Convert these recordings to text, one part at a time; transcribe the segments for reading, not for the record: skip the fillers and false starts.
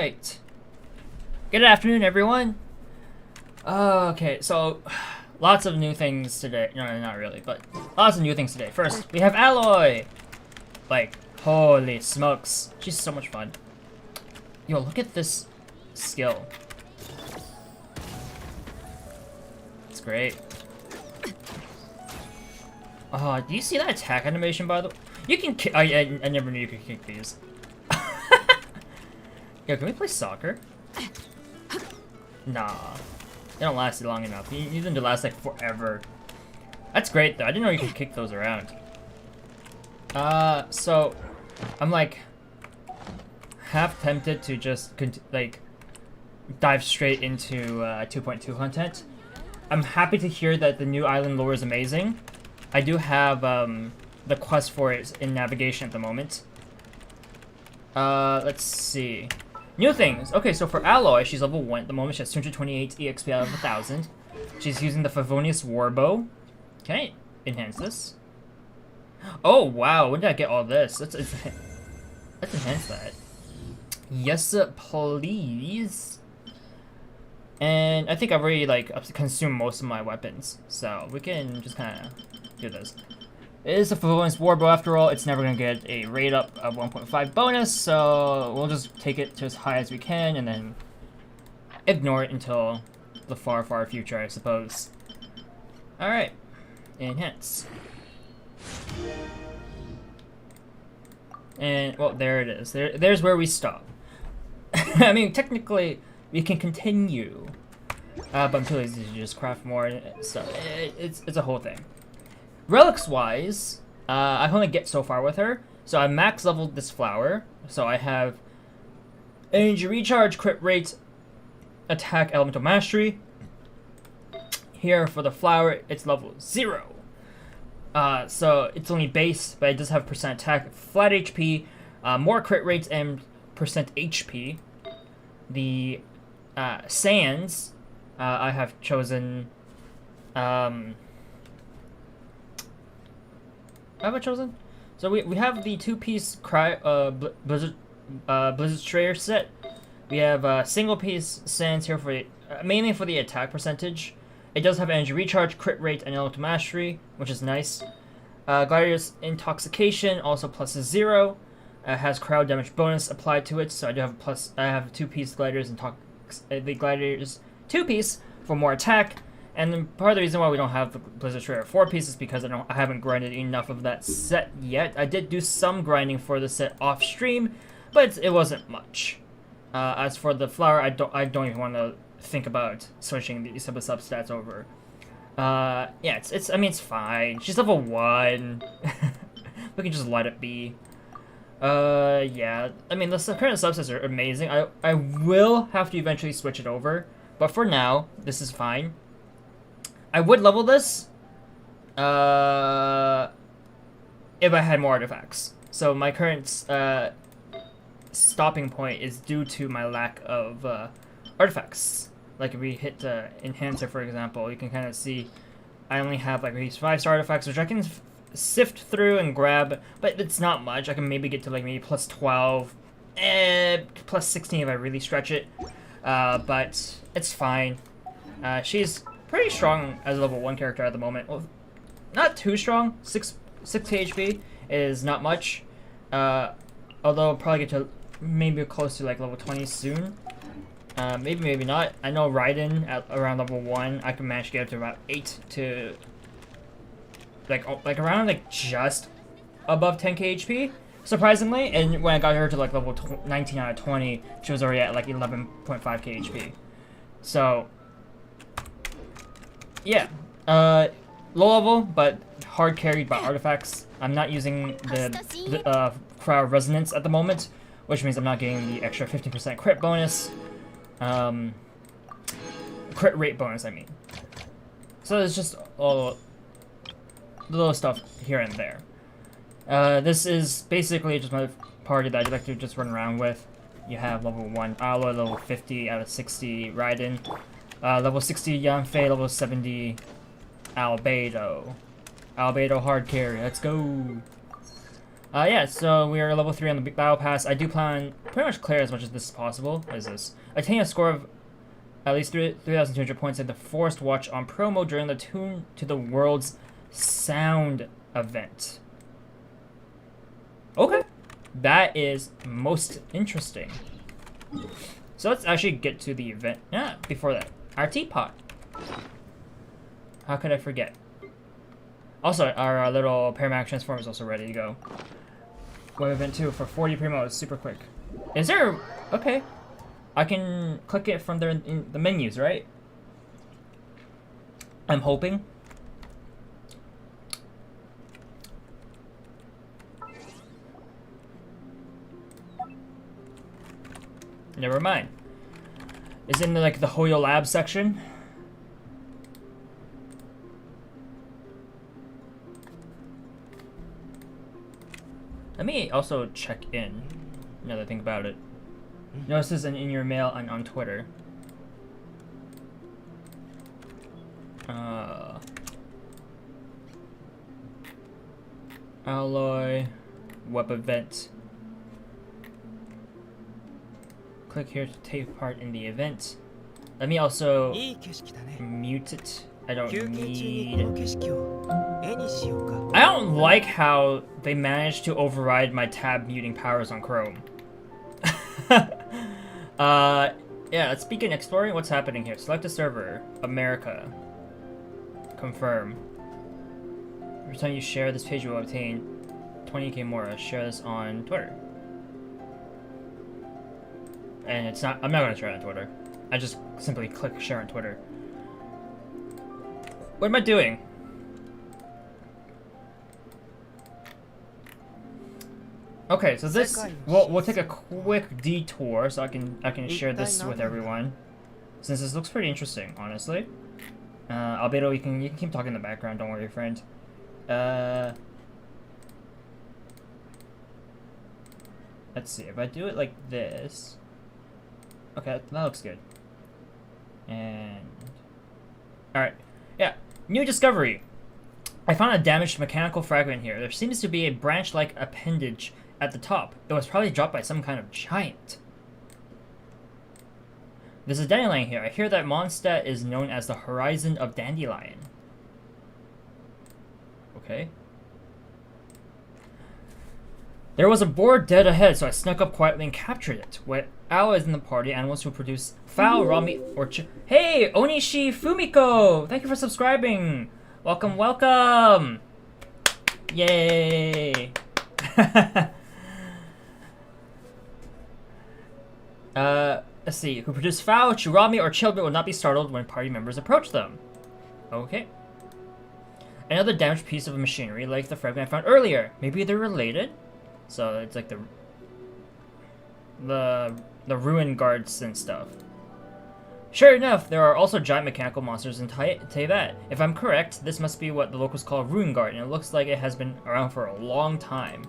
Alright. Good afternoon, everyone. Okay, so lots of new things today. No, not really, but lots of new things today. First, we have Alloy. Like, holy smokes. She's so much fun. Yo, look at this skill. It's great. Do you see that attack animation, by the way? You can kick. I never knew you could kick these. Yo, can we play soccer? Nah. They don't last long enough. You need them to last like forever. That's great though. I didn't know you could kick those around. So I'm like half tempted to just like dive straight into 2.2 content. I'm happy to hear that the new island lore is amazing. I do have the quest for it in navigation at the moment. Let's see. New things. Okay, so for Alloy, she's level 1 at the moment. She has 228 EXP out of 1,000. She's using the Favonius Warbow. Can I enhance this? Oh, wow. When did I get all this? Let's enhance that. Yes, please. And I think I've already, like, consumed most of my weapons. So we can just kind of do this. It is a Favonius Warbow after all. It's never going to get a rate up of 1.5 bonus, so we'll just take it to as high as we can and then ignore it until the far, far future, I suppose. Alright. Enhance. And, well, there it is. There's where we stop. I mean, technically, we can continue. But I'm too lazy to just craft more, so it's a whole thing. Relics-wise, I can only get so far with her. So I max leveled this flower. So I have energy recharge, crit rate, attack, elemental mastery. Here for the flower, it's level 0. So it's only base, but it does have percent attack, flat HP, more crit rates, and percent HP. The sands, I have chosen. Have I chosen? So we have the 2-piece Blizzard Strayer set. We have single-piece sands here for mainly for the attack percentage. It does have energy recharge, crit rate, and elemental mastery, which is nice. Gladiator's intoxication also plus 0. Has crowd damage bonus applied to it, so I do have I have 2-piece Gladiator's the Gladiator's 2-piece for more attack. And then part of the reason why we don't have the Blizzard Strayer 4-piece is because I haven't grinded enough of that set yet. I did do some grinding for the set off stream, but it wasn't much. As for the flower, I don't even want to think about switching these type of substats over. Yeah, I mean, it's fine. She's level 1. We can just let it be. Yeah. I mean, the current subsets are amazing. I will have to eventually switch it over, but for now, this is fine. I would level this if I had more artifacts. So my current stopping point is due to my lack of artifacts. Like if we hit Enhancer, for example, you can kind of see I only have like these 5-star artifacts, which I can sift through and grab, but it's not much. I can maybe get to like maybe plus 12, plus 16 if I really stretch it. But it's fine. She's pretty strong as a level 1 character at the moment. Well, not too strong. 6 HP is not much. Although I'll probably get to maybe close to like level 20 soon. Maybe not. I know Raiden at around level 1, I can manage to get up to about 8 to like around like just above 10k HP, surprisingly. And when I got her to like level 19 out of 20, she was already at like 11.5k HP. So yeah, low level, but hard carried by artifacts. I'm not using the crowd resonance at the moment, which means I'm not getting the extra 15% crit bonus. Crit rate bonus, I mean. So it's just all the little stuff here and there. This is basically just my party that I'd like to just run around with. You have level 1 Alloy, level 50 out of 60 Raiden. Level 60 Yanfei, level 70 Albedo. Albedo hard carry, let's go! Yeah, so we are level 3 on the Battle Pass. I do plan pretty much clear as much as this is possible. What is this? Attain a score of at least 3,200 points at the Forest Watch on promo during the Tune to the World's Sound event. Okay. That is most interesting. So let's actually get to the event. Yeah, before that. Our teapot. How could I forget? Also, our little Paramax transform is also ready to go. Web event 2 for 40 primos, super quick. Is there... Okay. I can click it from there in the menus, right? I'm hoping. Never mind. Is it in like the Hoyo Lab section? Let me also check in. Now that I think about it. Notice this in your mail and on Twitter. Alloy. Web event. Click here to take part in the event. Let me also mute it. I don't need... I don't like how they managed to override my tab muting powers on Chrome. Yeah, let's begin exploring what's happening here. Select a server. America. Confirm. Every time you share this page, you will obtain 20k more. Share this on Twitter. And it's not... I'm not gonna share it on Twitter. I just simply click share on Twitter. What am I doing? Okay, so this we'll take a quick detour so I can share this with everyone, since this looks pretty interesting, honestly. Albedo, you can keep talking in the background. Don't worry, friend. Let's see if I do it like this. Okay, that looks good. And alright, yeah, new discovery. I found a damaged mechanical fragment here. There seems to be a branch-like appendage at the top. It was probably dropped by some kind of giant. There's a dandelion here. I hear that Mondstadt is known as the Horizon of Dandelion. Okay. There was a boar dead ahead, so I snuck up quietly and captured it. What Ao is in the party, animals who produce fowl, raw meat, or Hey, Onishi Fumiko! Thank you for subscribing! Welcome, welcome! Yay! Let's see. Who produce fowl, churami, or chilled meat will not be startled when party members approach them. Okay. Another damaged piece of machinery like the fragment I found earlier. Maybe they're related? So it's like the ruin guards and stuff. Sure enough, there are also giant mechanical monsters in Teyvat. If I'm correct, this must be what the locals call a ruin guard, and it looks like it has been around for a long time.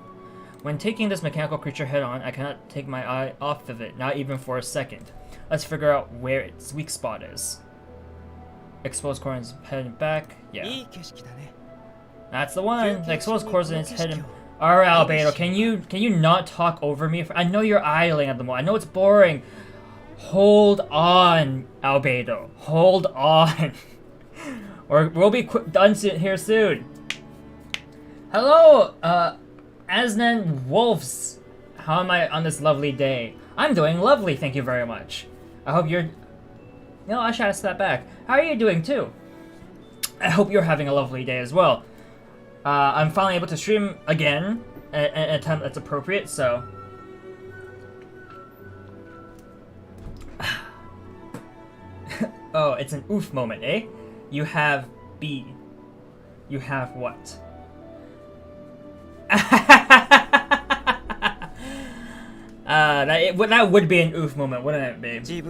When taking this mechanical creature head-on, I cannot take my eye off of it, not even for a second. Let's figure out where its weak spot is. Exposed corners, head and back. Yeah. That's the one. The exposed corners in its head and... Alright, Albedo, can you not talk over me? I know you're idling at the moment. I know it's boring. Hold on, Albedo. Hold on. Or we'll be done here soon. Hello, Asnan Wolves. How am I on this lovely day? I'm doing lovely, thank you very much. I hope you're... No, I should ask that back. How are you doing, too? I hope you're having a lovely day as well. I'm finally able to stream again at a time that's appropriate, so... Oh, it's an oof moment, eh? You have B. You have what? That would be an oof moment, wouldn't it, babe? The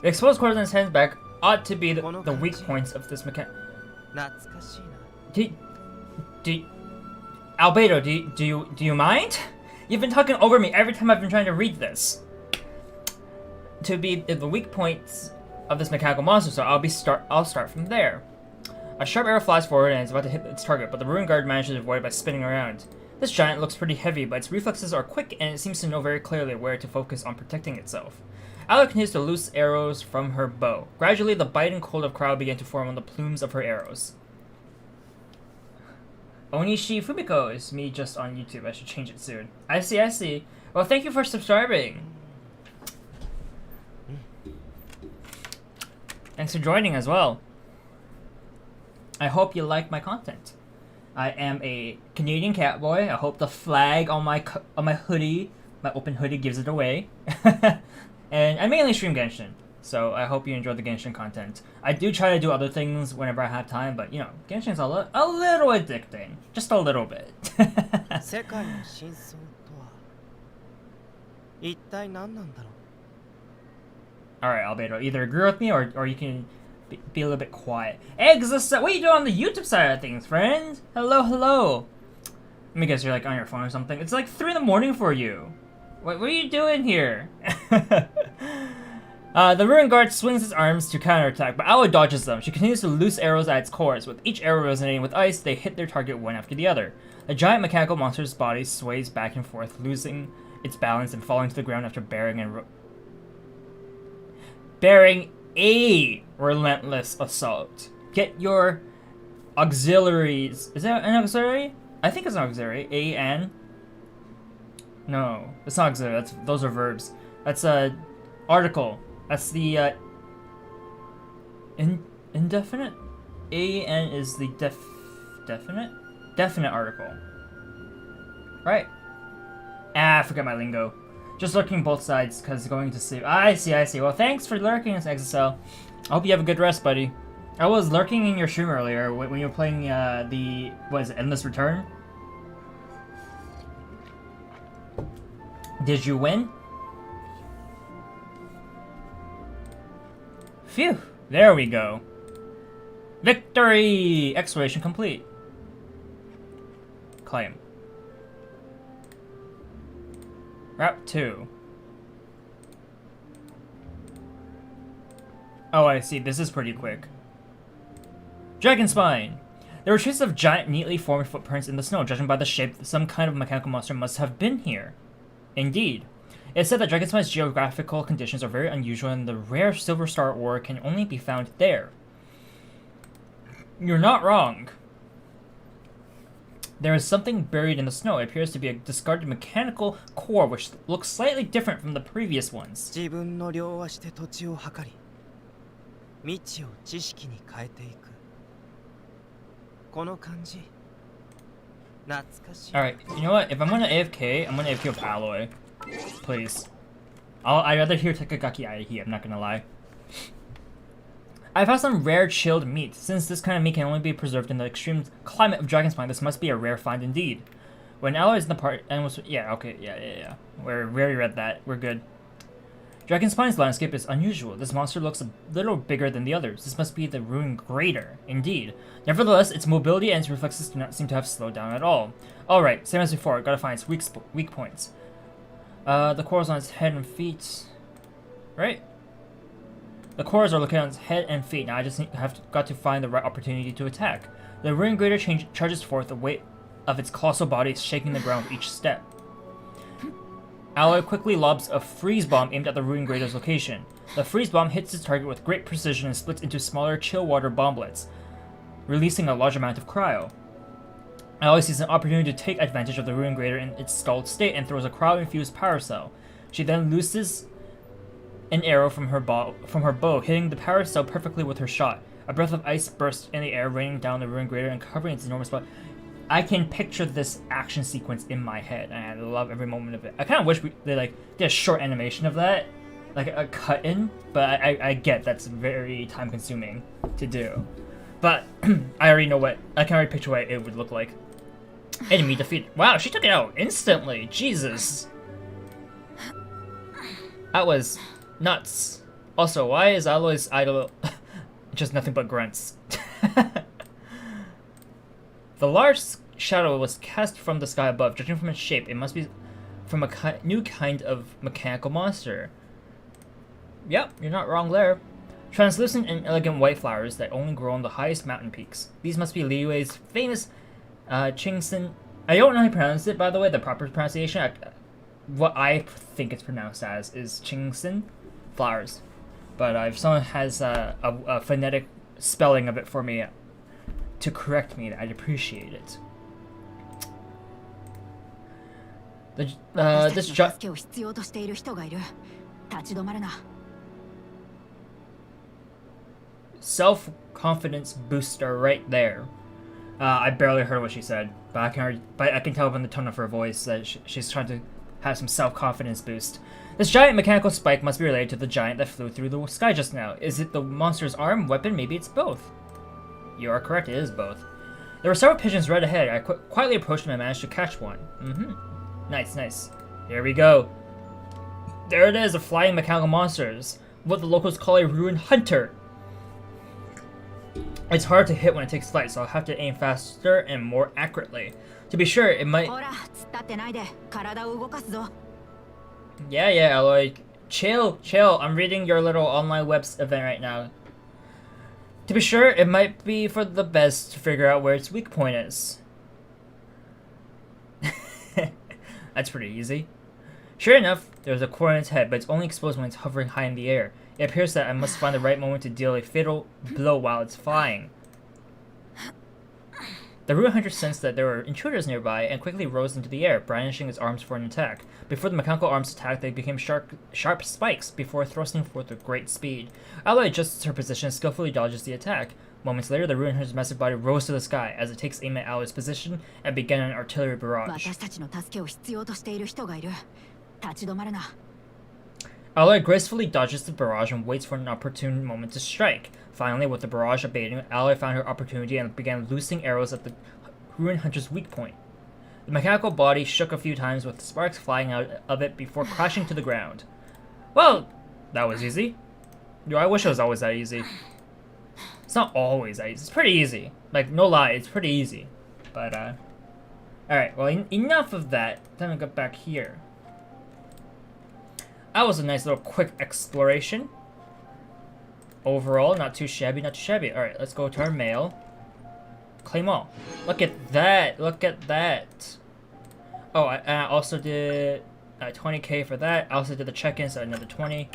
exposed corners in his hands back ought to be the weak points of this mechanic. Albedo, do you mind? You've been talking over me every time I've been trying to read this. To be the weak points of this mechanical monster, so I'll start from there. A sharp arrow flies forward and is about to hit its target, but the ruin guard manages to avoid it by spinning around. This giant looks pretty heavy, but its reflexes are quick and it seems to know very clearly where to focus on protecting itself. Aloy continues to loose arrows from her bow. Gradually, the biting cold of crowd began to form on the plumes of her arrows. Onishi Fumiko is me just on YouTube. I should change it soon. I see, I see. Well, thank you for subscribing. Thanks for joining as well. I hope you like my content. I am a Canadian catboy. I hope the flag on my hoodie, my open hoodie, gives it away. And I mainly stream Genshin, so I hope you enjoy the Genshin content. I do try to do other things whenever I have time, but you know, Genshin's a little addicting. Just a little bit. Alright, Albedo, either agree with me or you can be a little bit quiet. Exist, what are you doing on the YouTube side of things, friend? Hello, hello. Let me guess, you're like on your phone or something. It's like 3 in the morning for you. What are you doing here? The Ruin Guard swings its arms to counterattack, but Aloy dodges them. She continues to loose arrows at its cores. With each arrow resonating with ice, they hit their target one after the other. The giant mechanical monster's body sways back and forth, losing its balance and falling to the ground after bearing a relentless assault. Get your auxiliaries. Is that an auxiliary? I think it's an auxiliary. A-N. No, it's not auxiliary. Those are verbs. That's a article. That's the indefinite. A-N is the definite article. Right. I forgot my lingo. Just lurking both sides because going to sleep. I see. Well, thanks for lurking, Exocel. I hope you have a good rest, buddy. I was lurking in your stream earlier when you were playing what is it, Endless Return? Did you win? Phew, there we go. Victory! Exploration complete. Claim. Route 2. Oh, I see. This is pretty quick. Dragon Spine! There were traces of giant, neatly formed footprints in the snow. Judging by the shape, some kind of mechanical monster must have been here. Indeed. It is said that Dragon Spine's geographical conditions are very unusual and the rare Silver Star ore can only be found there. You're not wrong. There is something buried in the snow. It appears to be a discarded mechanical core which looks slightly different from the previous ones. Alright, you know what? If I'm gonna AFK, I'm gonna AFK with Aloy. Please. I'd rather hear Takagaki Aihi, I'm not gonna lie. I found some rare chilled meat. Since this kind of meat can only be preserved in the extreme climate of Dragonspine, this must be a rare find indeed. When Aloy is in the part, yeah, we already read that. We're good. Dragonspine's landscape is unusual. This monster looks a little bigger than the others. This must be the Ruin Greater, indeed. Nevertheless, its mobility and its reflexes do not seem to have slowed down at all. Alright, same as before, gotta find its weak points. The cores on its head and feet. Right? The cores are located on its head and feet. Now I just got to find the right opportunity to attack. The Ruin Greater charges forth, the weight of its colossal body shaking the ground with each step. Aloy quickly lobs a freeze bomb aimed at the Ruin Greater's location. The freeze bomb hits its target with great precision and splits into smaller chill water bomblets, releasing a large amount of cryo. Aloy sees an opportunity to take advantage of the Ruin Greater in its stalled state and throws a cryo-infused power cell. She then looses an arrow from her bow, hitting the power cell perfectly with her shot. A breath of ice bursts in the air, raining down the Ruin Greater and covering its enormous body. I can picture this action sequence in my head, and I love every moment of it. I kind of wish they did a short animation of that, like a cut-in, but I get that's very time-consuming to do. But I already know I can already picture what it would look like. Enemy defeat. Wow, she took it out instantly. Jesus. That was nuts. Also, why is Aloy's idol just nothing but grunts? The large shadow was cast from the sky above. Judging from its shape, it must be from a new kind of mechanical monster. Yep, you're not wrong there. Translucent and elegant white flowers that only grow on the highest mountain peaks. These must be Liyue's famous Qingxin I don't know how to pronounce it, by the way, the proper pronunciation. What I think it's pronounced as is Chingsin, flowers. But if someone has a phonetic spelling of it for me to correct me, I'd appreciate it. This self-confidence booster right there. I barely heard what she said, but I can tell from the tone of her voice that she's trying to have some self-confidence boost. This giant mechanical spike must be related to the giant that flew through the sky just now. Is it the monster's arm, weapon? Maybe it's both. You are correct, it is both. There were several pigeons right ahead. I quietly approached them and managed to catch one. Nice, nice. Here we go. There it is, a flying mechanical monsters. What the locals call a ruined hunter. It's hard to hit when it takes flight, so I'll have to aim faster and more accurately. To be sure, it might... Yeah, Aloy. Chill. I'm reading your little online webs event right now. To be sure, it might be for the best to figure out where its weak point is. That's pretty easy. Sure enough, there's a core in its head, but it's only exposed when it's hovering high in the air. It appears that I must find the right moment to deal a fatal blow while it's flying. The ruin hunter sensed that there were intruders nearby and quickly rose into the air, brandishing his arms for an attack. Before the mechanical arms attacked, they became sharp spikes before thrusting forth with great speed. Aloy adjusts her position and skillfully dodges the attack. Moments later, the ruin hunter's massive body rose to the sky as it takes aim at Aloy's position and began an artillery barrage. Aloy gracefully dodges the barrage and waits for an opportune moment to strike. Finally, with the barrage abating, Aloy found her opportunity and began loosing arrows at the ruin hunter's weak point. The mechanical body shook a few times with sparks flying out of it before crashing to the ground. Well, that was easy. I wish it was always that easy. It's not always that easy. It's pretty easy. Like, no lie, it's pretty easy. But, alright, well, enough of that. Time to get back here. That was a nice little quick exploration. Overall, not too shabby, not too shabby. Alright, let's go to our mail. Claim all. Look at that. Look at that. Oh, I also did 20k for that. I also did the check-in, so another 20.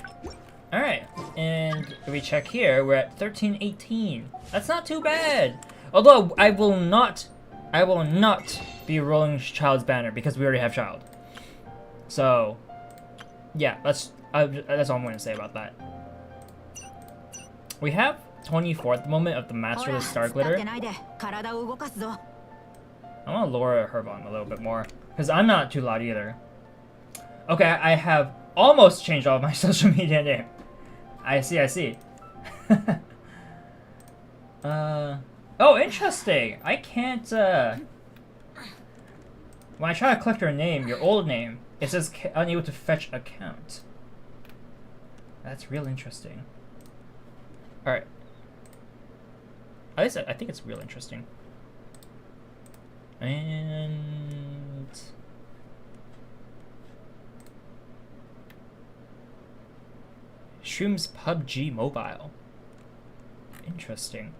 Alright, and if we check here, we're at 1318. That's not too bad. Although, I will not be rolling Child's banner because we already have Child. So, yeah, that's all I'm going to say about that. We have 24 at the moment of the Masterless Star Glitter. I want to lower her volume a little bit more, because I'm not too loud either. Okay, I have almost changed all of my social media name. I see. Oh, interesting. I can't, when I try to collect your name, your old name, it says unable to fetch account. That's real interesting. Alright. At least I think it's real interesting. And... Shroom's PUBG Mobile. Interesting.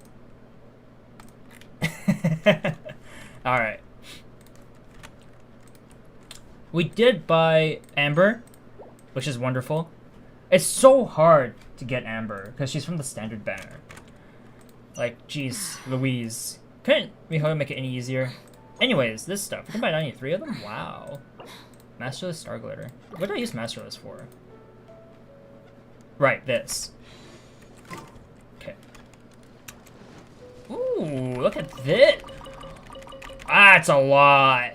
Alright. We did buy Amber, which is wonderful. It's so hard to get Amber, because she's from the standard banner. Like, jeez, Louise. Couldn't we make it any easier? Anyways, this stuff. We can buy 93 of them? Wow. Masterless Star Glitter. What do I use Masterless for? Right, this. Okay. Ooh, look at this. Ah, it's a lot.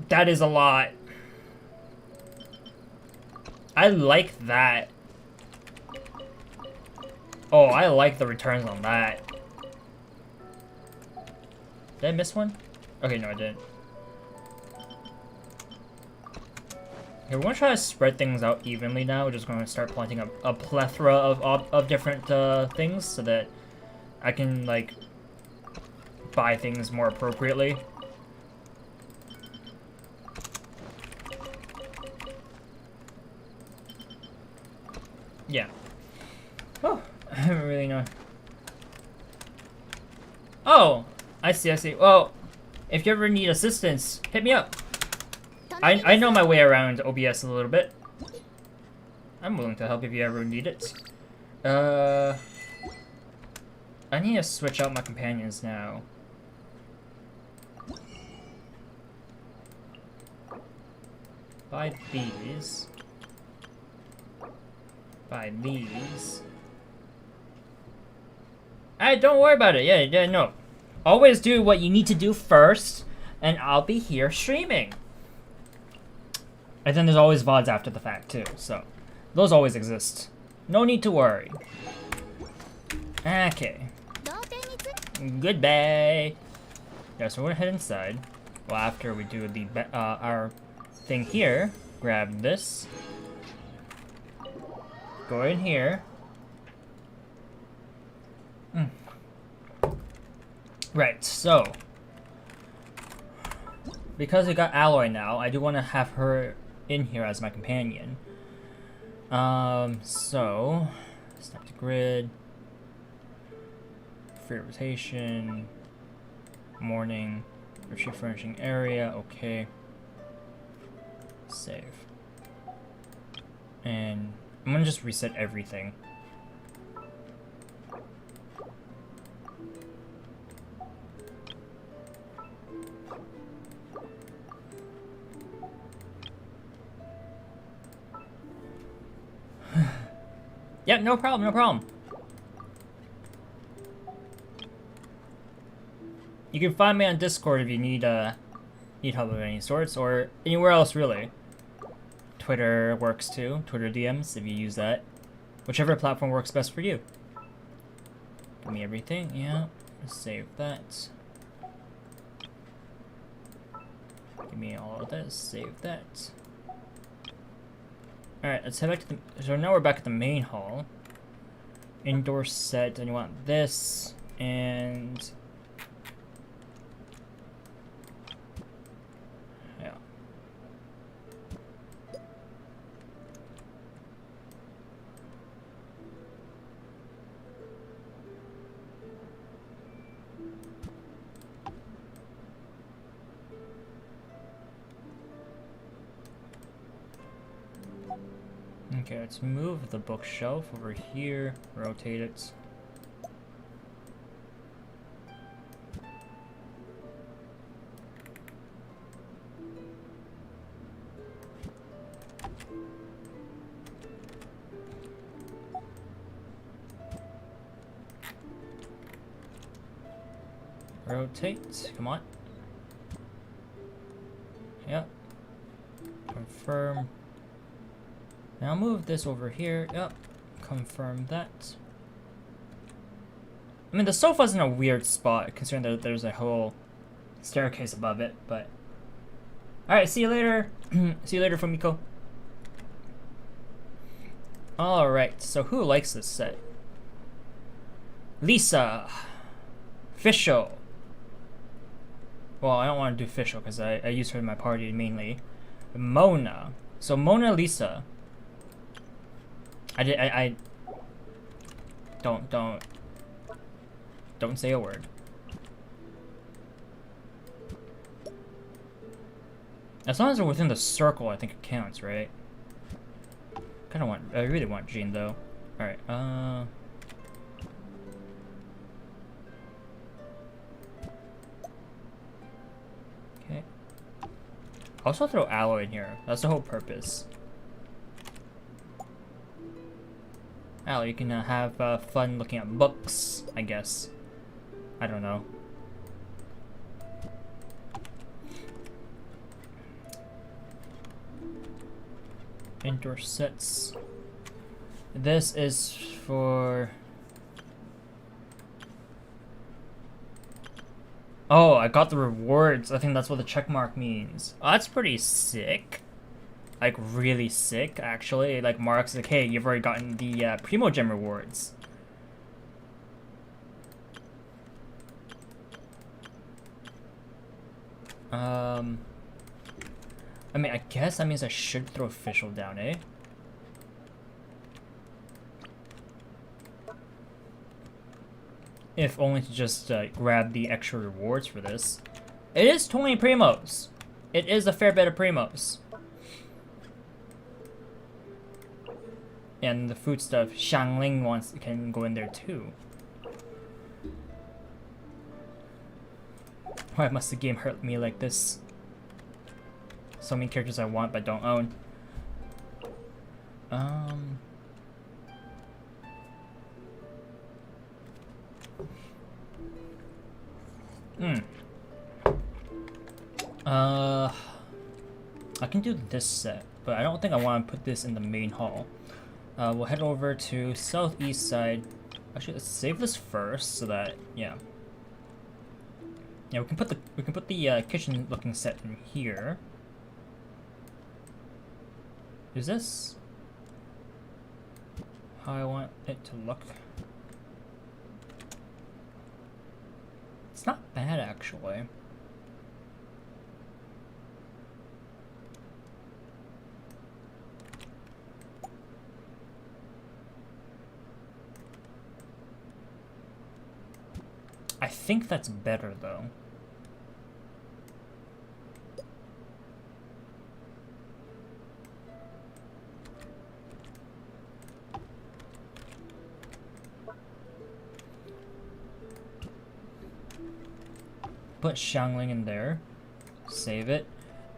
That is a lot. I like that. Oh, I like the returns on that. Did I miss one? Okay, no, I didn't. Okay, we're gonna try to spread things out evenly now. We're just gonna start planting a plethora of different things so that I can, like, buy things more appropriately. Yeah. Oh, I don't really know. Oh, I see. Well, if you ever need assistance, hit me up. I know my way around OBS a little bit. I'm willing to help if you ever need it. I need to switch out my companions now. Buy these. Buy these. Don't worry about it. Yeah, no. Always do what you need to do first, and I'll be here streaming. And then there's always VODs after the fact, too, so those always exist. No need to worry. Okay. Goodbye. Yeah, so we're gonna head inside. Well, after we do the our thing here, grab this. Go in here. Right, so because we got Alloy now, I do want to have her in here as my companion. So snap the grid, free rotation, morning, retreat furnishing area. Okay, save, and I'm gonna just reset everything. Yeah, no problem, no problem. You can find me on Discord if you need help of any sorts, or anywhere else really. Twitter works too, Twitter DMs if you use that. Whichever platform works best for you. Give me everything, yeah. Save that. Give me all of this, save that. Alright, let's head back to the... So now we're back at the main hall. Indoor set, and you want this, and... Yeah. Okay, let's move the bookshelf over here, rotate it. Rotate, come on. Yep. Confirm. Now move this over here. Yep. Confirm that. I mean, the sofa's in a weird spot, considering that there's a whole staircase above it, but... Alright, see you later. See you later, Fumiko. Alright, so who likes this set? Lisa. Fischl. Well, I don't want to do Fischl, because I use her in my party mainly. Mona. So Mona Lisa. I don't say a word. As long as they're within the circle, I think it counts, right? I really want Jean though. Alright, okay. Also throw Alloy in here. That's the whole purpose. Alloy, you can have fun looking at books, I guess. I don't know. Indoor sets. This is for... Oh, I got the rewards. I think that's what the check mark means. Oh, that's pretty sick. Like, really sick, actually. Like, marks like, hey, you've already gotten the Primo Gem rewards. I mean, I guess that means I should throw Fischl down, eh? If only to just grab the extra rewards for this. It is 20 primos. It is a fair bit of primos. And the food stuff, Xiangling can go in there too. Why must the game hurt me like this? So many characters I want but don't own. I can do this set, but I don't think I want to put this in the main hall. We'll head over to southeast side. Actually, let's save this first so that yeah, we can put the kitchen looking set in here. Is this how I want it to look? It's not bad actually. I think that's better though. Put Xiangling in there. Save it.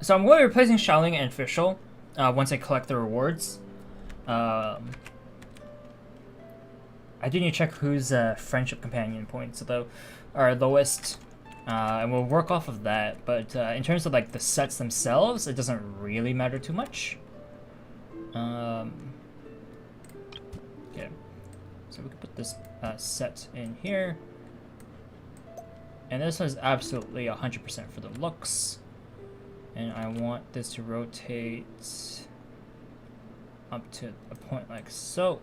So I'm going to be replacing Xiangling and Official once I collect the rewards. I do need to check whose friendship companion points though are lowest, and we'll work off of that. But in terms of like the sets themselves, it doesn't really matter too much. Yeah. So we can put this set in here. And this is absolutely 100% for the looks. And I want this to rotate up to a point like so.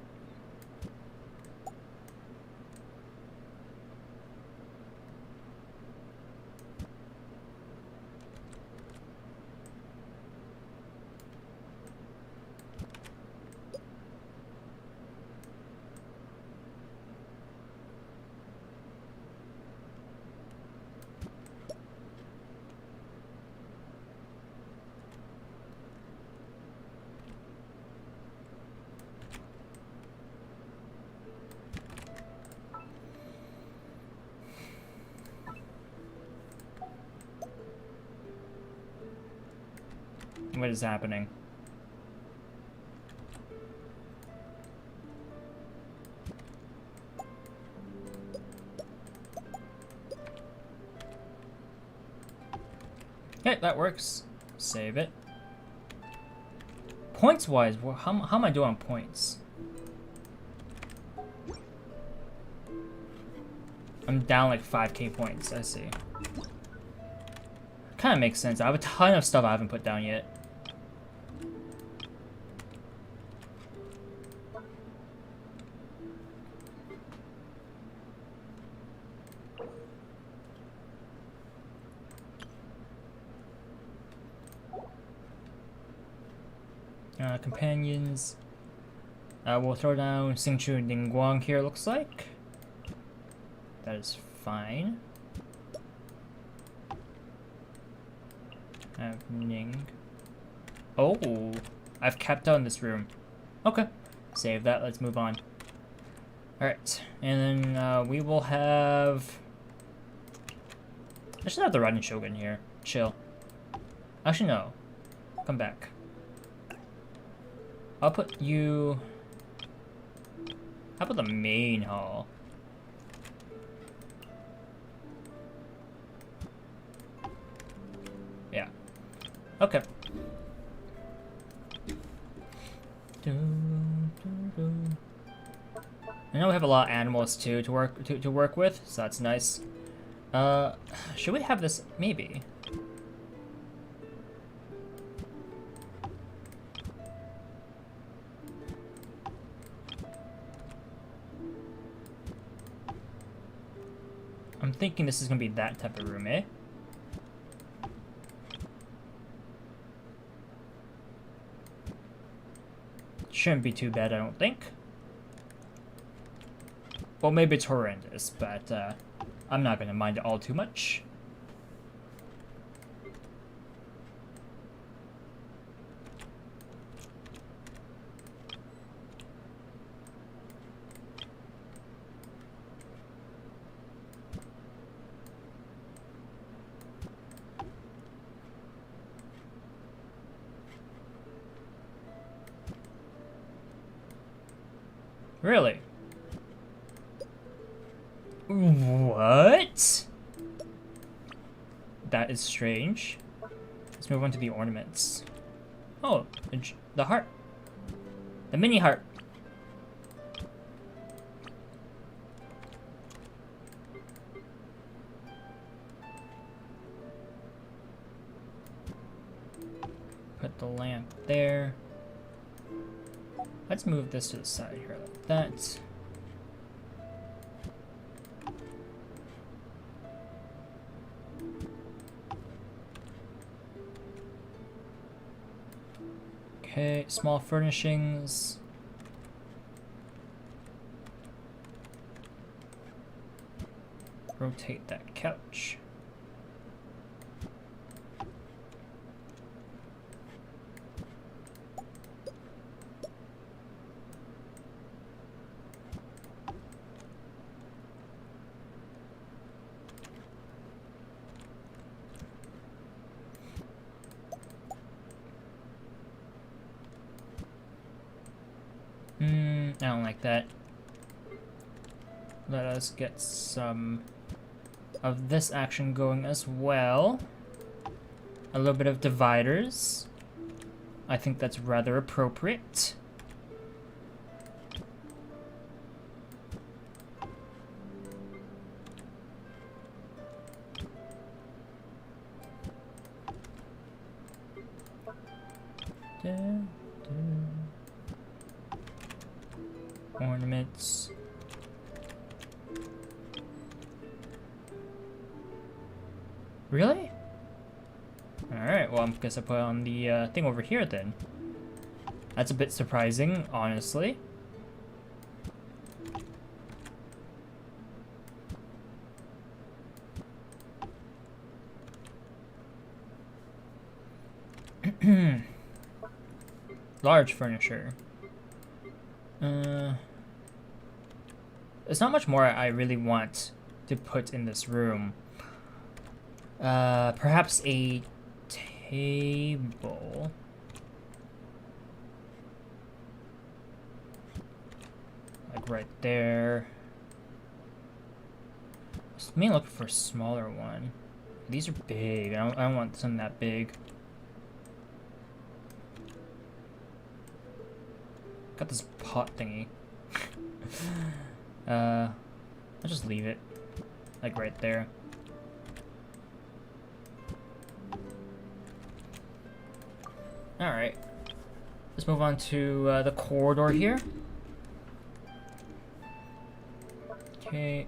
What is happening? Okay, that works. Save it. Points wise, how am I doing on points? I'm down like 5k points, I see. Kind of makes sense. I have a ton of stuff I haven't put down yet. Companions. We'll throw down Xingqiu and Ningguang here, looks like. That is fine. I have Ning. Oh, I've kept out in this room. Okay, save that. Let's move on. Alright, and then we will have... I should have the Raiden Shogun here. Chill. Actually, no. Come back. I'll put you... How about the main hall? Yeah. Okay. I know we have a lot of animals too to work with, so that's nice. Should we have this? Maybe. I'm thinking this is gonna be that type of room, eh? Shouldn't be too bad, I don't think. Well, maybe it's horrendous, but I'm not gonna mind it all too much. Really? What? That is strange. Let's move on to the ornaments. Oh, the heart. The mini heart. Put the lamp there. Let's move this to the side here like that. Okay, small furnishings. Rotate that couch. I don't like that. Let us get some of this action going as well. A little bit of dividers. I think that's rather appropriate. Ornaments. Really? Alright, well, I guess I put on the thing over here then. That's a bit surprising, honestly. Large furniture. There's not much more I really want to put in this room. Perhaps a table. Like right there. I may look for a smaller one. These are big. I don't want something that big. Got this pot thingy. I'll just leave it. Like right there. Alright. Let's move on to the corridor here. Okay.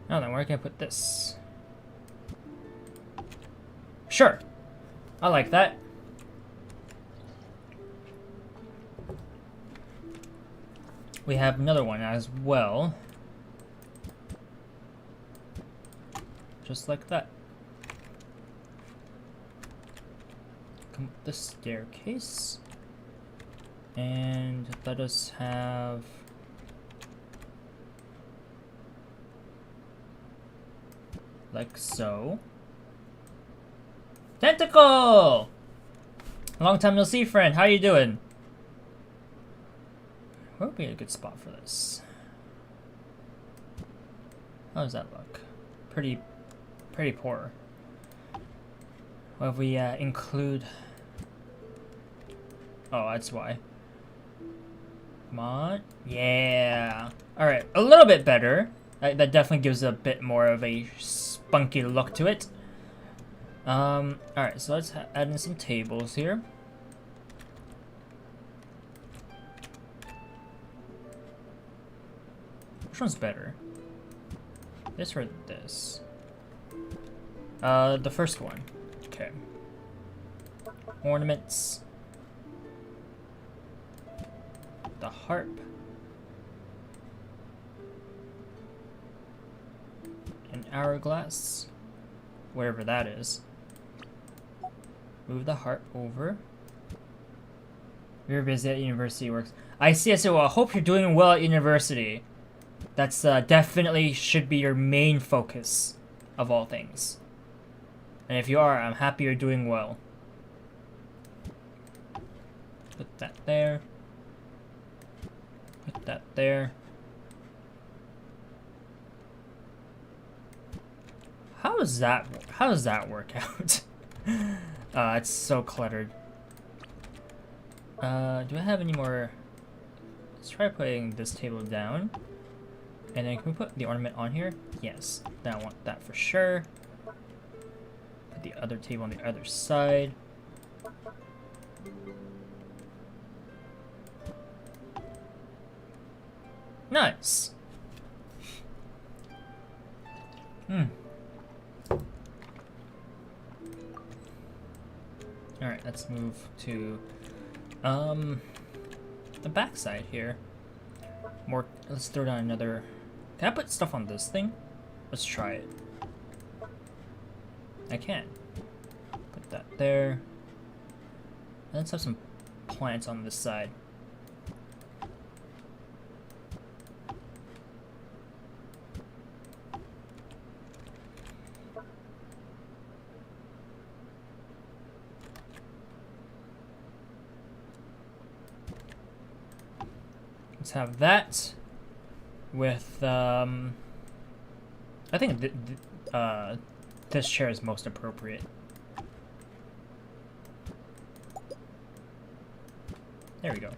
Now then, where can I put this? Sure. I like that. We have another one as well. Just like that. Come up the staircase. And let us have... like so. Tentacle! Long time no see, friend. How you doing? Where would be a good spot for this? How does that look? Pretty poor. What if we include... oh, that's why. Come on. Yeah. Alright, a little bit better. That definitely gives a bit more of a spunky look to it. Alright, so let's add in some tables here. Which one's better? This or this? The first one. Okay. Ornaments. The harp. An hourglass. Wherever that is. Move the harp over. You're busy at university works. I see, I see. Well, I hope you're doing well at university. That's definitely should be your main focus of all things. And if you are, I'm happy you're doing well. Put that there. Put that there. How does that work out? It's so cluttered. Do I have any more? Let's try putting this table down. And then can we put the ornament on here? Yes, I want that for sure. Put the other table on the other side. Nice. Alright, let's move to the back side here. Let's throw down another. Can I put stuff on this thing? Let's try it. I can. Put that there. Let's have some plants on this side. Let's have that with I think this chair is most appropriate. There we go.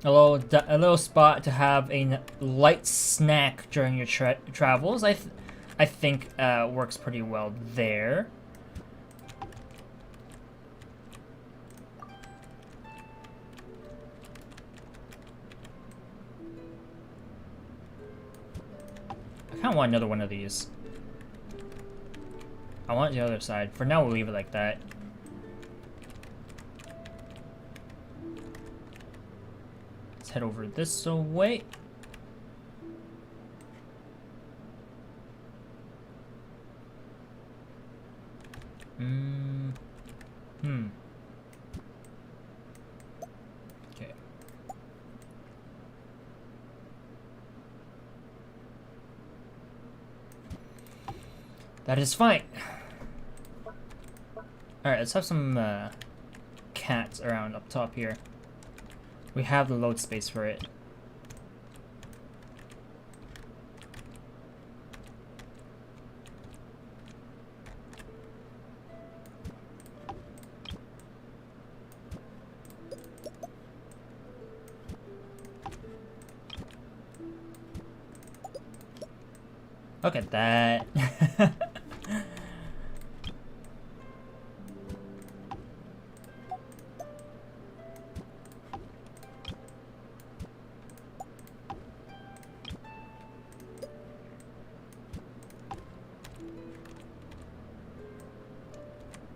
A little spot to have a light snack during your travels. I think works pretty well there. I kind of want another one of these. I want the other side. For now, we'll leave it like that. Let's head over this way. Okay. That is fine. Alright, let's have some cats around up top here. We have the load space for it. Look at that.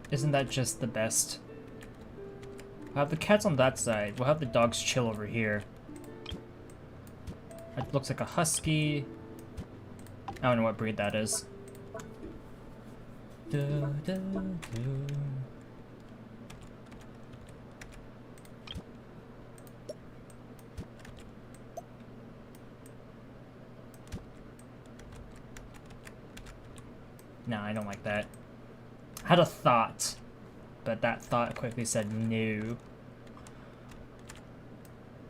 Isn't that just the best? We'll have the cats on that side. We'll have the dogs chill over here. It looks like a husky. I don't know what breed that is. No, I don't like that. I had a thought, but that thought quickly said no.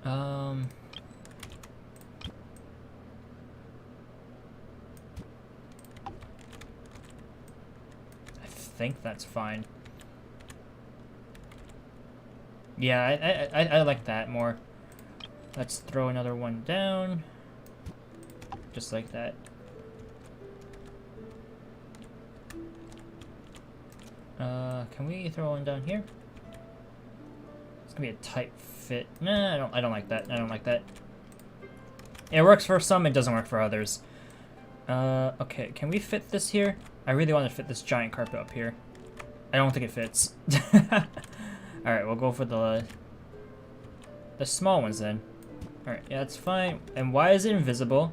I think that's fine. Yeah, I like that more. Let's throw another one down. Just like that. Can we throw one down here? It's gonna be a tight fit. Nah, I don't like that. I don't like that. It works for some, it doesn't work for others. Okay, can we fit this here? I really want to fit this giant carpet up here. I don't think it fits. Alright, we'll go for the small ones then. Alright, yeah, that's fine. And why is it invisible?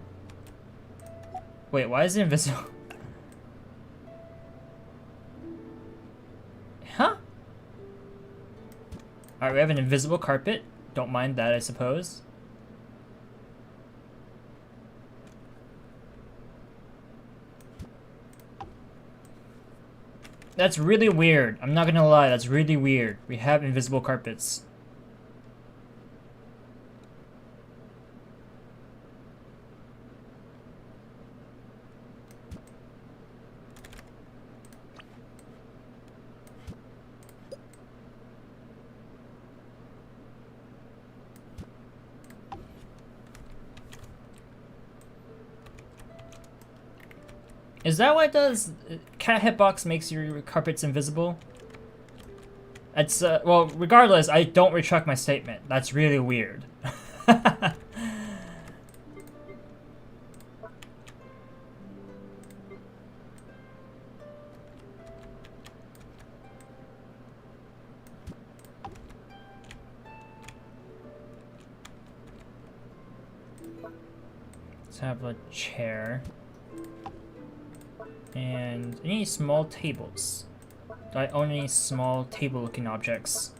Wait, why is it invisible? Huh? Alright, we have an invisible carpet. Don't mind that, I suppose. That's really weird. I'm not gonna lie, that's really weird. We have invisible carpets. Is that what it does? Cat hitbox makes your carpets invisible? It's, well, regardless, I don't retract my statement. That's really weird. Let's have a chair. And any small tables. Do I own any small table-looking objects?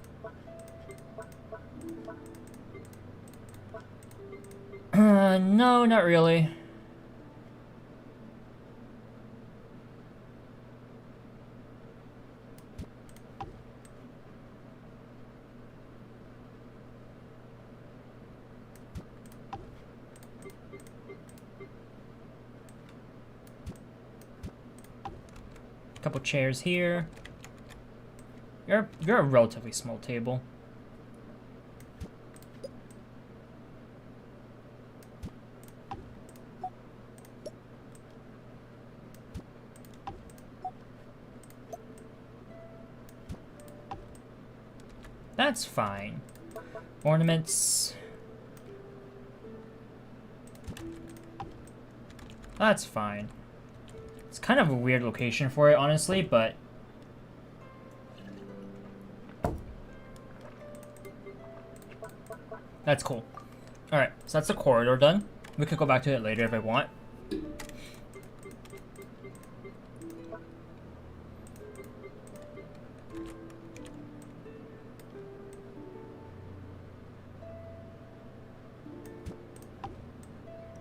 No, not really. Couple chairs here. You're a relatively small table. That's fine. Ornaments. That's fine. It's kind of a weird location for it, honestly, but... that's cool. Alright, so that's the corridor done. We could go back to it later if I want.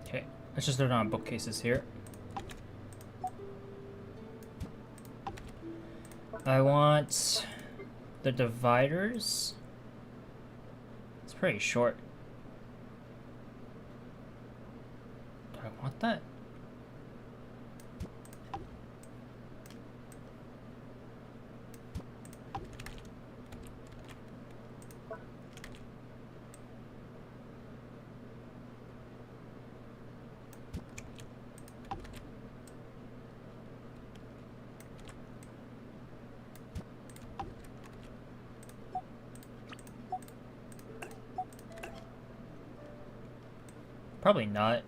Okay, let's just throw down bookcases here. I want the dividers. It's pretty short. Do I want that? Probably not.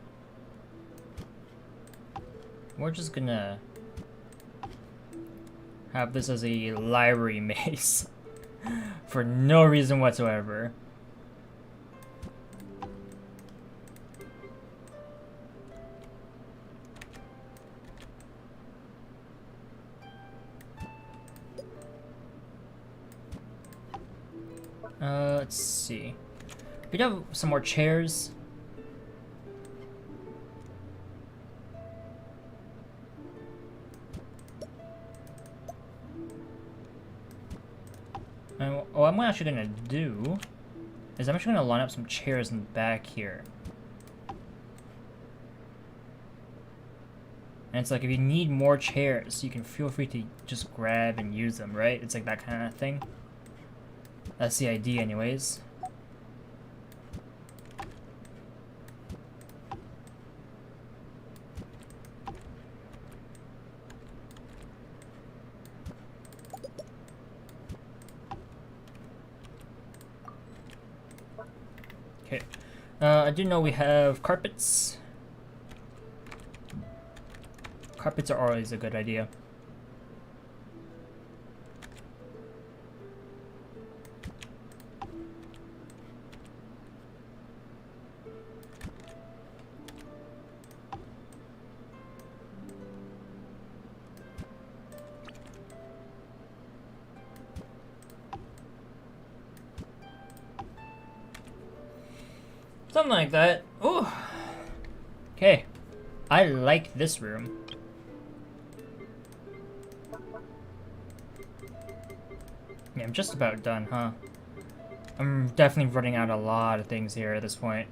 We're just gonna have this as a library maze for no reason whatsoever. Let's see. We have some more chairs. What I'm actually gonna do is I'm actually gonna line up some chairs in the back here. And it's like, if you need more chairs, you can feel free to just grab and use them, right? It's like that kind of thing. That's the idea anyways. Okay. I do know we have carpets. Carpets are always a good idea. Something like that. Ooh. Okay. I like this room. Yeah, I'm just about done, huh? I'm definitely running out a lot of things here at this point.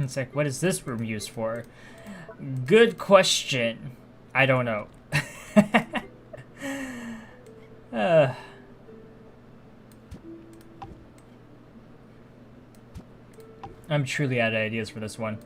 It's like, what is this room used for? Good question. I don't know. I'm truly out of ideas for this one.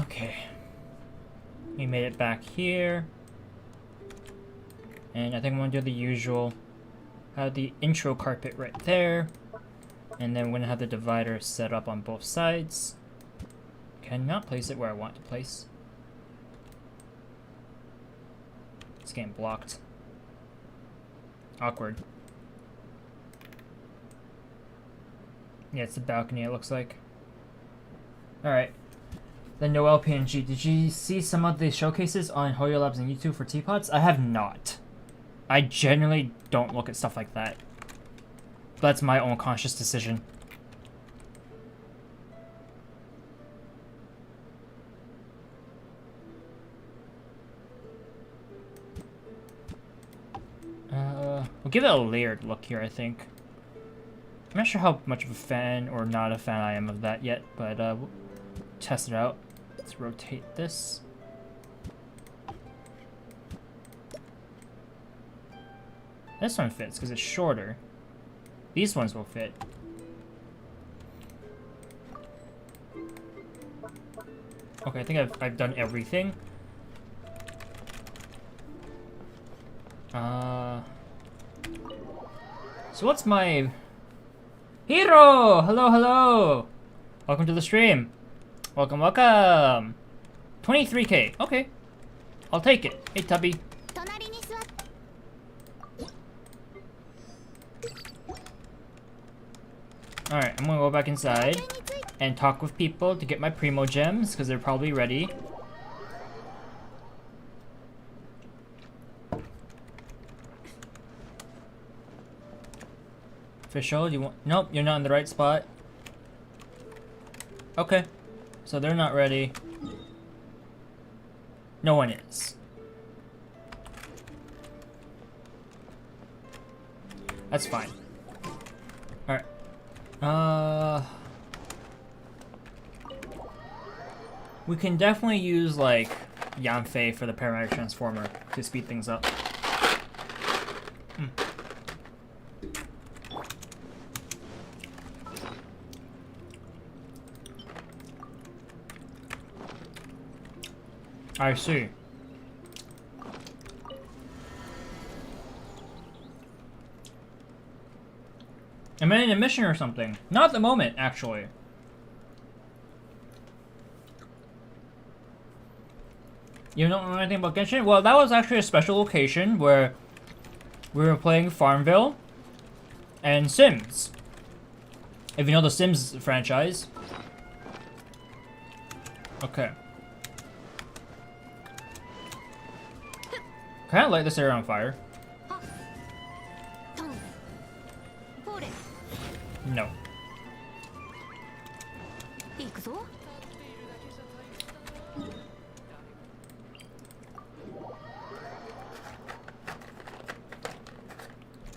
Okay. We made it back here. And I think I'm gonna do the usual. Have the intro carpet right there. And then we're gonna have the divider set up on both sides. Cannot place it where I want to place. It's getting blocked. Awkward. Yeah, it's the balcony, it looks like. Alright. The Noel PNG. Did you see some of the showcases on Hoyo Labs and YouTube for teapots? I have not. I generally don't look at stuff like that. That's my own conscious decision. We'll give it a layered look here, I think. I'm not sure how much of a fan or not a fan I am of that yet, but we'll test it out. Let's rotate this. This one fits because it's shorter. These ones will fit. Okay, I think I've done everything. So what's my... Hero! Hello, hello! Welcome to the stream. Welcome, welcome! 23k. Okay. I'll take it. Hey, Tubby. Alright, I'm gonna go back inside and talk with people to get my Primo Gems, because they're probably ready. Official, you want... Nope, you're not in the right spot. Okay. So they're not ready. No one is. That's fine. Alright. We can definitely use, like, Yanfei for the Paramedic Transformer to speed things up. I see. Am I in a mission or something? Not at the moment, actually. You don't know anything about Genshin? Well, that was actually a special location where we were playing Farmville and Sims. If you know the Sims franchise. Okay. Can I light this area on fire? No.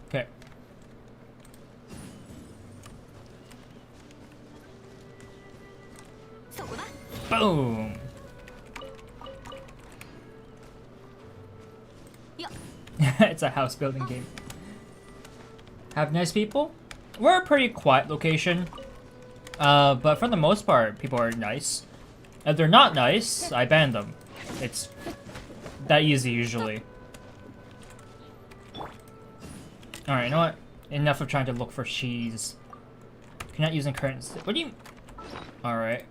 Okay. Boom. It's a house building game. Have nice people? We're a pretty quiet location. But for the most part, people are nice. If they're not nice, I ban them. It's that easy usually. Alright, you know what? Enough of trying to look for cheese. You're not using current. What do you. Alright.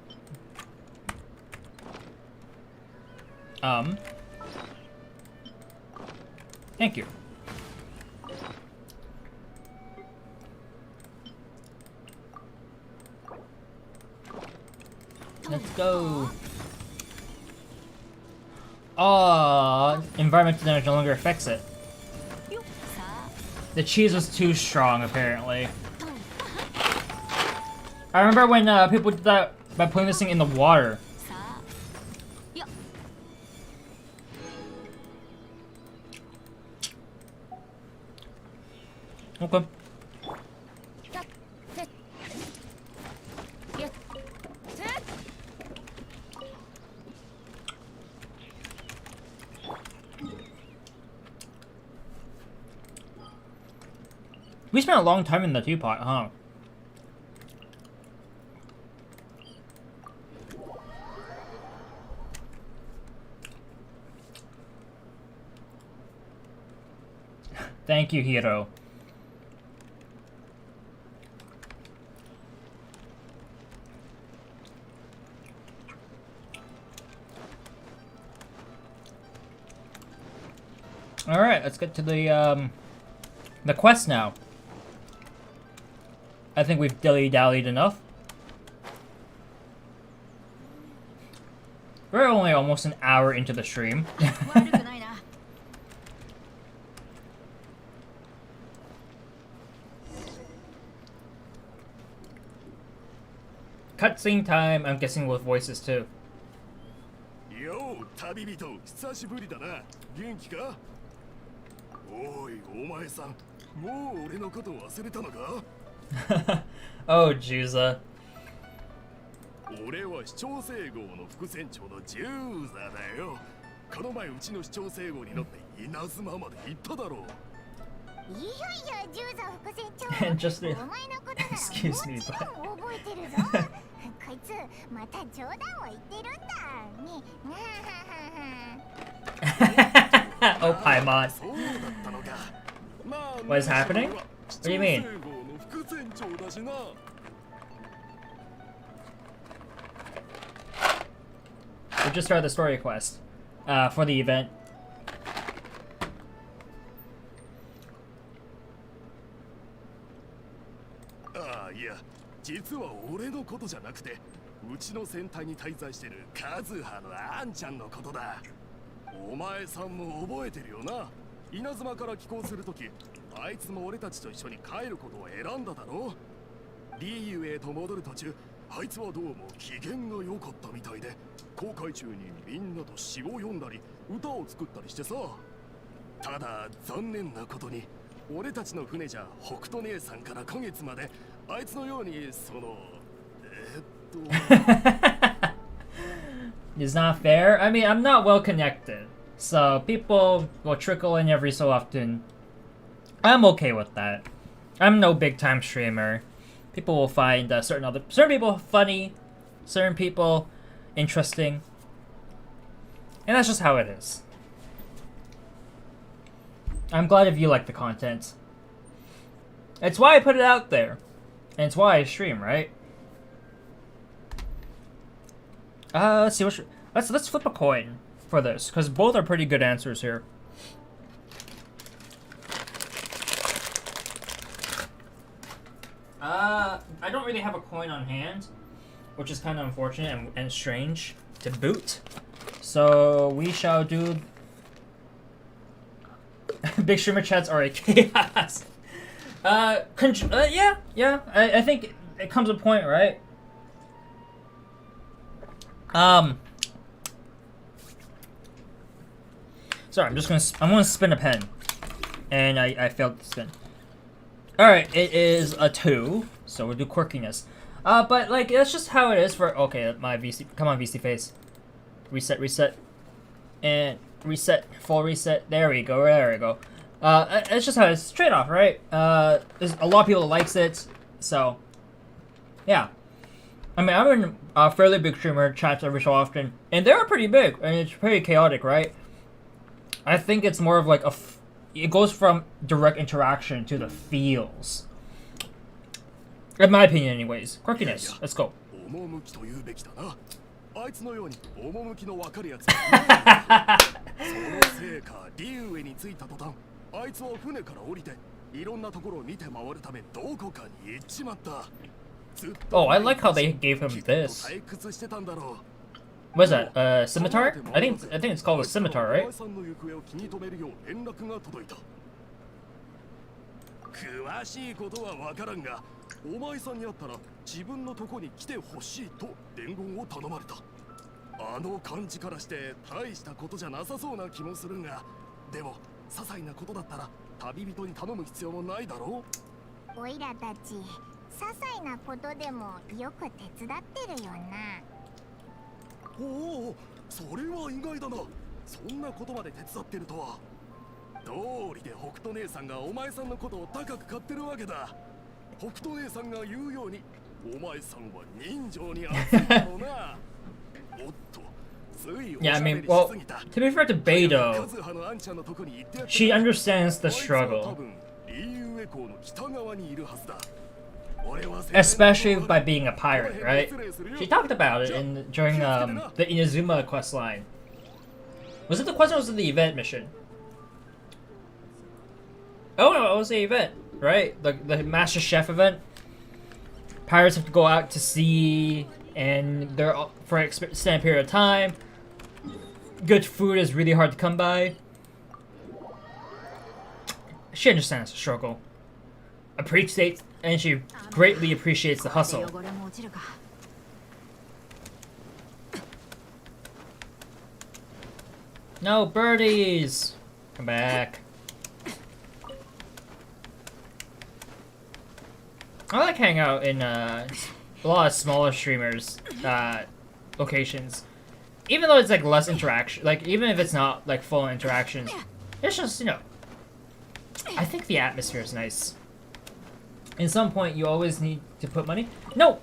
Thank you. Let's go. Oh, environmental damage no longer affects it. The cheese was too strong, apparently. I remember when people did that by putting this thing in the water. Okay. We spent a long time in the teapot, huh? Thank you, Hiro. All right, let's get to the quest now. I think we've dilly-dallied enough. We're only almost an hour into the stream. Cutscene time, I'm guessing with voices too. Yo, 旅人、久しぶりだな。元気か？おい、お前さん、もう俺のこと忘れたのか？Oh, Juza. 俺は市長整合の副船長のジューザだよ。この前うちの市長整合に乗って稲妻まで行っただろう。いやいや、ジューザ副船長。 And just お前のことなら excuse me, もちろん覚えてるぞ。こいつまた冗談を言ってるんだ。ね。Oh, Paimon. What is happening? What do you mean? We just started the story quest for the event. Yeah, 実は俺のことじゃなくて、うちの船体に滞在してるカズハのアンちゃんのことだ。お前さんも覚えてるよな。稲妻から寄港するとき、あいつも俺たちと一緒に帰ることを選んだだろ。リーウェイと戻る途中、あいつはどうも機嫌が良かったみたいで、航海中にみんなと詩を読んだり、歌を作ったりしてさ。ただ残念なことに、俺たちの船じゃ北斗姉さんから今月まであいつのようにそのIt's not fair. I mean, I'm not well connected, so people will trickle in every so often. I'm okay with that. I'm no big time streamer. People will find certain people funny, certain people interesting, and that's just how it is. I'm glad if you like the content. It's why I put it out there, and it's why I stream, right? Let's see. Let's flip a coin for this, because both are pretty good answers here. I don't really have a coin on hand, which is kind of unfortunate and strange to boot. So we shall do. Big streamer chats are a chaos. Yeah. I think it comes a point, right? Sorry, I'm gonna spin a pen, and I failed to spin. All right, it is a 2, so we'll do quirkiness. But like that's just how it is for. Okay, my VC. Come on, VC face. Reset, and reset. Full reset. There we go. There we go. It's just how it's trade off, right? There's a lot of people that likes it, so yeah. I mean, I'm in a fairly big streamer chats every so often, and they're pretty big, and it's pretty chaotic, right? I think it's more of like it goes from direct interaction to the feels. In my opinion, anyways. Quirkiness. Let's go. 趣と言うべきだな。あいつのように趣のわかるやつがいないそのせいかリュウエに着いた途端あいつは船から降りていろんなところを見て回るためどこかに行っちまった。Oh, I like how they gave him this. 退屈してたんだろう。 What is that? Scimitar? I think it's called a scimitar, right? さんの行方を気に留めるよう連絡が届いた。詳しいことはわからんが、お前さんに会ったら自分のとこに来てほしいと伝言を頼まれた。あの感じからして大したことじゃなさそうな気もするが、でも些細なことだったら旅人に頼む必要もないだろう。おいらたち、些細なことでもよく手伝ってるよな。おお、それは意外だな。そんなことまで手伝ってるとは。道理で北斗姉さんがお前さんのことを高く買ってるわけだ。北斗姉さんが言うように、お前さんは人情に熱いだろうな。おっと、ついおし Yeah, ゃ I べ mean, りし well, すぎた。 to be fair to Beidou, カズハのアンちゃんのとこに行ってやった。 she understands the あいつは多 struggle, 分リーウェ港の北側にいるはずだ。 especially by being a pirate, right? She talked about it during the Inazuma quest line. Was it the quest or was it the event mission? Oh no, it was the event, right? The Master Chef event. Pirates have to go out to sea, and they're for an extended period of time. Good food is really hard to come by. She understands the struggle. Appreciates, and she greatly appreciates the hustle. No birdies! Come back. I like hanging out in a lot of smaller streamers locations. Even though it's like less interaction, like even if it's not like full interactions, it's just, you know, I think the atmosphere is nice. In some point, you always need to put money. No!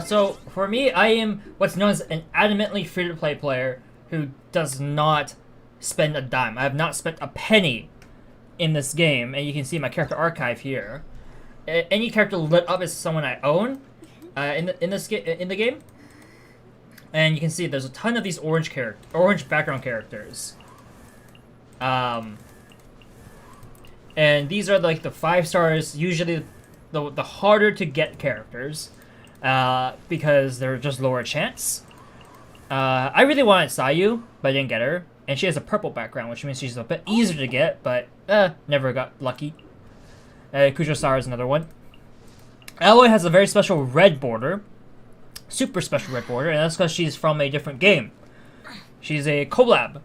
So, for me, I am what's known as an adamantly free-to-play player who does not spend a dime. I have not spent a penny in this game, and you can see my character archive here. Any character lit up is someone I own in the game. And you can see there's a ton of these orange background characters. And these are like the 5 stars, usually the harder to get characters, because they're just lower chance. I really wanted Sayu, but I didn't get her, and she has a purple background, which means she's a bit easier to get, but never got lucky. Kujo-Sara is another one. Aloy has a very special red border, super special red border, and that's because she's from a different game. She's a collab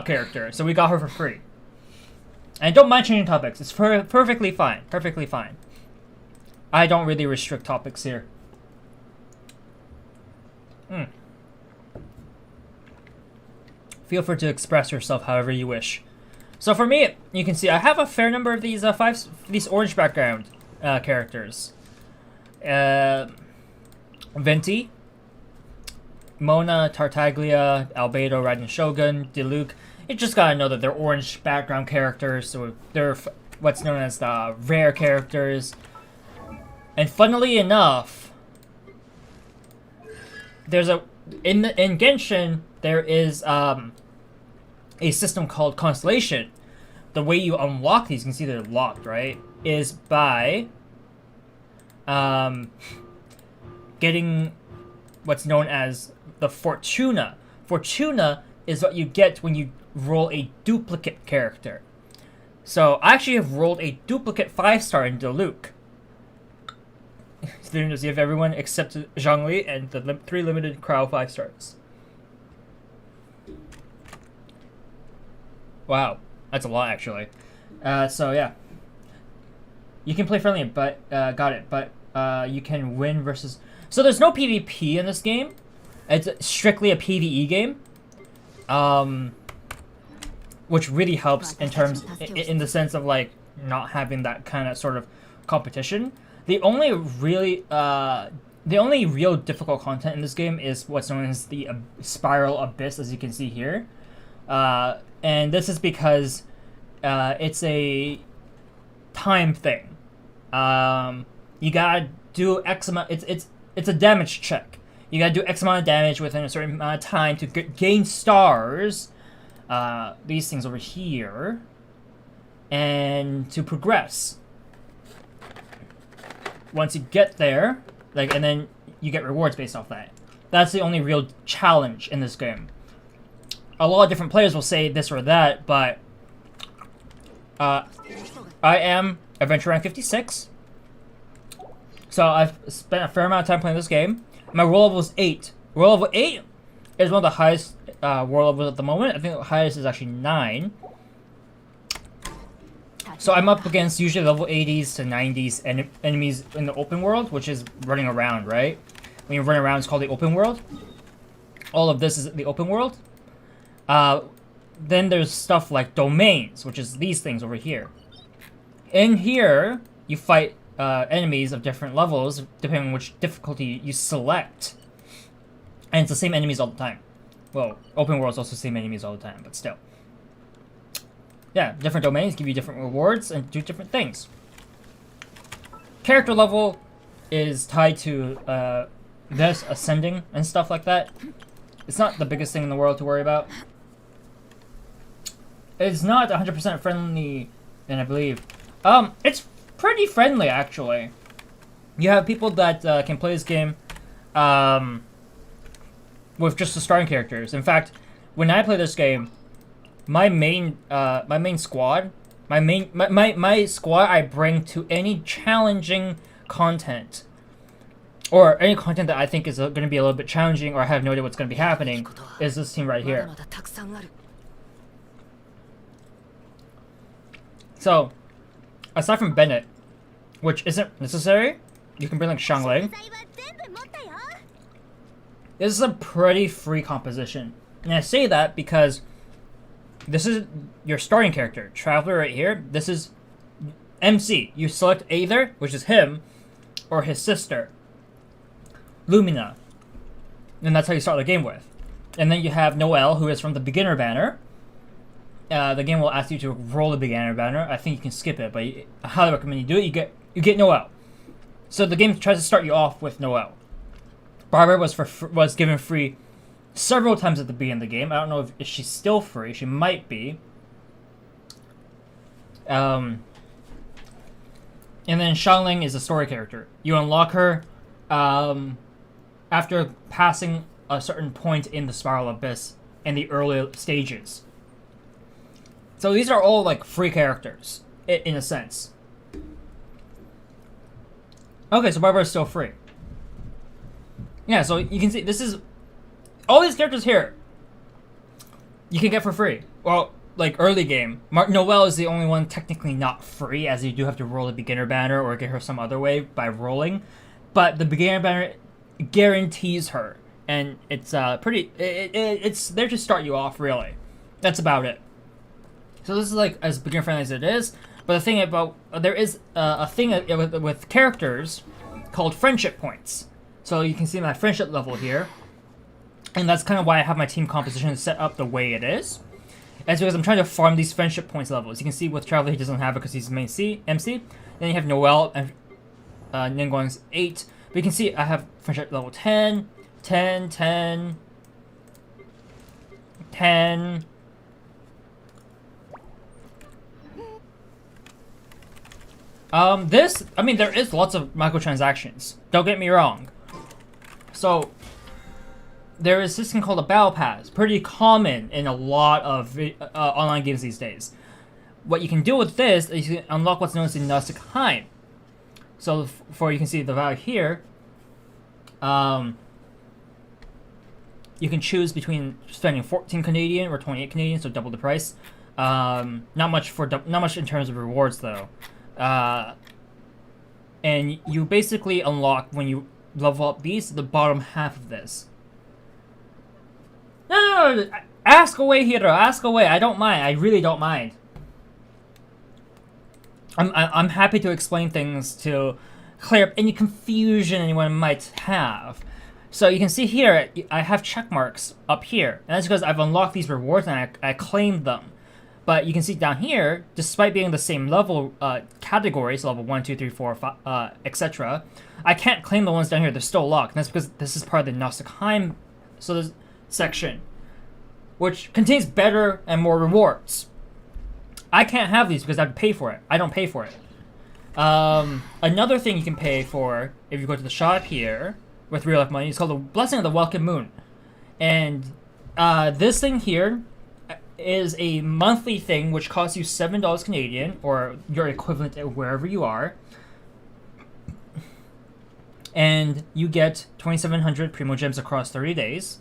character, so we got her for free. And don't mind changing topics. It's perfectly fine. Perfectly fine. I don't really restrict topics here. Feel free to express yourself however you wish. So for me, you can see I have a fair number of these these orange background characters. Venti, Mona, Tartaglia, Albedo, Raiden Shogun, Diluc. You just gotta know that they're orange background characters, so they're what's known as the rare characters. And funnily enough, there's in Genshin there is a system called Constellation. The way you unlock these, you can see they're locked, right? Is by getting what's known as the Fortuna. Fortuna is what you get when you roll a duplicate character. So I actually have rolled a duplicate 5-star in Diluc. So you have everyone except Zhongli and the 3 limited crowd 5 stars. Wow, that's a lot actually. So yeah, you can play friendly, but got it. But you can win versus. So there's no PvP in this game. It's strictly a PvE game. Which really helps in terms in the sense of like not having that kind of sort of competition. The only real difficult content in this game is what's known as the Spiral Abyss, as you can see here, and this is because it's a time thing. You gotta do X amount. It's a damage check. You gotta do X amount of damage within a certain amount of time to gain stars. These things over here, and to progress. Once you get there, and then you get rewards based off that. That's the only real challenge in this game. A lot of different players will say this or that, but I am Adventure Rank 56. So I've spent a fair amount of time playing this game. My world level is 8. World level 8 is one of the highest world levels at the moment. I think the highest is actually 9. So I'm up against usually level 80s to 90s enemies in the open world, which is running around, right? When you run around, it's called the open world. All of this is the open world. Then there's stuff like domains, which is these things over here. In here, you fight enemies of different levels, depending on which difficulty you select. And it's the same enemies all the time. Well, open world's also the same enemies all the time, but still. Yeah, different domains give you different rewards and do different things. Character level is tied to this ascending and stuff like that. It's not the biggest thing in the world to worry about. It's not 100% friendly, and I believe. It's pretty friendly, actually. You have people that can play this game with just the starting characters. In fact, when I play this game, my main squad, my squad I bring to any challenging content, or any content that I think is going to be a little bit challenging, or I have no idea what's going to be happening, is this team right here. So, aside from Bennett, which isn't necessary, you can bring like Xiangling. This is a pretty free composition. And I say that because this is your starting character. Traveler right here. This is MC. You select either, which is him, or his sister, Lumina. And that's how you start the game with. And then you have Noelle, who is from the beginner banner. The game will ask you to roll the beginner banner. I think you can skip it, but I highly recommend you do it. You get Noelle. So the game tries to start you off with Noelle. Barbara was given free several times at the beginning of the game. I don't know if she's still free. She might be. And then Xiangling is a story character. You unlock her after passing a certain point in the Spiral Abyss in the early stages. So these are all like free characters, in a sense. Okay, so Barbara is still free. Yeah, so you can see this is all these characters here. You can get for free. Well, like early game, Noelle is the only one technically not free, as you do have to roll the beginner banner or get her some other way by rolling. But the beginner banner guarantees her, and it's it's there to start you off. Really, that's about it. So this is like as beginner friendly as it is. But the thing about there is a thing with characters called friendship points. So you can see my friendship level here. And that's kind of why I have my team composition set up the way it is. It's because I'm trying to farm these friendship points levels. You can see with Traveler, he doesn't have it because he's main MC. Then you have Noelle and Ningguang's 8. But you can see I have friendship level 10, 10, 10, 10. There is lots of microtransactions. Don't get me wrong. So, there is this thing called a Battle Pass. Pretty common in a lot of online games these days. What you can do with this is you can unlock what's known as the Gnostic Heim. So, you can see the value here. You can choose between spending 14 Canadian or 28 Canadian, so double the price. Not much in terms of rewards though. and you basically unlock when you level up these the bottom half of this. No, ask away, Hiro. Ask away. I don't mind. I really don't mind. I'm happy to explain things to clear up any confusion anyone might have. So you can see here, I have check marks up here, and that's because I've unlocked these rewards and I claimed them. But you can see down here, despite being the same level categories, level 1, 2, 3, 4, 5, etc., I can't claim the ones down here. They're still locked. And that's because this is part of the Gnostic section, which contains better and more rewards. I can't have these because I have to pay for it. I don't pay for it. Another thing you can pay for, if you go to the shop here, with real life money, is called the Blessing of the Welcome Moon. And this thing here is a monthly thing which costs you $7 Canadian, or your equivalent wherever you are. And you get 2,700 Primo Gems across 30 days,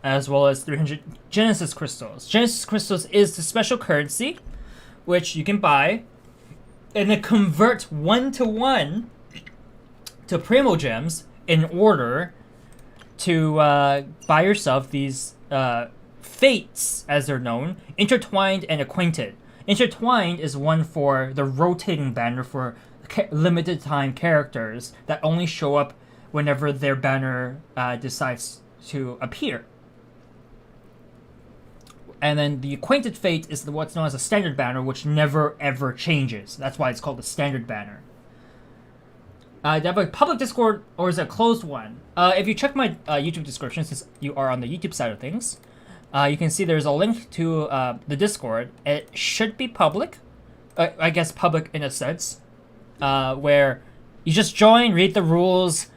as well as 300 Genesis Crystals. Genesis Crystals is the special currency, which you can buy, and then convert 1-to-1 to Primo Gems in order to buy yourself these fates, as they're known, intertwined and acquainted. Intertwined is one for the rotating banner for limited time characters that only show up whenever their banner decides to appear. And then the acquainted fate is what's known as a standard banner, which never ever changes. That's why it's called the standard banner. Do you have a public Discord or is it a closed one? If you check my YouTube description, since you are on the YouTube side of things, you can see there's a link to the Discord. It should be public. I guess public in a sense. Where you just join, read the rules,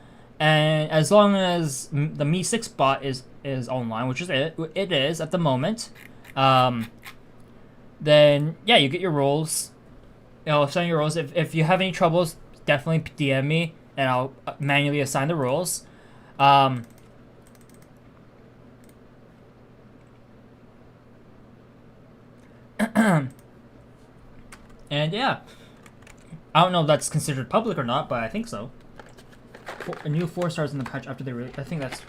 and as long as the Me6 bot is online, which is it is at the moment, then yeah, you get your roles. Assign your roles. If you have any troubles, definitely DM me, and I'll manually assign the roles. And yeah, I don't know if that's considered public or not, but I think so. A new 4 stars in the patch after they I think that's.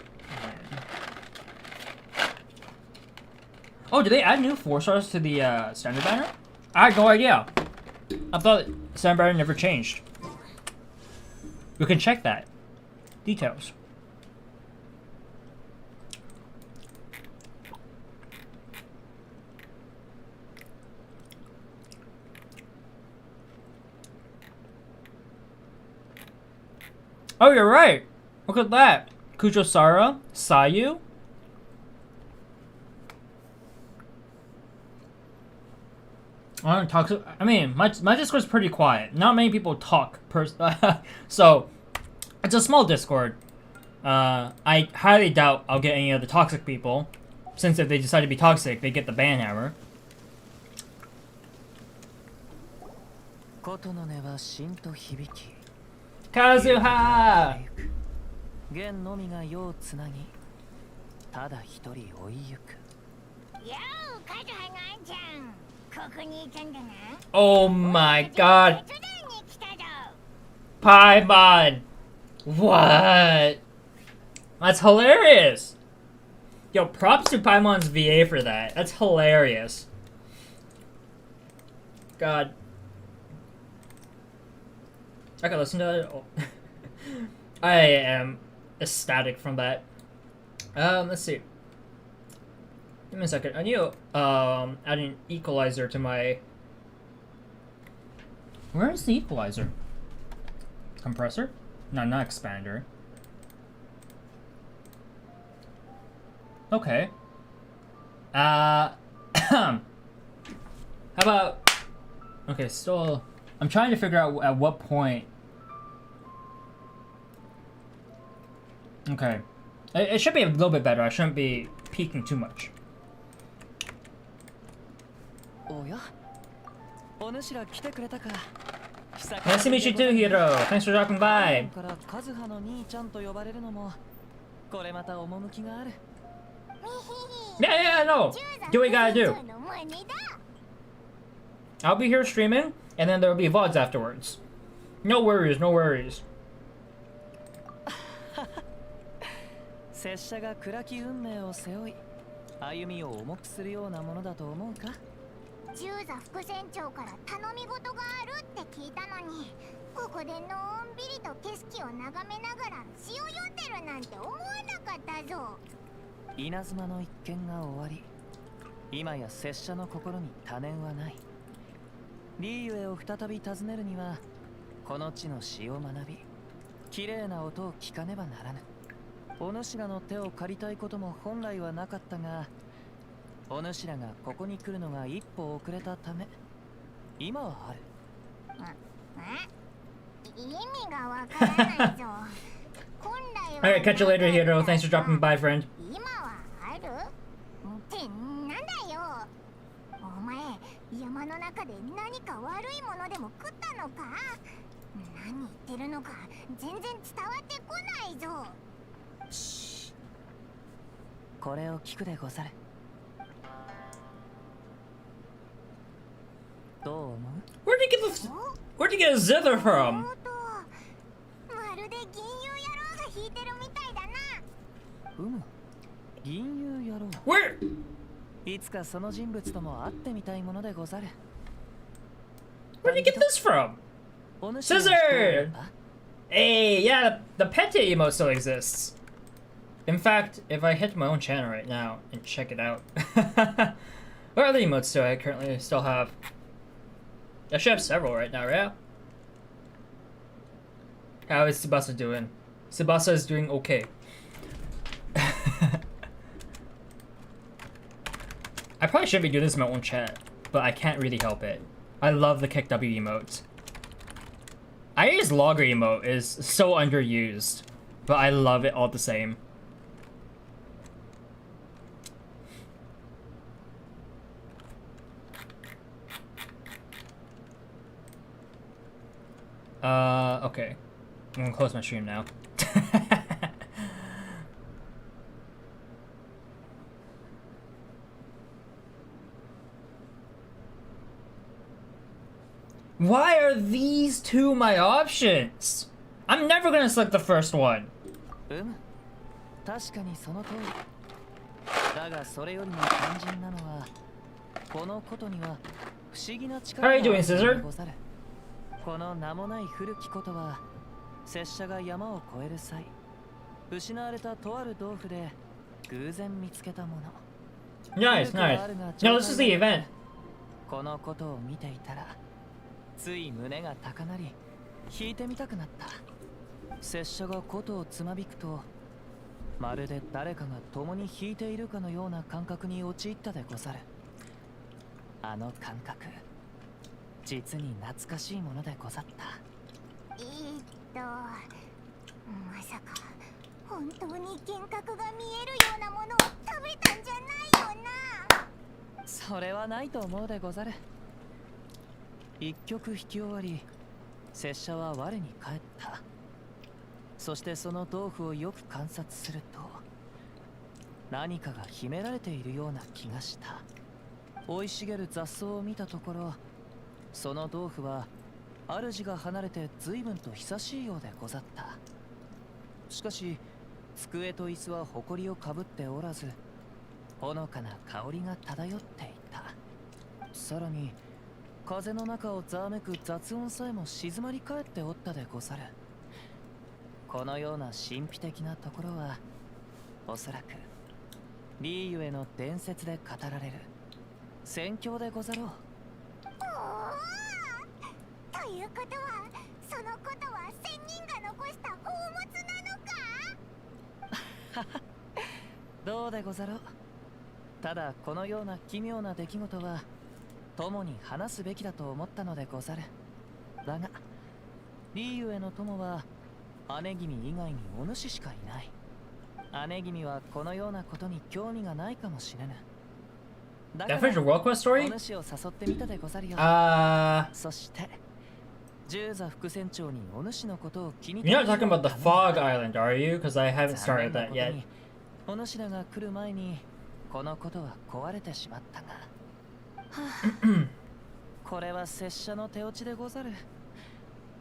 Oh, did they add new 4 stars to the standard banner? I had no idea. I thought standard banner never changed. We can check that. Details. Oh, you're right. Look at that. Kujosara, Sayu. I don't talk. I mean, my Discord's pretty quiet. Not many people talk. So, it's a small Discord. I highly doubt I'll get any of the toxic people, since if they decide to be toxic, they get the ban hammer. Kazuha! Oh my god. Paimon! What? That's hilarious! Yo, props to Paimon's VA for that. That's hilarious. God. I can listen to that. Oh. I am ecstatic from that. Let's see. Give me a second. I need to add an equalizer to my. Where is the equalizer? Compressor? No, not expander. Okay. How about? Okay, still. I'm trying to figure out at what point. Okay. It should be a little bit better. I shouldn't be peaking too much. Nice to meet you too, Hiro. Thanks for dropping by. Yeah, no. Do what you gotta do. I'll be here streaming, and then there will be VODs afterwards. No worries, no worries. 拙者が暗き運命を背負い歩みを重くするようなものだと思うか。ジューザ副船長から頼み事があるって聞いたのに、ここでのんびりと景色を眺めながら詩を読んでるなんて思わなかったぞ。稲妻の一件が終わり、今や拙者の心に多念はない。リーユエを再び訪ねるにはこの地の詩を学び、綺麗な音を聞かねばならぬ。お主らの手を借りたいことも本来はなかったが、お主らがここに来るのが一歩遅れたため今はある。意味がわからないぞ。本来は Alright, catch you later, Hiro. Thanks for dropping by, friend. 今はあるってなんだよ。お前、山の中で何か悪いものでも食ったのか。何言ってるのか全然伝わってこないぞ。これを聞くでござる。どう思う？ Where'd you get a zither from? まるで銀融野郎が弾いてるみたいだな。銀融野郎。 Where? いつかその人物とも会ってみたいものでござる。 Where'd you get this from? お主の Scissor! Hey, yeah, the Pete emote still exists. In fact, if I hit my own channel right now and check it out, what other emotes do I currently still have? I should have several right now, yeah? How is Tsubasa doing? Tsubasa is doing okay. I probably should be doing this in my own chat, but I can't really help it. I love the kick W emote. IA's logger emote is so underused, but I love it all the same. Okay. I'm gonna close my stream now. Why are these two my options? I'm never gonna select the first one. 確かにその通り。だがそれよりも肝心なのは、このことには不思議な力があるのでござる。この名もない古きことは、拙者が山を越える際、失われたとある道具で偶然見つけたもの。Nice, nice. No, this is the event. このことを見ていたら、つい胸が高鳴り、弾いてみたくなった。拙者が琴をつまびくと、まるで誰かが共に弾いているかのような感覚に陥ったでござる。あの感覚、実に懐かしいものでござった。まさか本当に幻覚が見えるようなものを食べたんじゃないよな。それはないと思うでござる。一曲弾き終わり、拙者は我に返った。そしてその豆腐をよく観察すると、何かが秘められているような気がした。生い茂る雑草を見たところ、その豆腐は主が離れて随分と久しいようでござった。しかし机と椅子は埃をかぶっておらず、ほのかな香りが漂っていた。さらに風の中をざわめく雑音さえも静まり返っておったでござる。このような神秘的なところは、おそらくリーユへの伝説で語られる宣教でござろう。ということは、そのことは仙人が残した宝物なのか。どうでござろう。ただこのような奇妙な出来事は友に話すべきだと思ったのでござる。だがリーユへの友は姉君以外にお主しかいない。姉君はこのようなことに興味がないかもしれぬ。だから That finished a world quest お story? 主を誘ってみたでござるよ。そしてジューザ副船長にお主のことを気に You're not talking about the Fog Island, are you? Because I haven't started that yet. お主らが来る前にこのことは壊れてしまったが、これは拙者の手落ちでござる。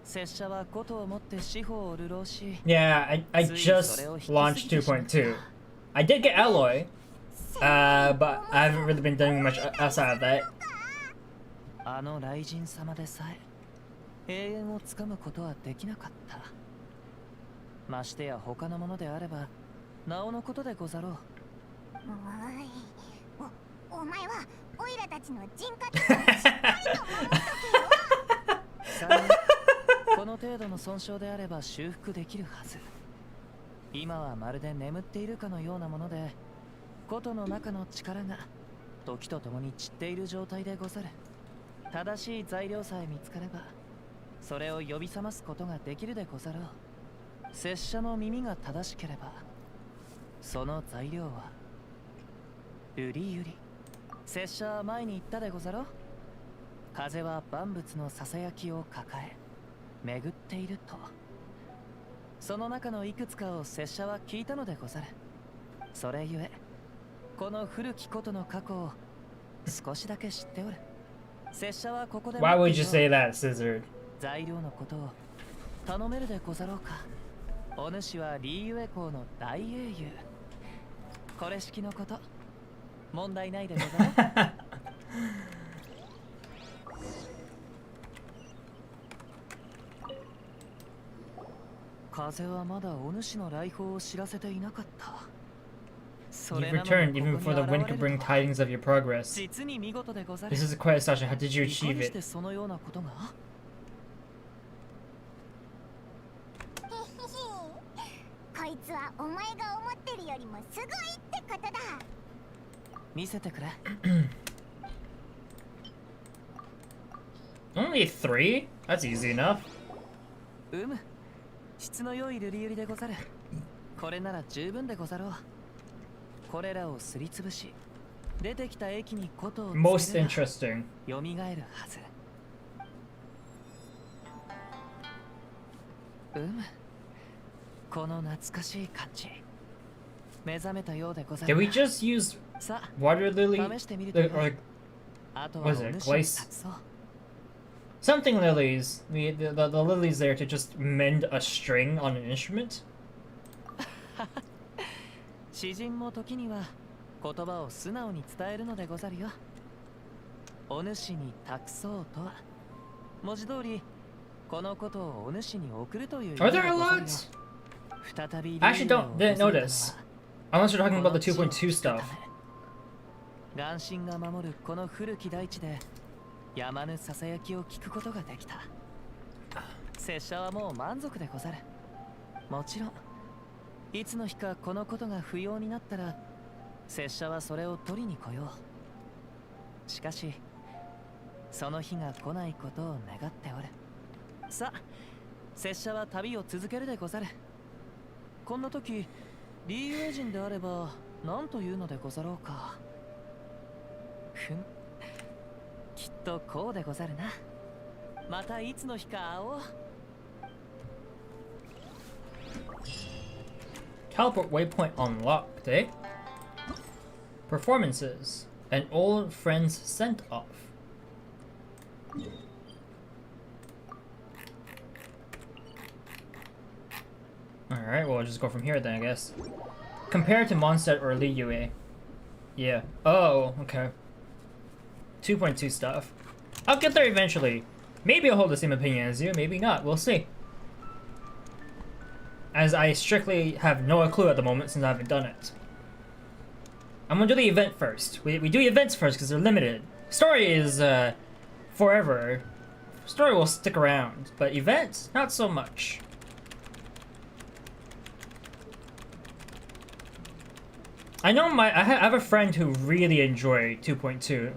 拙者はことをもって司法を流浪し Yeah, I just launched 2.2. I did get alloy, but I haven't really been doing much outside of that. あの雷神様でさえ永遠をつかむことはできなかった。ましてや他のものであればなおのことでござろう。お前はオイラたちの人格をしっかりと守っとけよ。さあこの程度の損傷であれば修復できるはず。今はまるで眠っているかのようなもので、琴の中の力が時とともに散っている状態でござる。正しい材料さえ見つかればそれを呼び覚ますことができるでござろう。拙者の耳が正しければその材料は瑠璃ゆり。拙者は前に言ったでござろう。風は万物のささやきを抱え巡っていると。その中のいくつかを拙者は聞いたのでござる。それゆえこの古きことの過去を少しだけ知っておる。拙者はここで Why would you say that, Scissored? 材料のことを頼めるでござろうか。お主はリーユエ校の大英雄。これ式のこと問題ないでござろう。風はまだお主の来訪を知らせていなかった。 You've returned even before the wind could bring tidings of your progress. 実に見事でござる。 This is a quite astonishing. How did you いか achieve にして it? そのようなことが。こいつはお前が思ってるよりもすごいってことだ。見せてくれ。 Only 3? That's easy enough. 質の良い瑠璃ゆりでござる。これなら十分でござろう。これらをすりつぶし出てきた液にことを Most interesting. よみがえるはず。この懐かしい感じ目覚めたようでござる。 Did we just use さ water lily? あ試してみると Or あと what は is お it? 主を託 Glace? そう。 Something lilies. The lilies there to just mend a string on an instrument? 詩人も時には言葉を素直に伝えるのでござるよ。お主に託そうとは文字通りこのことをお主に送るという意味 Are で there ござるよ。 lots? 再び I actually didn't notice. Unless you're talking about the 2.2 stuff. 眼神が守るこの古き大地でやまぬささやきを聞くことができた。拙者はもう満足でござる。もちろんいつの日かこのことが不要になったら拙者はそれを取りに来よう。しかしその日が来ないことを願っておる。さあ拙者は旅を続けるでござる。こんな時リーユエ人であれば何というのでござろうか。きっとこうでござるな。またいつの日か会おう。 Teleport waypoint unlocked, eh? Performances. An old friend's sent off. Alright, well, we'll just go from here then, I guess. Compared to Mondstadt or Liyue. Yeah. Oh, okay. 2.2 stuff. I'll get there eventually. Maybe I'll hold the same opinion as you, maybe not. We'll see. As I strictly have no clue at the moment since I haven't done it. I'm gonna do the event first. We do events first because they're limited. Story is forever. Story will stick around, but events, not so much. I know I have a friend who really enjoyed 2.2.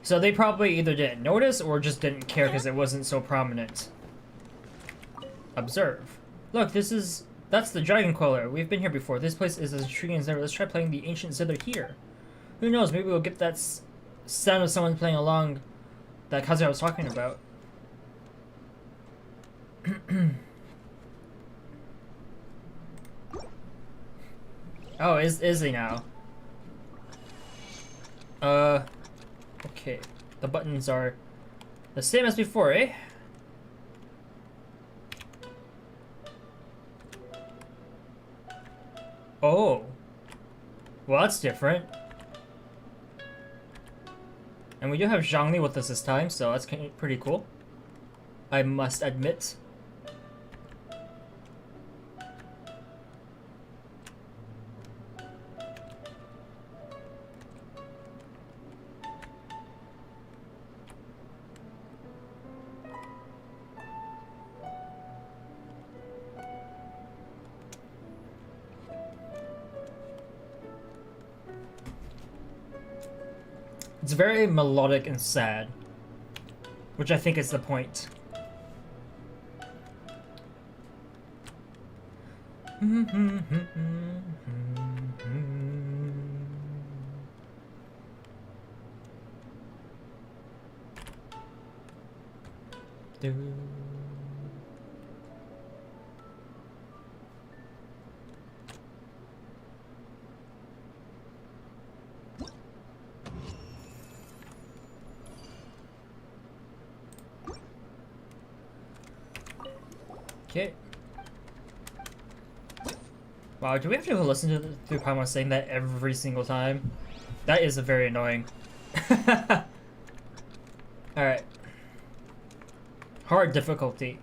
So they probably either didn't notice or just didn't care because it wasn't so prominent. Observe. Look, that's the Dragon Queller. We've been here before. This place is as intriguing as ever. Let's try playing the ancient zither here. Who knows, maybe we'll get that sound of someone playing along that Kazuya was talking about. Oh, is he now? Okay. The buttons are the same as before, eh? Oh. Well, that's different. And we do have Zhangli with us this time, so that's pretty cool. I must admit. It's very melodic and sad, which I think is the point. Okay. Wow, do we have to listen to the Paimon saying that every single time? That is very annoying. Alright. Hard difficulty.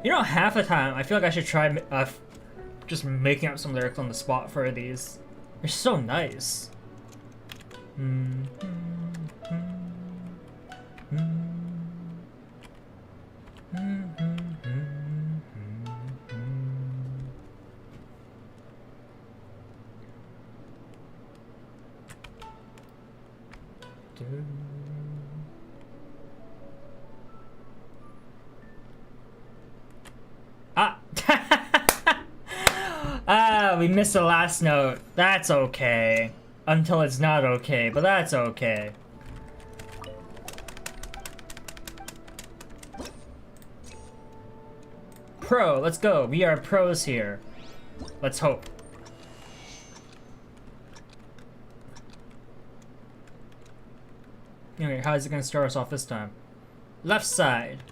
You know, half the time I feel like I should try just making up some lyrics on the spot for these. They're so nice. We missed the last note. That's okay. Until it's not okay, but that's okay. Pro, let's go. We are pros here. Let's hope. Okay, how is it gonna start us off this time? Left side.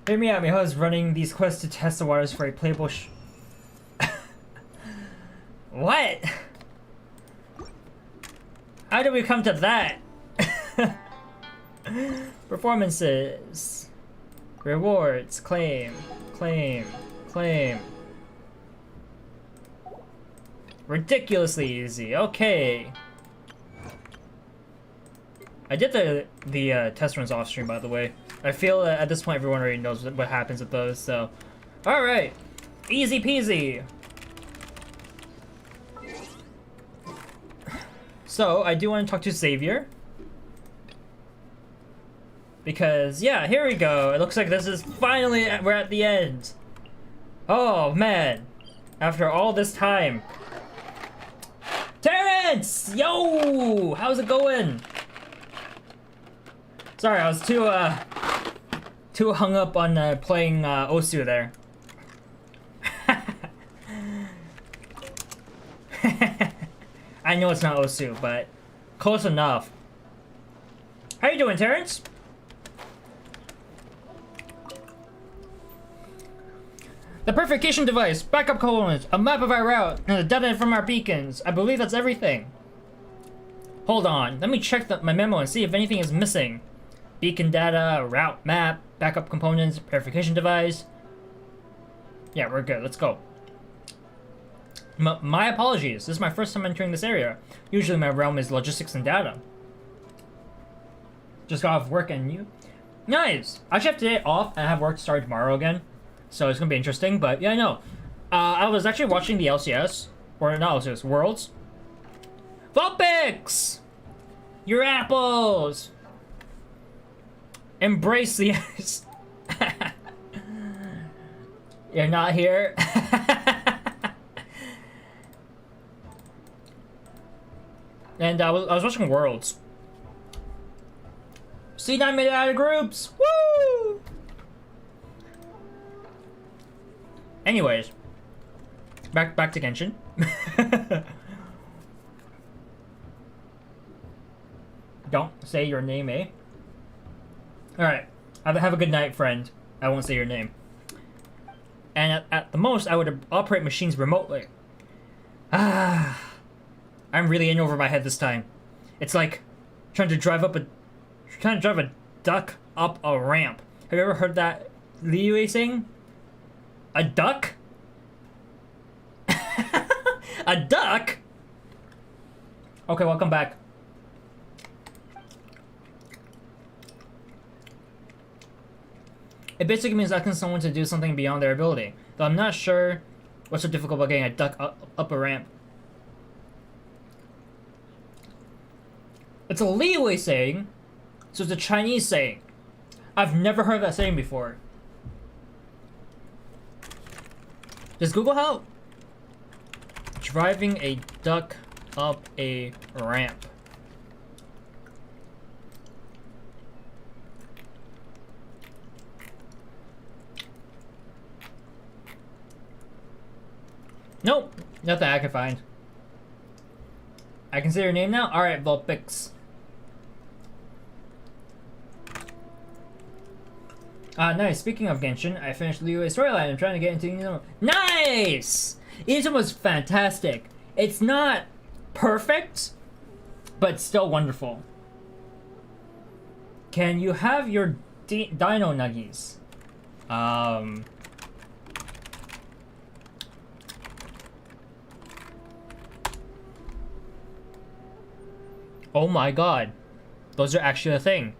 Hear me out, Miho is running these quests to test the waters for a playable What? How did we come to that? Performances. Rewards. Claim. Claim. Claim. Ridiculously easy. Okay. I did the test runs off stream, by the way. I feel that at this point everyone already knows what happens with those, so... Alright! Easy peasy! So, I do want to talk to Xavier. Because, yeah, here we go. It looks like this is finally, we're at the end. Oh, man. After all this time. Terrence! Yo! How's it going? Sorry, I was too hung up on playing Osu there. I know it's not Osu, but close enough. How you doing, Terrence? The purification device, backup components, a map of our route, and the data from our beacons. I believe that's everything. Hold on, let me check my memo and see if anything is missing. Beacon data, route map, backup components, purification device. Yeah, we're good. Let's go. My apologies. This is my first time entering this area. Usually my realm is logistics and data. Just got off work and you... Nice! I actually have today off and I have work to start tomorrow again. So it's gonna be interesting, but yeah, I know. I was actually watching the LCS, or not LCS, Worlds. Vulpix! Your apples! Embrace the ice. You're not here? And I was watching Worlds. C9 made it out of groups! Woo! Anyways, back to Genshin. Don't say your name, eh? Alright, have a good night, friend. I won't say your name. And at the most, I would operate machines remotely. I'm really in over my head this time. It's like trying to drive a duck up a ramp. Have you ever heard that Liyue saying? A duck? A duck? Okay, welcome back. It basically means asking someone to do something beyond their ability, though I'm not sure what's so difficult about getting a duck up a ramp. It's a Liyue saying, so it's a Chinese saying. I've never heard that saying before. Just Google how driving a duck up a ramp. Nope, nothing I can find. I can say your name now? Alright, Vulpix. Nice. Speaking of Genshin, I finished Liyue's storyline. I'm trying to get into Inazuma. Nice! Inazuma was fantastic. It's not perfect, but still wonderful. Can you have your Dino Nuggies? Oh my god. Those are actually a thing.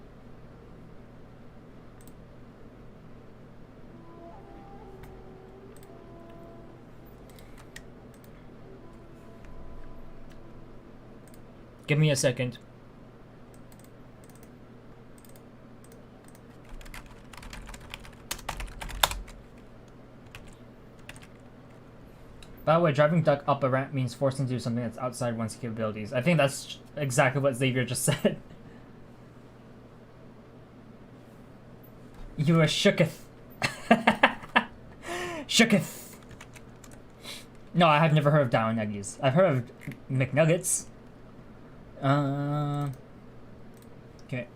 Give me a second. By the way, driving duck up a ramp means forcing to do something that's outside one's capabilities. I think that's exactly what Xavier just said. You are shooketh. Shooketh. No, I have never heard of Down Nuggies. I've heard of McNuggets. Okay.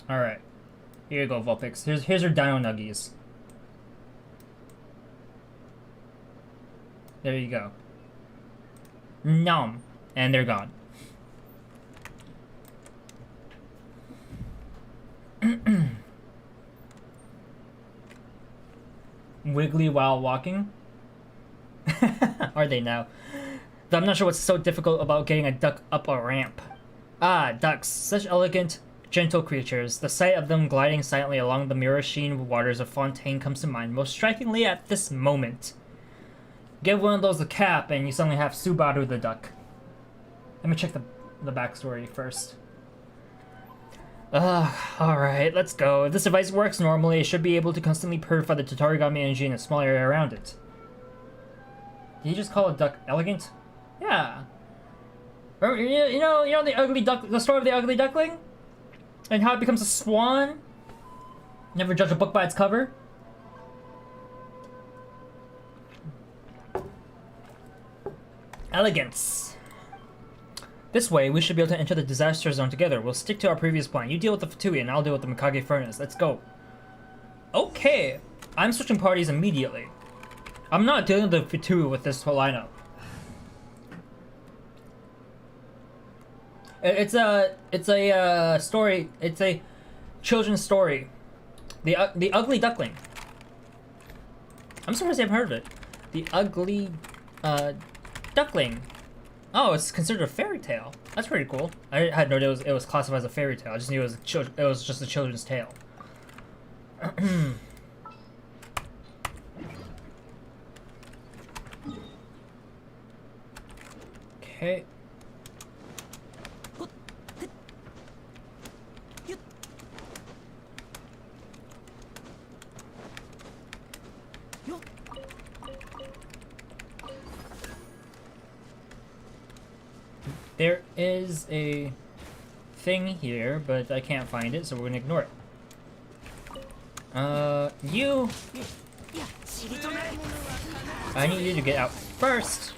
Alright. Here you go, Vulpix. Here's your Dino Nuggies. There you go. Nom. And they're gone. Wiggly while walking? Are they now? Though I'm not sure what's so difficult about getting a duck up a ramp. Ah, ducks. Such elegant, gentle creatures. The sight of them gliding silently along the mirror-sheen waters of Fontaine comes to mind most strikingly at this moment. Give one of those a cap and you suddenly have Subaru the duck. Let me check the backstory first. Alright, let's go. If this device works normally, it should be able to constantly purify the Tatarigami energy in a small area around it. Did you just call a duck elegant? Yeah. Remember, you know the ugly duck, the story of the ugly duckling? And how it becomes a swan? Never judge a book by its cover? Elegance. This way, we should be able to enter the disaster zone together. We'll stick to our previous plan. You deal with the Fatui, and I'll deal with the Mikage Furnace. Let's go. Okay. I'm switching parties immediately. I'm not dealing with the Fatui with this whole lineup. It's a story. It's a children's story. The Ugly Duckling. I'm surprised I haven't heard of it. The Ugly Duckling. Oh, it's considered a fairy tale. That's pretty cool. I had no idea it was classified as a fairy tale. I just knew it was just a children's tale. Okay. There is a thing here, but I can't find it, so we're gonna ignore it. You! I need you to get out first!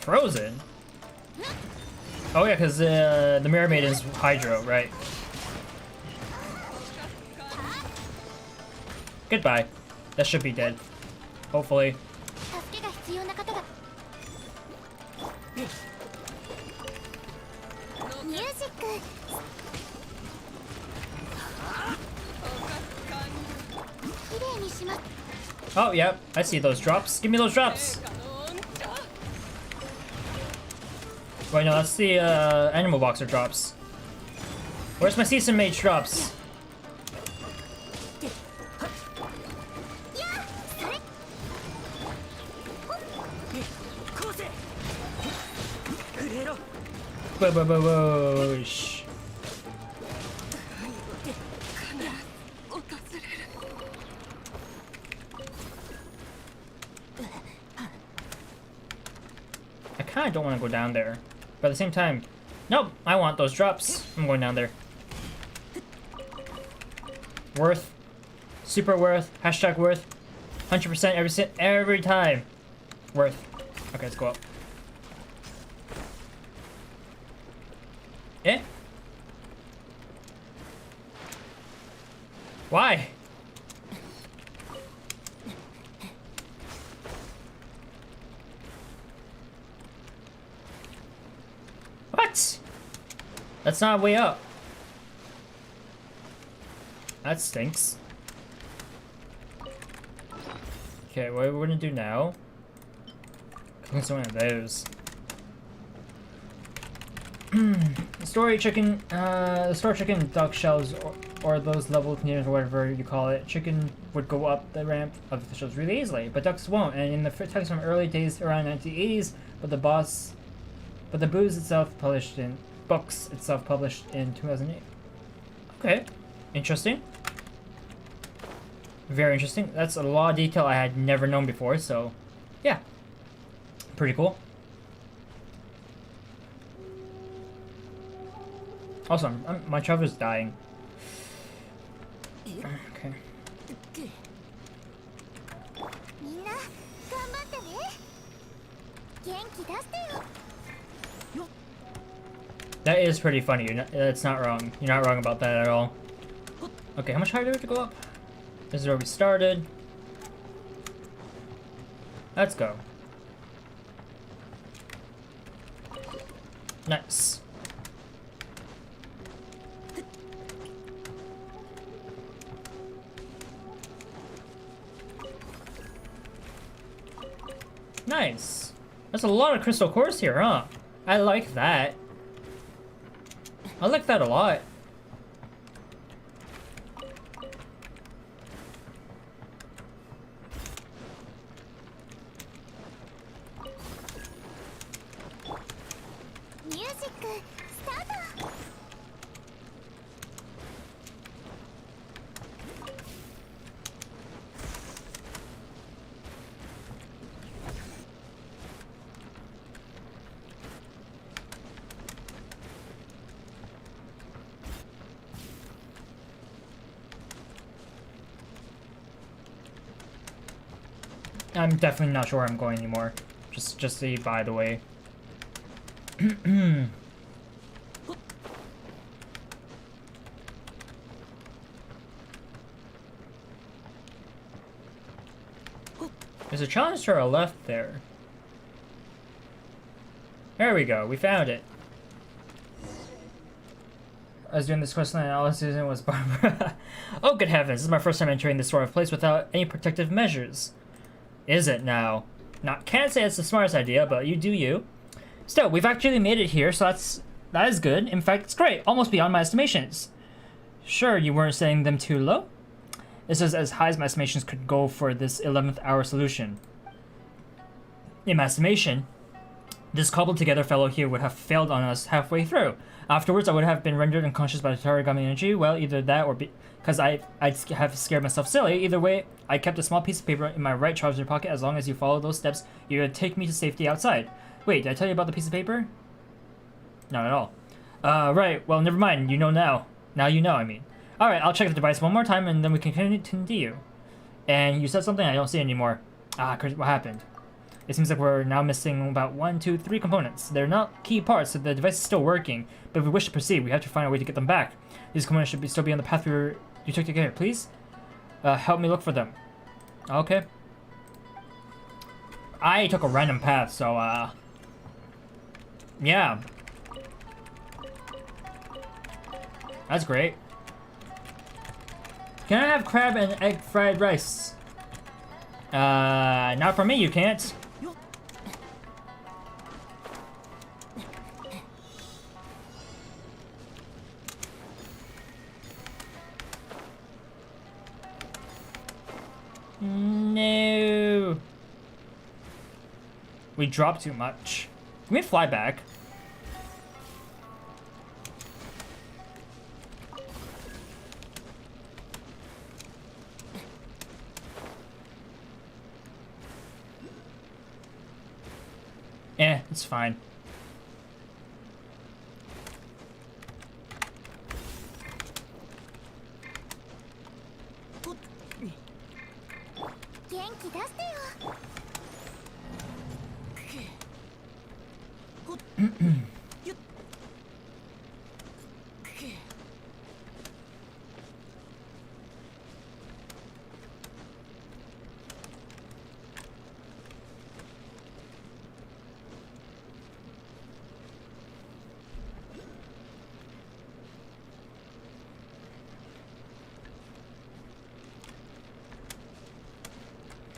Frozen? Oh yeah, because the Mirror Maiden's Hydro, right? Goodbye. That should be dead. Hopefully. Oh, yep. I see those drops. Give me those drops! Wait, no, that's the Animal Boxer drops. Where's my Season Mage drops? Boosh. I kinda don't want to go down there. But at the same time, nope, I want those drops. I'm going down there. Worth. Super worth. Hashtag worth. 100% every time. Worth. Okay, let's go up. Eh? Why? What? That's not a way up. That stinks. Okay, what we're gonna do now? Clean some of those. The story chicken duck shells or those level containers or whatever you call it, chicken would go up the ramp of the shells really easily, but ducks won't. And in the text from early days around 1980s, but the books itself published in 2008. Okay, interesting. Very interesting. That's a lot of detail I had never known before, so yeah, pretty cool. Also, my traveler's dying. Okay. That is pretty funny. That's not wrong. You're not wrong about that at all. Okay, how much higher do we have to go up? This is where we started. Let's go. Nice. Nice. That's a lot of crystal cores here, huh? I like that. I like that a lot. シックスタート。 I'm definitely not sure where I'm going anymore. Just so by the way. There's a challenge to our left there. There we go, we found it. I was doing this quest line and all I was using was Barbara. Oh good heavens, this is my first time entering this sort of place without any protective measures. Is it now? Can't say it's the smartest idea, but you do you. Still, we've actually made it here, so that is good. In fact, it's great, almost beyond my estimations. Sure, you weren't setting them too low? This is as high as my estimations could go for this 11th hour solution. In my estimation, this cobbled together fellow here would have failed on us halfway through. Afterwards, I would have been rendered unconscious by the Tarigami energy. Well, either that or because I'd have scared myself silly. Either way, I kept a small piece of paper in my right trouser pocket. As long as you follow those steps, you're gonna take me to safety outside. Wait, did I tell you about the piece of paper? Not at all. Right, well, never mind. You know now. Now you know, I mean. Alright, I'll check the device one more time and then we can continue. And you said something I don't see anymore. Ah, what happened? It seems like we're now missing about 1, 2, 3 components. They're not key parts, so the device is still working. But if we wish to proceed, we have to find a way to get them back. These components should still be on the path you took to get here. Please? Help me look for them. Okay. I took a random path, so, yeah. That's great. Can I have crab and egg fried rice? Not for me, you can't. No. We dropped too much. Can we fly back? It's fine.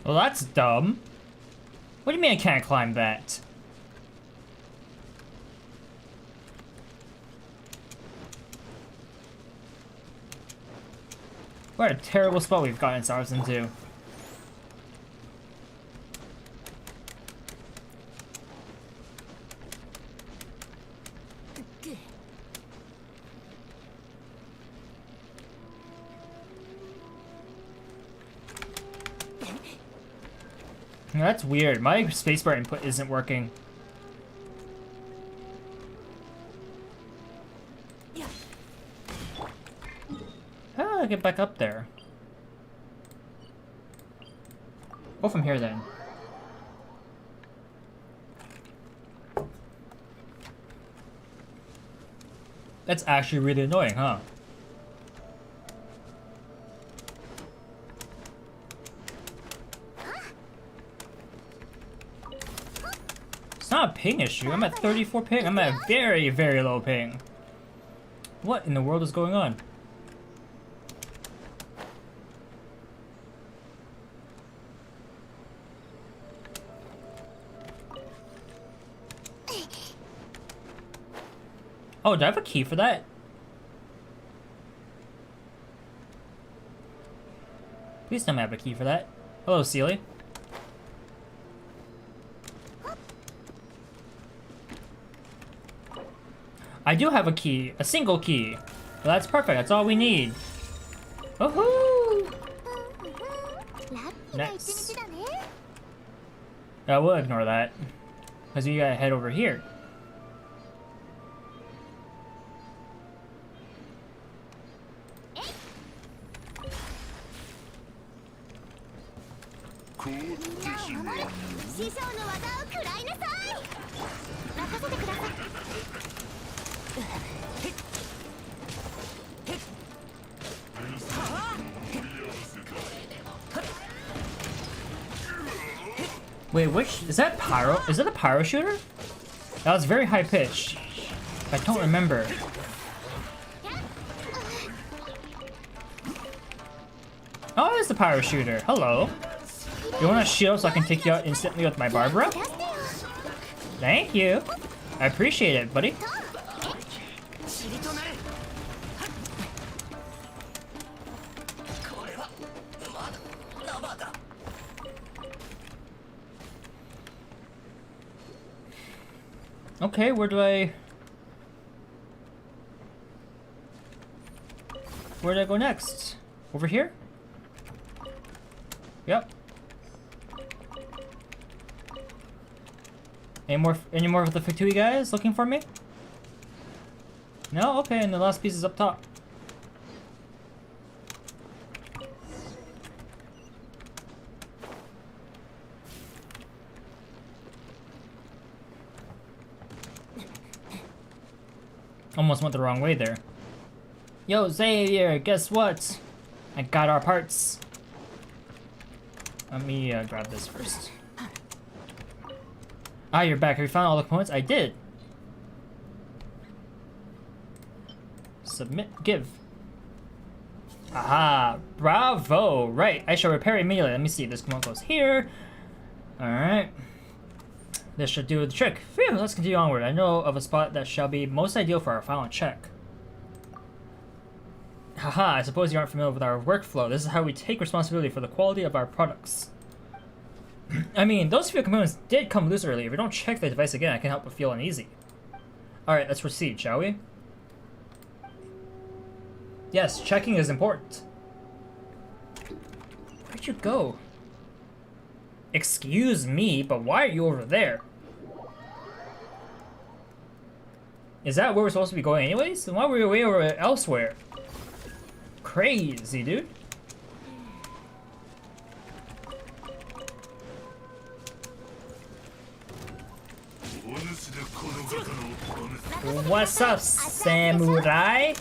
Well, that's dumb. What do you mean I can't climb that? What a terrible spot we've gotten ourselves into. That's weird. My spacebar input isn't working. How do I get back up there? Go from here then. That's actually really annoying, huh? It's not a ping issue. I'm at 34 ping. I'm at a very, very low ping. What in the world is going on? Oh, do I have a key for that? Please tell me I have a key for that. Hello, Sealy. I do have a key, a single key. Well, that's perfect. That's all we need. Woohoo! ラッキーな一日だね。 We'll ignore that. Because we gotta head over here. Wait, which is that pyro? Is that a pyro shooter? That was very high pitched. I don't remember. Oh, it's the pyro shooter. Hello. You want a shield so I can take you out instantly with my Barbara? Thank you. I appreciate it, buddy. Okay, where do I go next? Over here? Yep. Any more of the Fatui guys looking for me? No? Okay, and the last piece is up top. Almost went the wrong way there. Yo, Xavier, guess what? I got our parts. Let me grab this first. Ah, you're back. Have you found all the components? I did. Submit, give. Aha, bravo. Right, I shall repair immediately. Let me see. This component goes here. Alright. This should do the trick. Phew, let's continue onward. I know of a spot that shall be most ideal for our final check. Haha, I suppose you aren't familiar with our workflow. This is how we take responsibility for the quality of our products. I mean, those few components did come loose earlier. If we don't check the device again, I can't help but feel uneasy. Alright, let's proceed, shall we? Yes, checking is important. Where'd you go? Excuse me, but why are you over there? Is that where we're supposed to be going anyways? Then why were we way over elsewhere? Crazy, dude. What's up, samurai?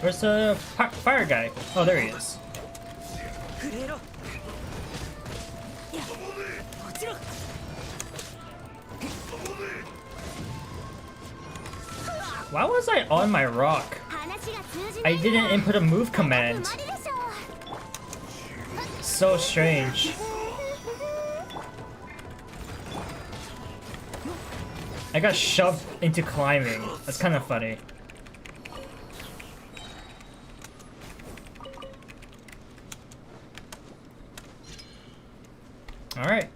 Where's the fire guy? Oh, there he is. Why was I on my rock? I didn't input a move command. So strange. I got shoved into climbing. That's kind of funny. Alright.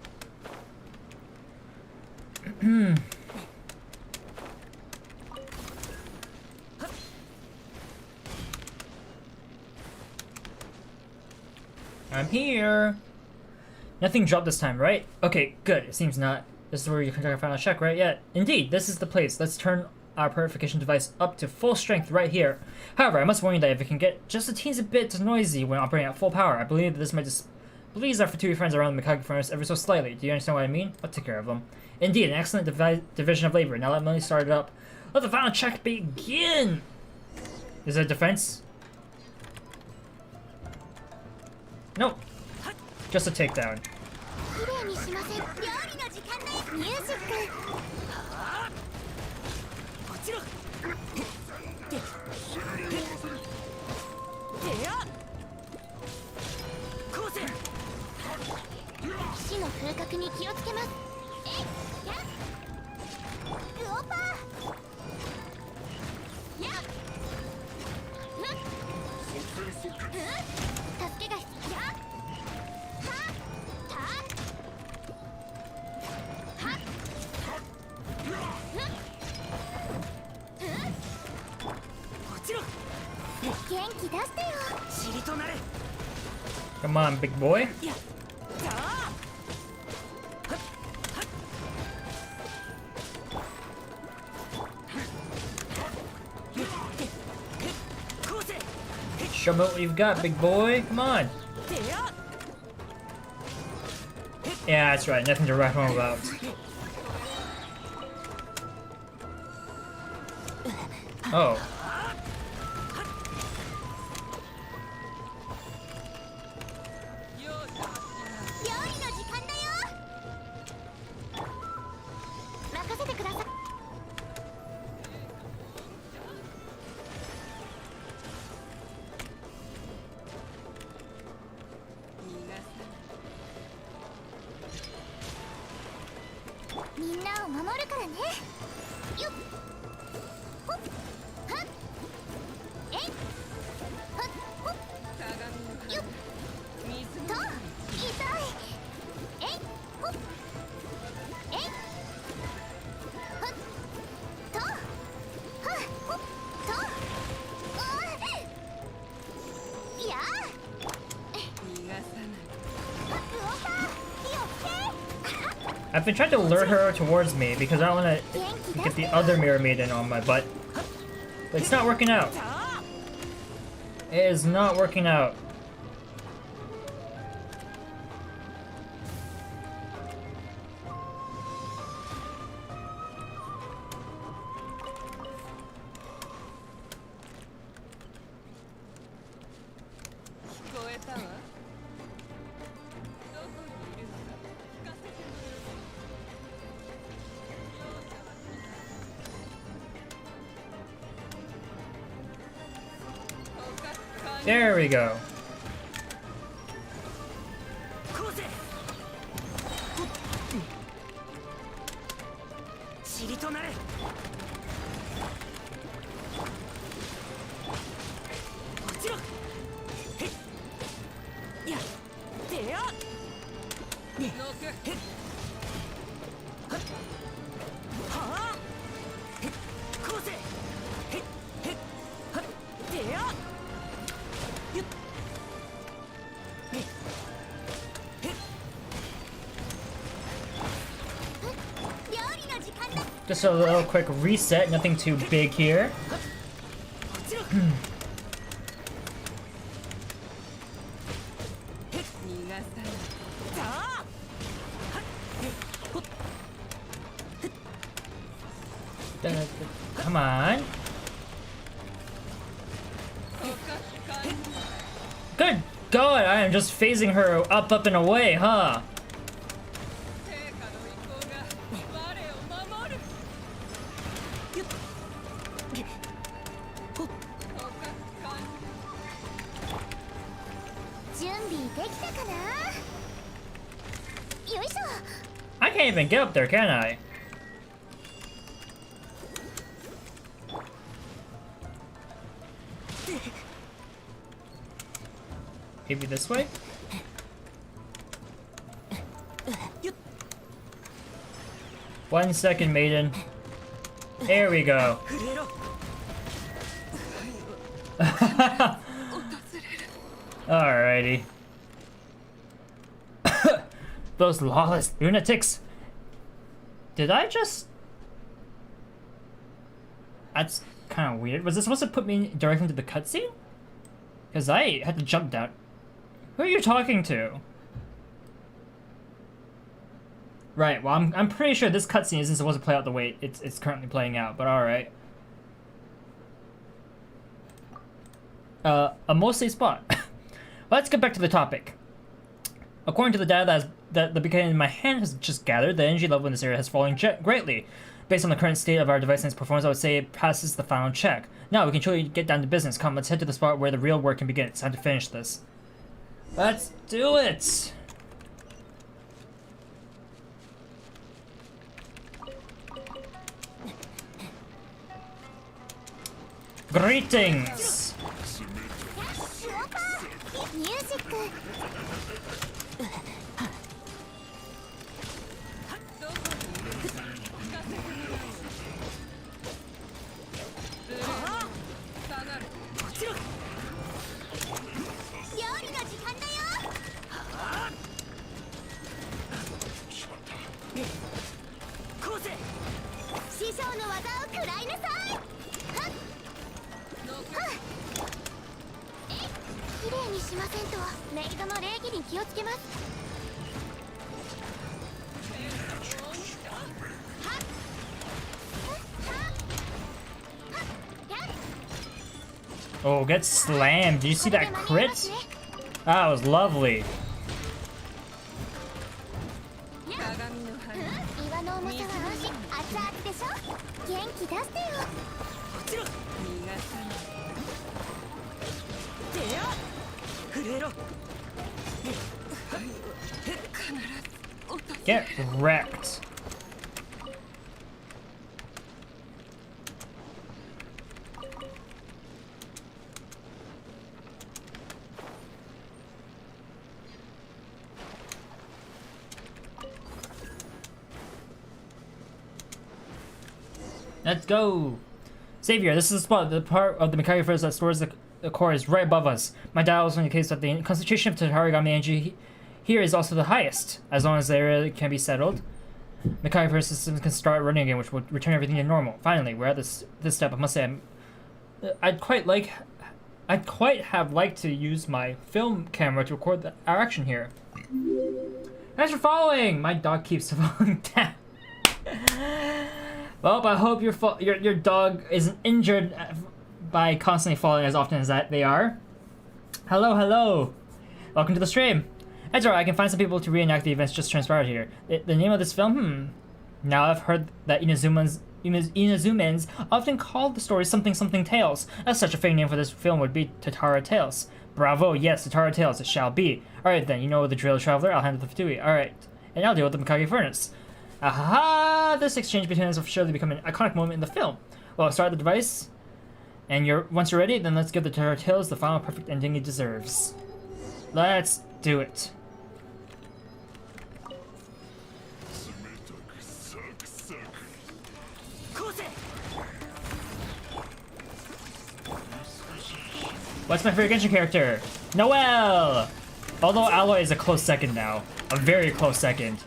I'm here. Nothing dropped this time, right? Okay, good. It seems not. This is where you conduct a final check, right? Yeah, indeed. This is the place. Let's turn our purification device up to full strength right here. However, I must warn you that if it can get just a teensy bit noisy when operating at full power, I believe that this might just please our Fatui friends around the Mikage furnace ever so slightly. Do you understand what I mean? I'll take care of them. Indeed, an excellent division of labor. Now let me start it up. Let the final check begin! Is it defense? Nope. Just a takedown. 騎士の風格に気をつけます。えいやっグオパーやっ助けが必要やっはったはっもちろん元気出してよ。塵となれ。 Come on, big boy. こうせ Show me what you've got, big boy. Come on. Yeah, that's right. Nothing to write home about. 料 Oh. 理の時間だよ。任せてください。みんなを守るからね。よっほっはっえいはっほっよっと痛いえいほっえいはっとはっほっといやグオパーよっ I've been trying to lure her towards me because I don't want to get the other Mirror Maiden on my butt. But it's not working out. It is not working out. There we go. こうせ塵となれ。もちろんへっやでやねへっはっはあへっこうせへっへっはっでやよっねへっ 料理の時間だ。 Just a little quick reset, nothing too big here. もちろんへっ逃がさないさあはっへっほっ Come on. Good God, I am just phasing her up, and away, huh? 陛下の意向が我を守るよっほっ準備できたかな。よいしょ。 I can't even get up there, can I? Maybe this way? One second, maiden. There we go. 震えろ Alrighty. Those lawless lunatics. Did I just... That's kind of weird. Was this supposed to put me directly into the cutscene? Because I had to jump down. Who are you talking to? Right, well, I'm pretty sure this cutscene isn't supposed to play out the way it's currently playing out, but alright. A mostly spot. Let's get back to the topic. According to the data that the beginning in my hand has just gathered, the energy level in this area has fallen greatly. Based on the current state of our device and its performance, I would say it passes the final check. Now we can truly get down to business. Come, let's head to the spot where the real work can begin. It's time to finish this. Let's do it! Greetings! ミュージック 師匠の技を食らいなさい。きれいにしませんとメイドの礼儀に気をつけます。 Oh, get slammed. Did you see that crit? That was lovely. 岩の重さは熱々でしょ。元気出してよ。 Get wrecked. Let's go! Savior, this is the spot. The part of the Mikage Force that stores the core is right above us. My dial also indicates that the concentration of Tatarigami energy here is also the highest. As long as the area can be settled, Mikage Force systems can start running again, which will return everything to normal. Finally, we're at this step. I must say, I'd quite have liked to use my film camera to record our action here. Thanks for following! My dog keeps falling down. Well, I hope your dog isn't injured by constantly falling as often as they are. Hello. Welcome to the stream. That's alright, I can find some people to reenact the events just transpired here. The name of this film? Now I've heard that Inazumans often call the story something Tales. As such, a fitting name for this film would be Tatara Tales. Bravo, yes, Tatara Tales, it shall be. Alright then, you know the drill, traveler, I'll handle the Vtuber. Alright, and I'll deal with the Mikage Furnace. Aha! This exchange between us will surely become an iconic moment in the film. Well, start the device, and once you're ready, then let's give the Tatara Tales the final perfect ending it deserves. Let's do it. What's my favorite Genshin character? Noelle! Although Alloy is a close second now. A very close second.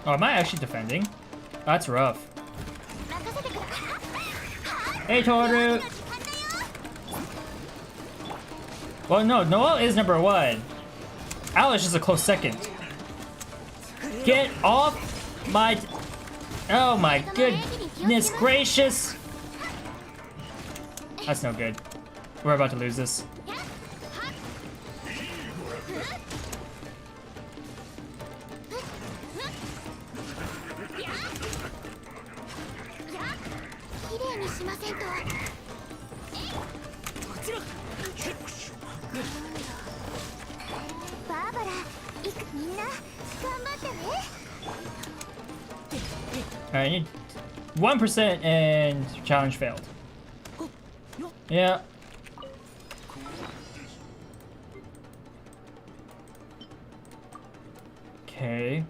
Oh, am I actually defending? That's rough. Hey, Toru! Well, no, Noelle is number 1. Al is just a close second. Get off my... Oh my goodness gracious! That's no good. We're about to lose this. I need 1% and challenge failed. Yeah. Okay.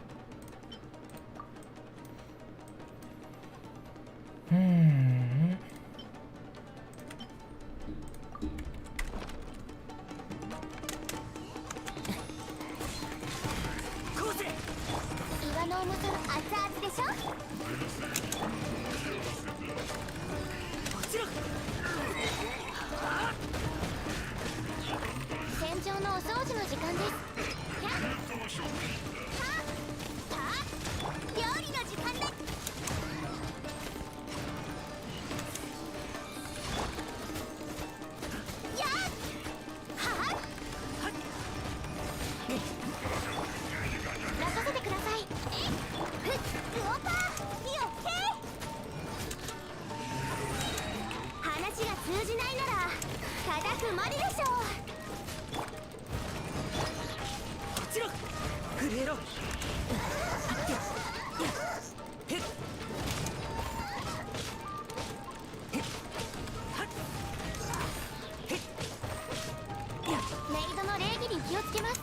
つけます。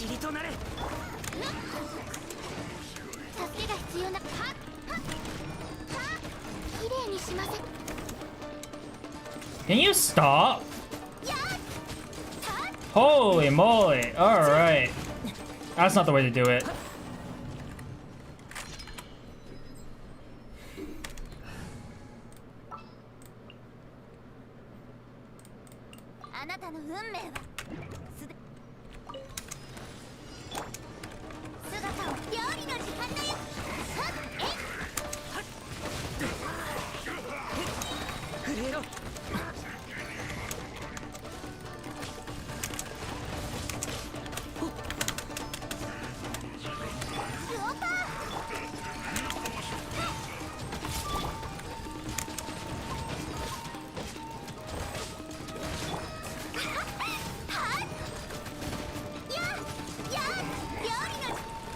塵となれ。助けが必要な。綺麗にしませ。 Can you stop? Holy moly! Alright. That's not the way to do it. あなたの運命はすで姿を料理の時間だよ。震えろ。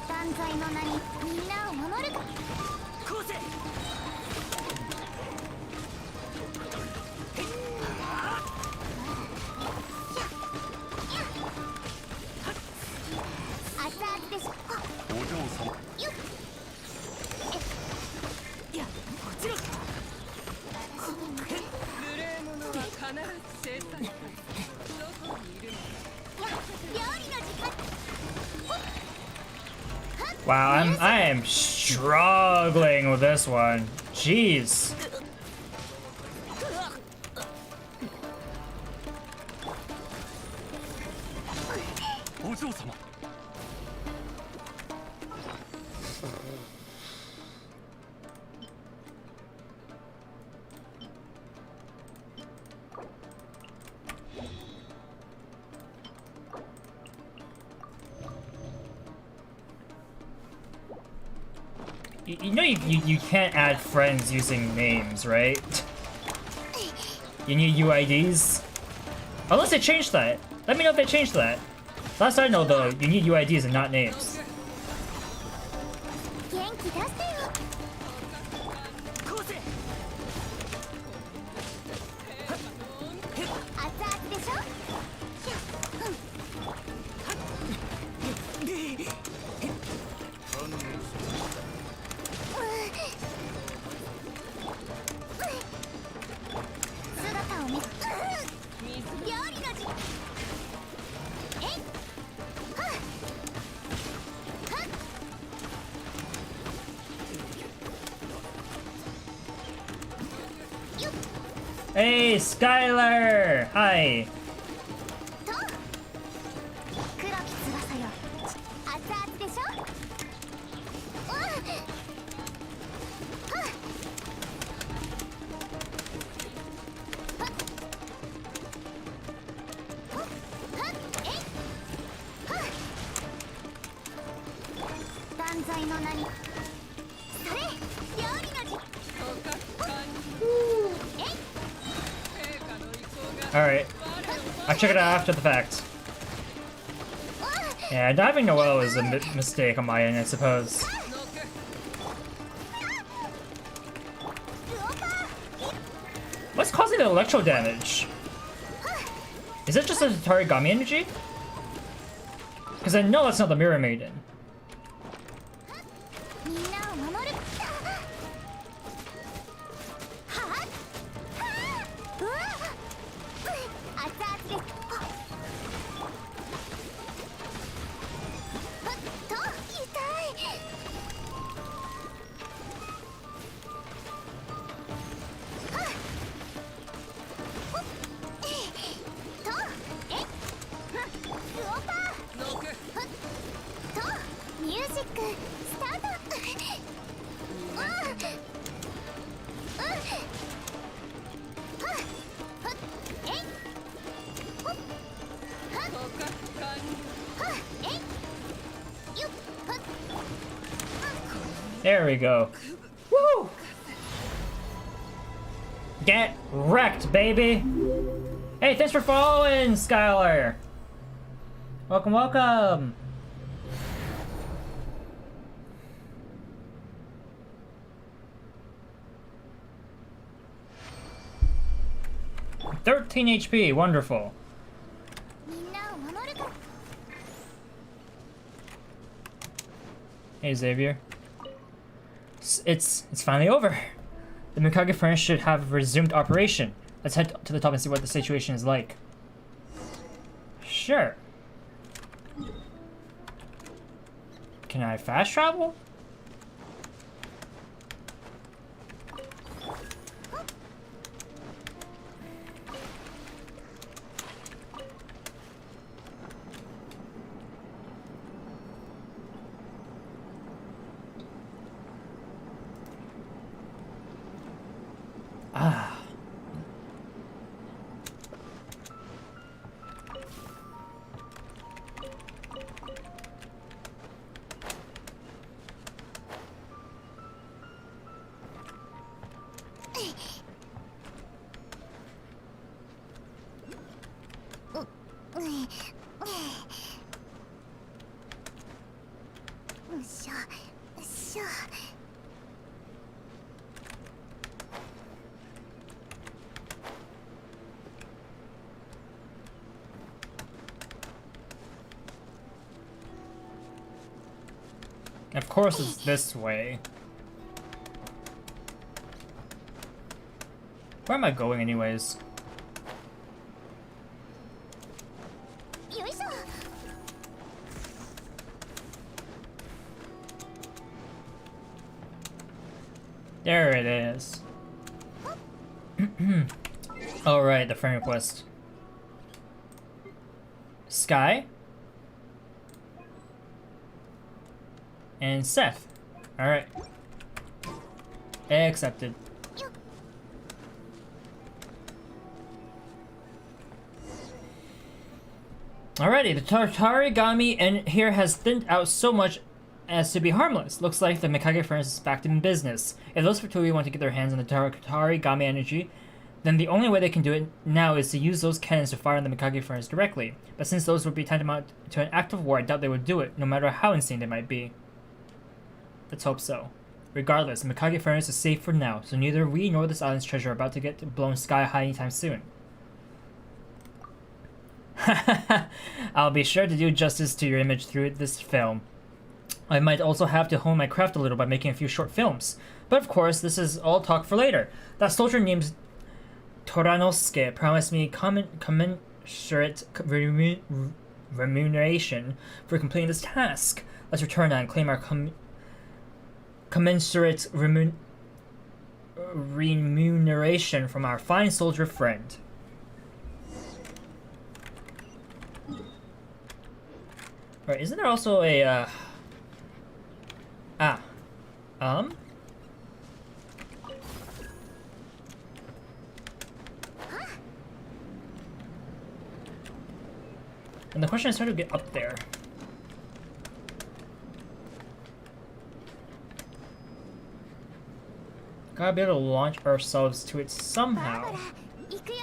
断罪の名にみんなを守る。こうせ。熱々でしょ。お嬢様。よっ。いや、こっちの。無礼者は必ず制裁。どこにいるの。料理の時間。 Wow, I am struggling with this one. Jeez. お嬢様。You know you can't add friends using names, right? You need UIDs? Unless they changed that. Let me know if they changed that. Last I know though, you need UIDs and not names. 元気出してよ。こうせ。熱々でしょ。姿を見せ。料理の時。えい。はっ。はっ。 Hey, Skylar! Hi. と黒き翼よ。熱々でしょ。はっ。断罪の名に。それ料理の時。えい。 Alright. I'll check it out after the fact. Yeah, diving no well is a mistake on my end, I suppose. What's causing the electro damage? Is it just a Tarigami energy? Because I know that's not the Mirror Maiden. みんなを守る。はあ。うわ。熱々です。と痛い。とえ。ウオパー。とミュージックスタート。 There we go. Woo! Get wrecked, baby! Hey, thanks for following, Skylar! Welcome, welcome! 13 HP, wonderful. みんなを守るから。 Hey Xavier. It's finally over. The Mikage furnace should have resumed operation. Let's head to the top and see what the situation is like. Sure. Can I fast travel? Ah. Of course it's this way. Where am I going anyways? よいしょ。 There it is. Alright, the friend request. Sky? And Seth. Alright. Accepted. Alrighty, the Tartarigami in here has thinned out so much as to be harmless. Looks like the Mikage furnace is back in business. If those Vtuber want to get their hands on the Tartarigami energy, then the only way they can do it now is to use those cannons to fire on the Mikage furnace directly. But since those would be tantamount to an act of war, I doubt they would do it, no matter how insane they might be. Let's hope so. Regardless, the Mikage furnace is safe for now, so neither we nor this island's treasure are about to get blown sky high anytime soon. I'll be sure to do justice to your image through this film. I might also have to hone my craft a little by making a few short films. But of course, this is all talk for later. That soldier named Toranosuke promised me commensurate remuneration for completing this task. Let's return now and claim our commensurate remuneration from our fine soldier friend. Right, isn't there also a, And the question is how to get up there. Gotta be able to launch ourselves to it somehow. 行くよ。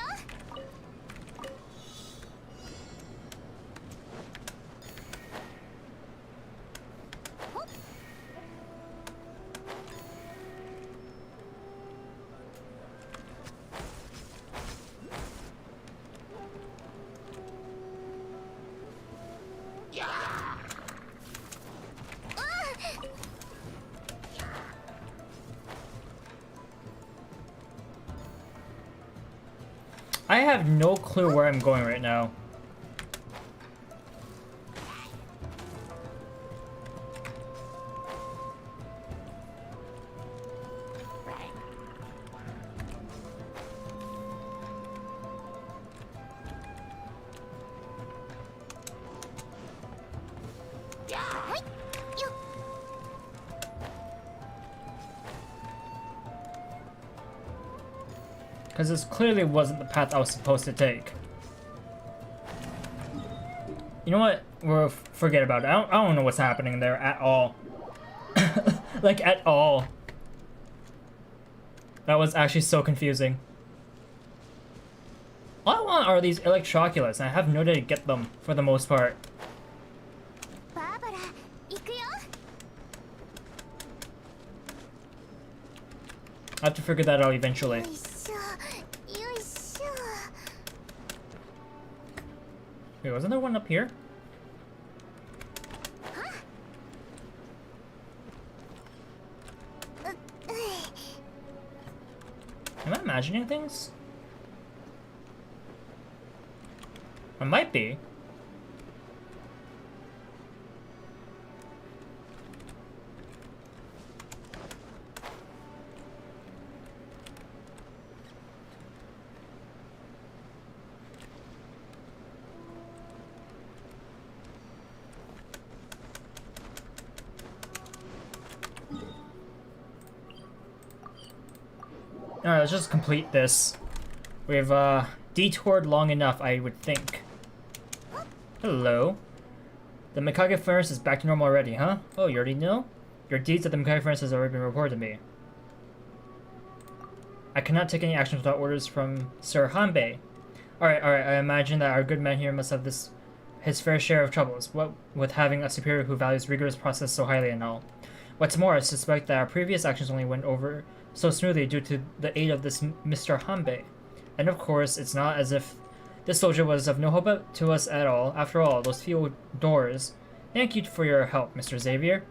I have no clue where I'm going right now. Because this clearly wasn't the path I was supposed to take. You know what? We'll forget about it. I don't know what's happening there at all. Like, at all. That was actually so confusing. All I want are these electroculars, and I have no way to get them, for the most part. バーバラ、行くよ。 I have to figure that out eventually. よいしょ、よいしょ。Wait, wasn't there one up here? Am I imagining things? I might be. Alright, let's just complete this. We've detoured long enough, I would think. Hello. The Mikage furnace is back to normal already, huh? Oh, you already know? Your deeds at the Mikage furnace has already been reported to me. I cannot take any action without orders from Sir Hanbei. Alright, I imagine that our good man here must have his fair share of troubles, what with having a superior who values rigorous process so highly and all. What's more, I suspect that our previous actions only went over so smoothly due to the aid of this Mr. Hanbei. And of course, it's not as if this soldier was of no help to us at all. After all, those few doors. Thank you for your help, Mr. Xavier.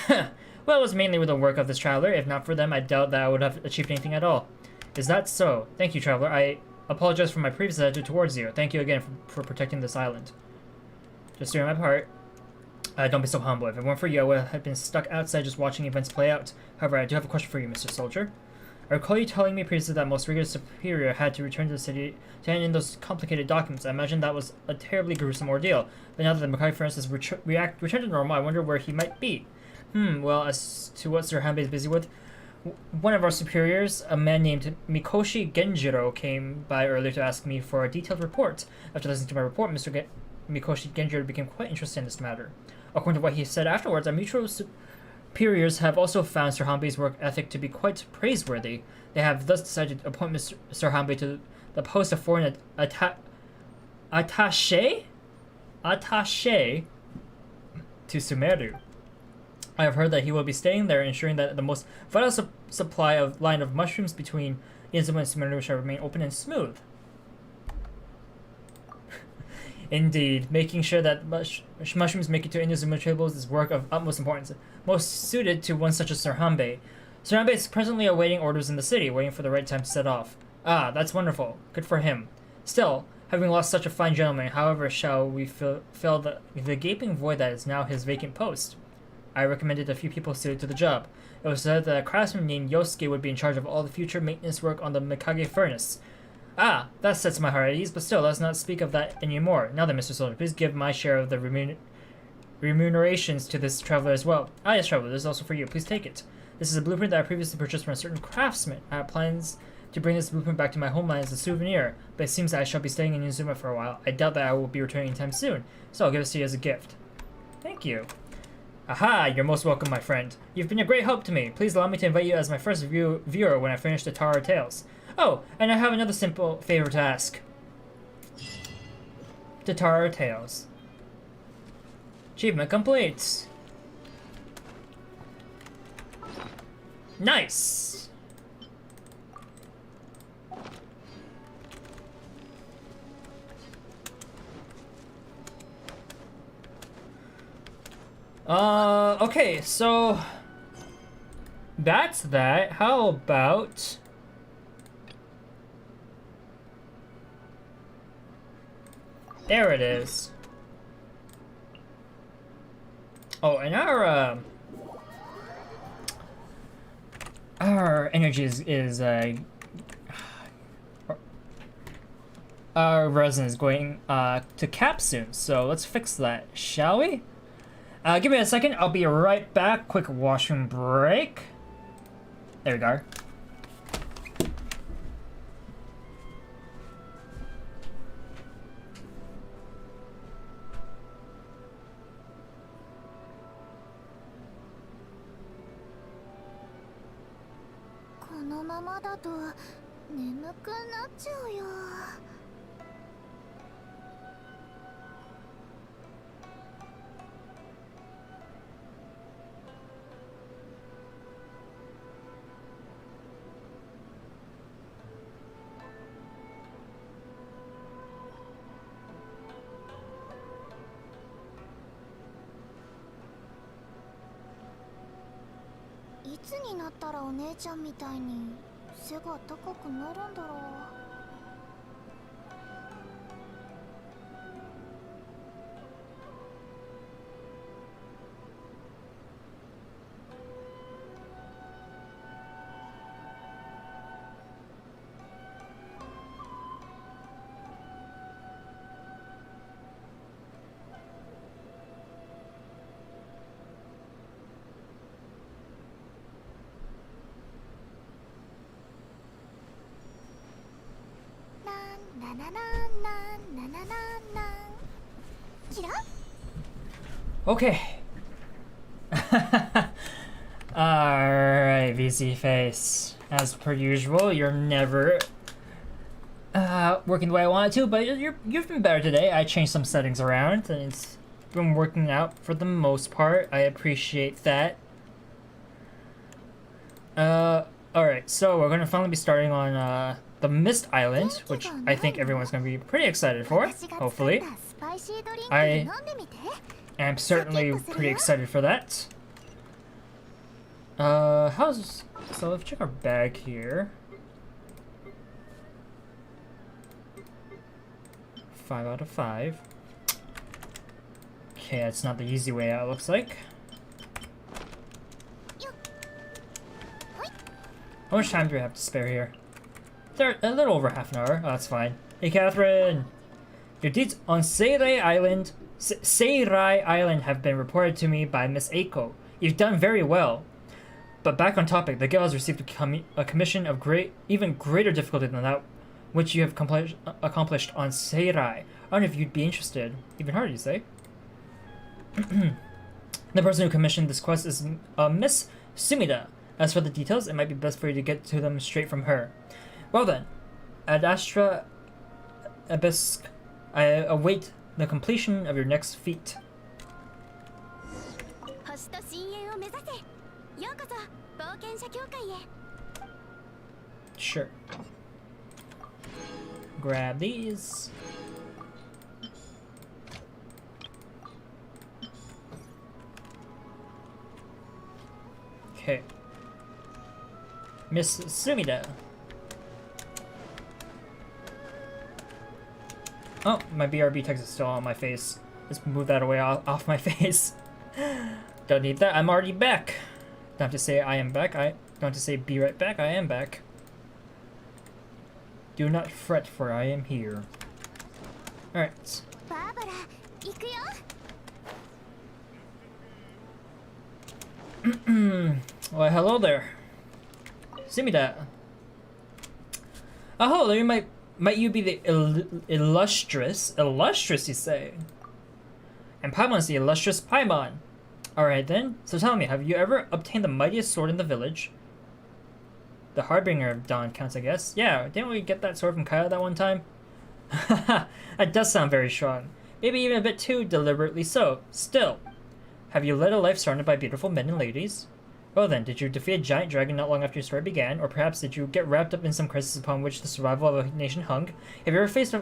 Well, it was mainly with the work of this traveler. If not for them, I doubt that I would have achieved anything at all. Is that so? Thank you, traveler. I apologize for my previous attitude towards you. Thank you again for protecting this island. Just doing my part. Don't be so humble. If it weren't for you, I would have been stuck outside just watching events play out. However, I do have a question for you, Mr. Soldier. I recall you telling me previously that most rigorous superior had to return to the city to hand in those complicated documents. I imagine that was a terribly gruesome ordeal. But now that the Mikage furnace has returned to normal, I wonder where he might be. Well, as to what Sir Hanbei is busy with, one of our superiors, a man named Mikoshi Genjiro, came by earlier to ask me for a detailed report. After listening to my report, Mikoshi Genjiro became quite interested in this matter. According to what he said afterwards, our mutual superiors have also found Sir Hanbei's work ethic to be quite praiseworthy. They have thus decided to appoint Sir Hanbei to the post of foreign attaché to Sumeru. I have heard that he will be staying there, ensuring that the most vital line of mushrooms between Inazuma and Sumeru shall remain open and smooth. Indeed, making sure that mushrooms make it to Inazuma tables is work of utmost importance, most suited to one such as Sir Hanbei. Sir Hanbei is presently awaiting orders in the city, waiting for the right time to set off. Ah, that's wonderful. Good for him. Still, having lost such a fine gentleman, however shall we fill the gaping void that is now his vacant post? I recommended a few people suited to the job. It was said that a craftsman named Yosuke would be in charge of all the future maintenance work on the Mikage furnace. Ah, that sets my heart at ease, but still, let's not speak of that anymore. Now then, Mr. Soldier, please give my share of the remunerations to this traveler as well. Ah, yes, traveler, this is also for you. Please take it. This is a blueprint that I previously purchased from a certain craftsman. I have plans to bring this blueprint back to my homeland as a souvenir, but it seems that I shall be staying in Inazuma for a while. I doubt that I will be returning anytime soon, so I'll give this to you as a gift. Thank you. Aha, you're most welcome, my friend. You've been a great help to me. Please allow me to invite you as my first viewer when I finish the Tara Tales. Oh, and I have another simple favor to ask. The Tara Tales. Achievement complete. Nice. Okay, so that's that. How about there it is. Oh, and our energy is our resin is going to cap soon, so let's fix that, shall we? Give me a second, I'll be right back. Quick washroom break. There we go. つになったらお姉ちゃんみたいに背が高くなるんだろう。ななななななななキラ Okay. Alright, VC Face. As per usual, you're never working the way I want it to, but you've been better today. I changed some settings around, and it's been working out for the most part. I appreciate that. Alright, so we're gonna finally be starting on the Mist Island, which I think everyone's gonna be pretty excited for, hopefully. I am certainly pretty excited for that. So let's check our bag here. 5 out of 5. Okay, that's not the easy way out, it looks like. How much time do we have to spare here? A little over half an hour. Oh, that's fine. Hey, Catherine! Your deeds on Seirai Island have been reported to me by Miss Eiko. You've done very well. But back on topic, the guild has received a commission of even greater difficulty than that which you have accomplished on Seirai. I don't know if you'd be interested. Even harder, you say? The person who commissioned this quest is Miss Sumida. As for the details, it might be best for you to get to them straight from her. Well then, Ad Astra Abysk, I await the completion of your next feat. Sure. Grab these. Okay. Miss Sumida. Oh, my BRB text is still on my face. Let's move that away off my face. Don't need that. I'm already back. Don't have to say I am back. Don't have to say be right back. I am back. Do not fret, for I am here. Alright. Well, hello there. Sumida. Oh, hello there. Might you be the illustrious you say? And Paimon's the illustrious Paimon. Alright then, so tell me, have you ever obtained the mightiest sword in the village? The Harbinger of Dawn counts, I guess. Yeah, didn't we get that sword from Kaya that one time? That does sound very strong. Maybe even a bit too deliberately so. Still, have you led a life surrounded by beautiful men and ladies? Well then, did you defeat a giant dragon not long after your story began? Or perhaps did you get wrapped up in some crisis upon which the survival of a nation hung? Have you ever faced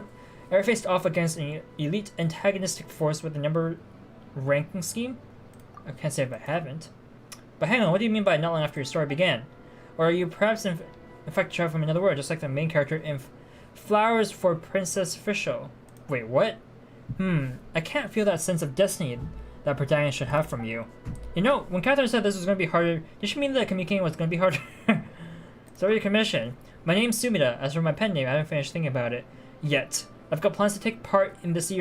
off against an elite antagonistic force with a number ranking scheme? I can't say if I haven't. But hang on, what do you mean by not long after your story began? Or are you perhaps in fact a child from another world, just like the main character in Flowers for Princess Fisho? Wait, what? I can't feel that sense of destiny that protagonist should have from you. You know, when Catherine said this was going to be harder, did she mean that communicating was going to be harder? So your commission. My name's Sumida. As for my pen name, I haven't finished thinking about it yet. I've got plans to take part in this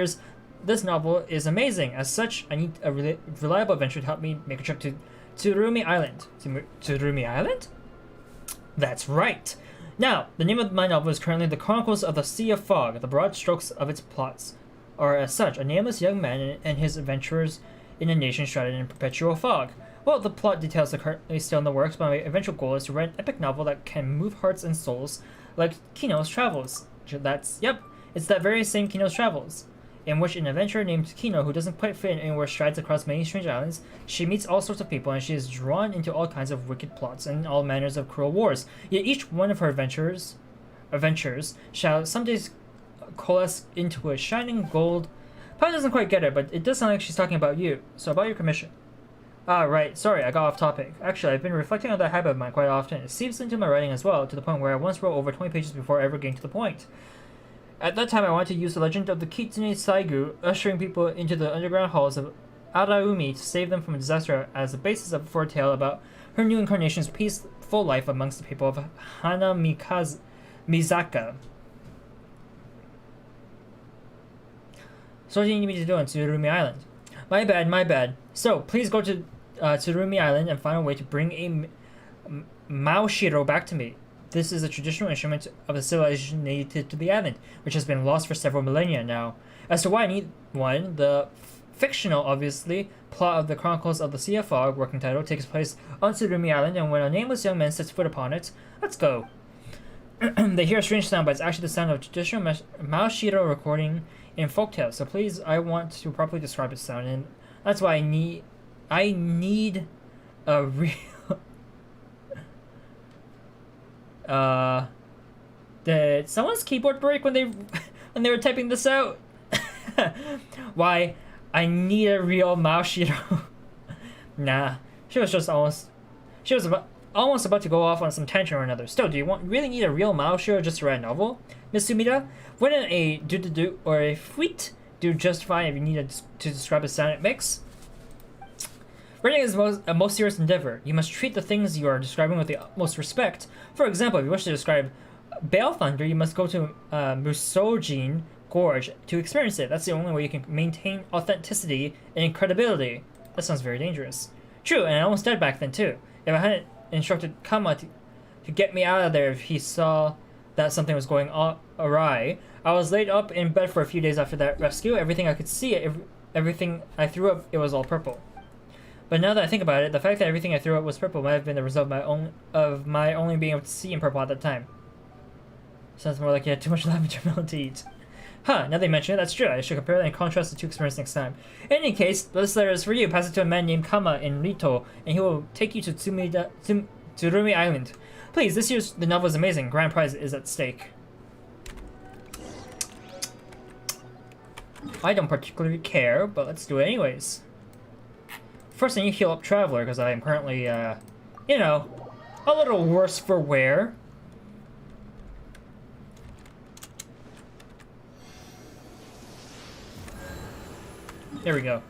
novel is amazing. As such, I need a reliable adventure to help me make a trip to Tsurumi Island. Tsurumi Island? That's right. Now, the name of my novel is currently The Chronicles of the Sea of Fog. The broad strokes of its plots are as such: a nameless young man and his adventurers in a nation shrouded in perpetual fog. Well, the plot details are currently still in the works, but my eventual goal is to write an epic novel that can move hearts and souls like Kino's Travels. It's that very same Kino's Travels, in which an adventurer named Kino, who doesn't quite fit in anywhere, strides across many strange islands. She meets all sorts of people, and she is drawn into all kinds of wicked plots and all manners of cruel wars. Yet each one of her adventures shall someday coalesce into a shining gold. Probably doesn't quite get it, but it does sound like she's talking about you. So about your commission. Ah, right. Sorry, I got off topic. Actually, I've been reflecting on that habit of mine quite often. It seeps into my writing as well, to the point where I once wrote over 20 pages before ever getting to the point. At that time, I wanted to use the legend of the Kitsune Saigu ushering people into the underground halls of Araumi to save them from a disaster as the basis for a tale about her new incarnation's peaceful life amongst the people of Mizaka. So what do you need me to do on Tsurumi Island? My bad. So, please go to Tsurumi Island and find a way to bring a Maoshiro back to me. This is a traditional instrument of the civilization native to the island, which has been lost for several millennia now. As to why I need one, the fictional, obviously, plot of the Chronicles of the Sea of Fog, working title, takes place on Tsurumi Island, and when a nameless young man sets foot upon it, let's go. They hear a strange sound, but it's actually the sound of traditional Maoshiro recording in folktales. So please, I want to properly describe its sound, and that's why I need a real... Did someone's keyboard break when they were typing this out? Why, I need a real Maoshiro. Nah, she was almost about to go off on some tangent or another. Still, do you really need a real Maoshiro just to write a novel, Miss Sumida? Wouldn't a do or a fuit do just fine if you needed to describe a sound it makes? Writing is a most serious endeavor. You must treat the things you are describing with the utmost respect. For example, if you wish to describe Bale Thunder, you must go to Musojin Gorge to experience it. That's the only way you can maintain authenticity and credibility. That sounds very dangerous. True, and I almost died back then too. If I hadn't instructed Kama to get me out of there if he saw that something was going awry, I was laid up in bed for a few days after that rescue. Everything I could see, everything I threw up, it was all purple. But now that I think about it, the fact that everything I threw up was purple might have been the result of my only being able to see in purple at that time. Sounds more like you had too much lavender melon to eat. Huh, now they mention it, that's true. I should compare and contrast the two experiences next time. In any case, this letter is for you. Pass it to a man named Kama in Rito, and he will take you to Tsurumi Island. Please, this year's the novel is amazing. Grand prize is at stake. I don't particularly care, but let's do it anyways. First, I need to heal up Traveler, because I am currently, you know, a little worse for wear. There we go.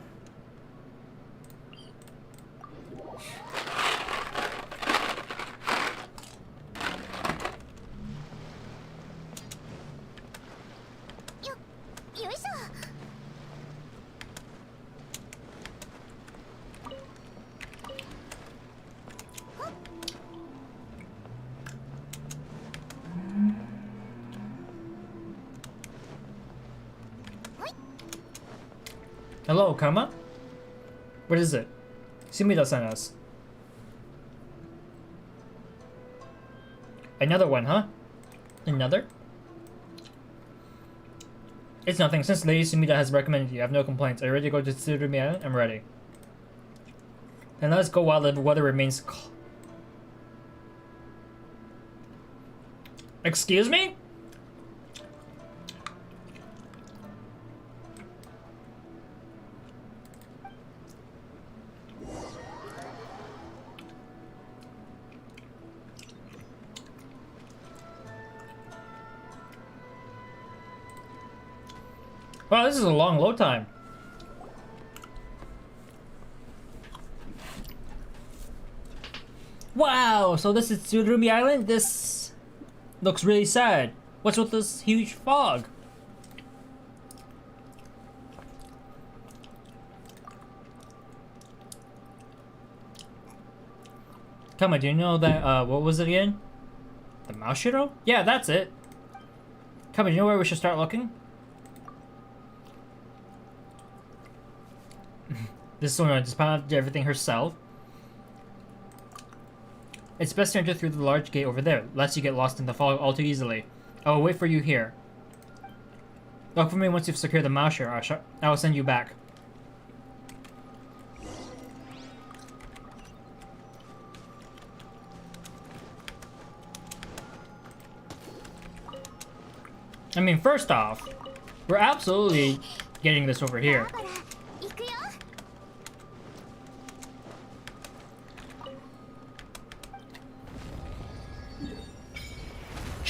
Hello, Kama? What is it? Sumida-san us. Another one, huh? Another? It's nothing. Since Lady Sumida has recommended you, I have no complaints. Are you ready to go to Tsurumi Island? I'm ready. Then let's go while the weather remains Excuse me? Wow, this is a long load time. Wow, so this is Tsurumi Island? This looks really sad. What's with this huge fog? Come on, do you know that, what was it again? The Maoshiro? Yeah, that's it. Come on, do you know where we should start looking? This woman just found everything herself. It's best to enter through the large gate over there, lest you get lost in the fog all too easily. I will wait for you here. Look for me once you've secured the Maoshiro. I will send you back. I mean, first off, we're absolutely getting this over here.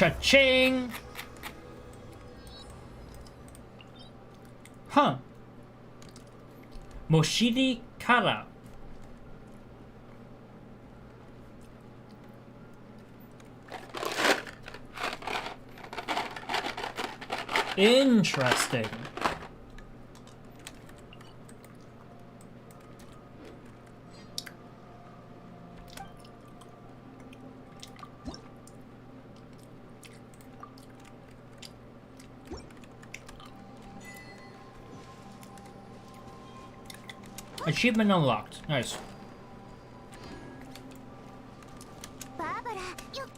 Cha-ching! Huh. Moshiri Kara. Interesting. Achievement unlocked. Nice. バーバラよっ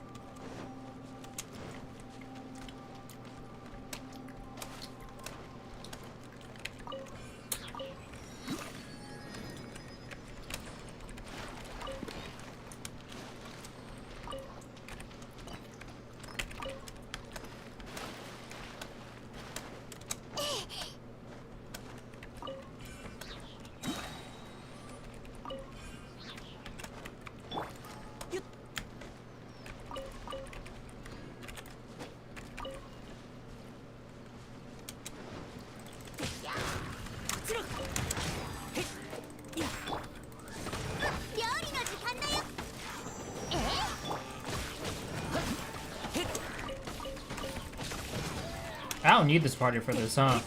I don't need this party for this, huh?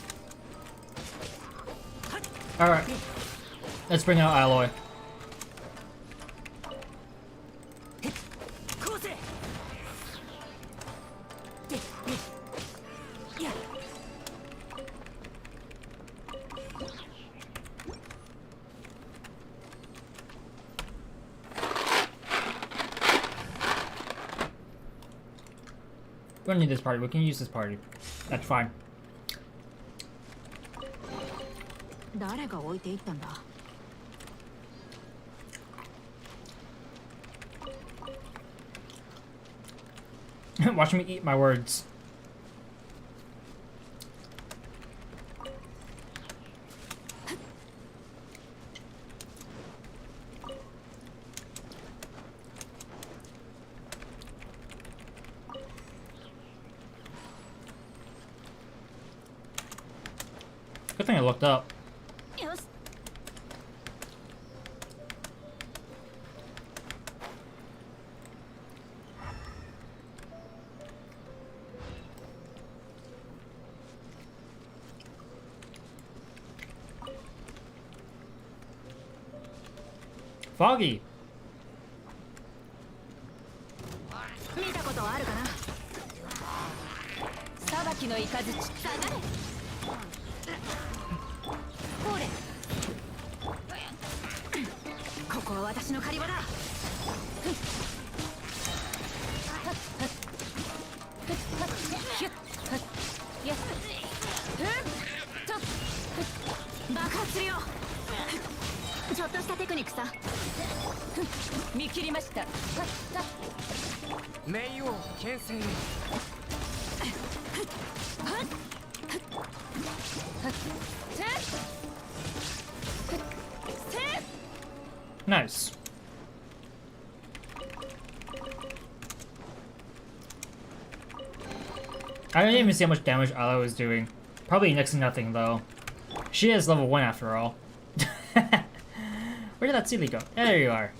Alright. Let's bring out Alloy. We don't need this party. We can use this party. That's fine. 誰が置いていったんだ Watch me eat my words. Good thing I looked up. よし Foggy. 見たことあるかな裁きの雷下がれほれここは私の狩り場だ爆発するよちょっとしたテクニックさ見切りました名王牽制 Nice. I didn't even see how much damage Ala was doing. Probably next to nothing, though. She is level 1 after all. Where did that Sealy go? There you are.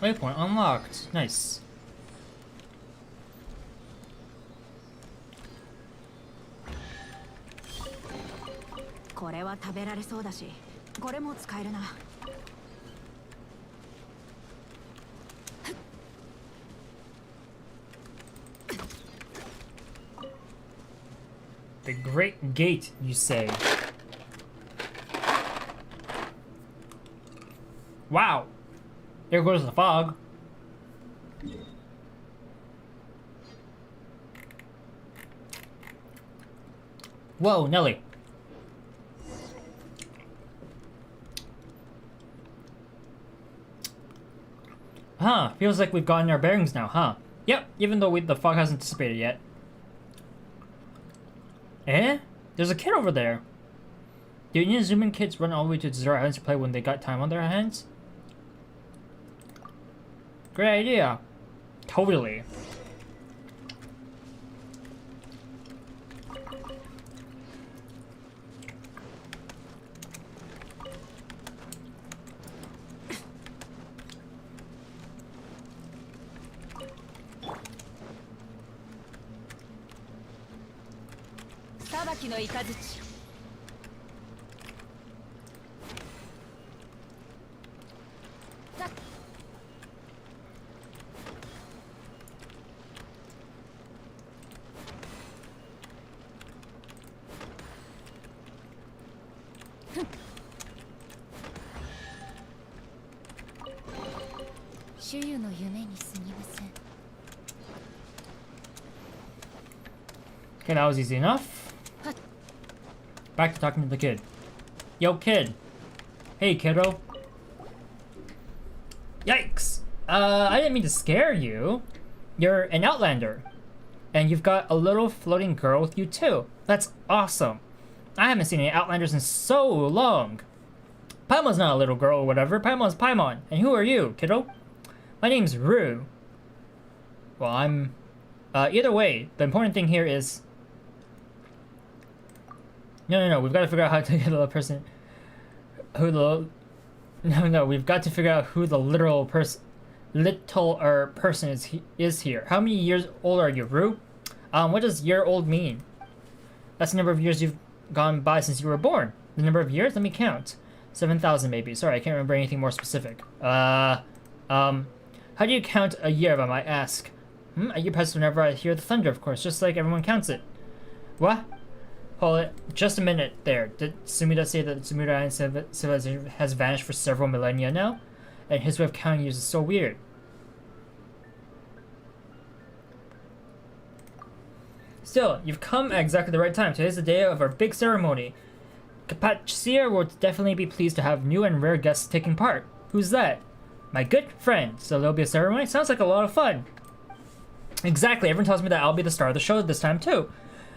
Waypoint unlocked. Nice. これは食べられそうだし、これも使えるな。The Great Gate, you say? Wow. There goes the fog. Whoa, Nelly. Huh, feels like we've gotten our bearings now, huh? Yep, even though the fog hasn't dissipated yet. Eh? There's a kid over there. Do Inazuma kids run all the way to Desert Islands to play when they got time on their hands? Great idea. Totally. Okay, that was easy enough. Back to talking to the kid. Yo, kid. Hey, kiddo. Yikes. I didn't mean to scare you. You're an outlander. And you've got a little floating girl with you, too. That's awesome. I haven't seen any outlanders in so long. Paimon's not a little girl or whatever. Paimon's Paimon. And who are you, kiddo? My name's Rue. Well, I'm... either way, the important thing here is... No, we've got to figure out how to get the person... Who the... No, we've got to figure out who the literal person... person is here. How many years old are you, Rue? What does year old mean? That's the number of years you've gone by since you were born. The number of years? Let me count. 7,000 maybe. Sorry, I can't remember anything more specific. How do you count a year, if I might ask? A year passes whenever I hear the thunder, of course, just like everyone counts it. What? Hold it. Just a minute there. Did Sumida say that the Tsumida Island civilization has vanished for several millennia now? And his way of counting years is so weird. Still, you've come at exactly the right time. Today's the day of our big ceremony. Kapachir will definitely be pleased to have new and rare guests taking part. Who's that? My good friend. So there'll be a ceremony? Sounds like a lot of fun. Exactly. Everyone tells me that I'll be the star of the show this time too.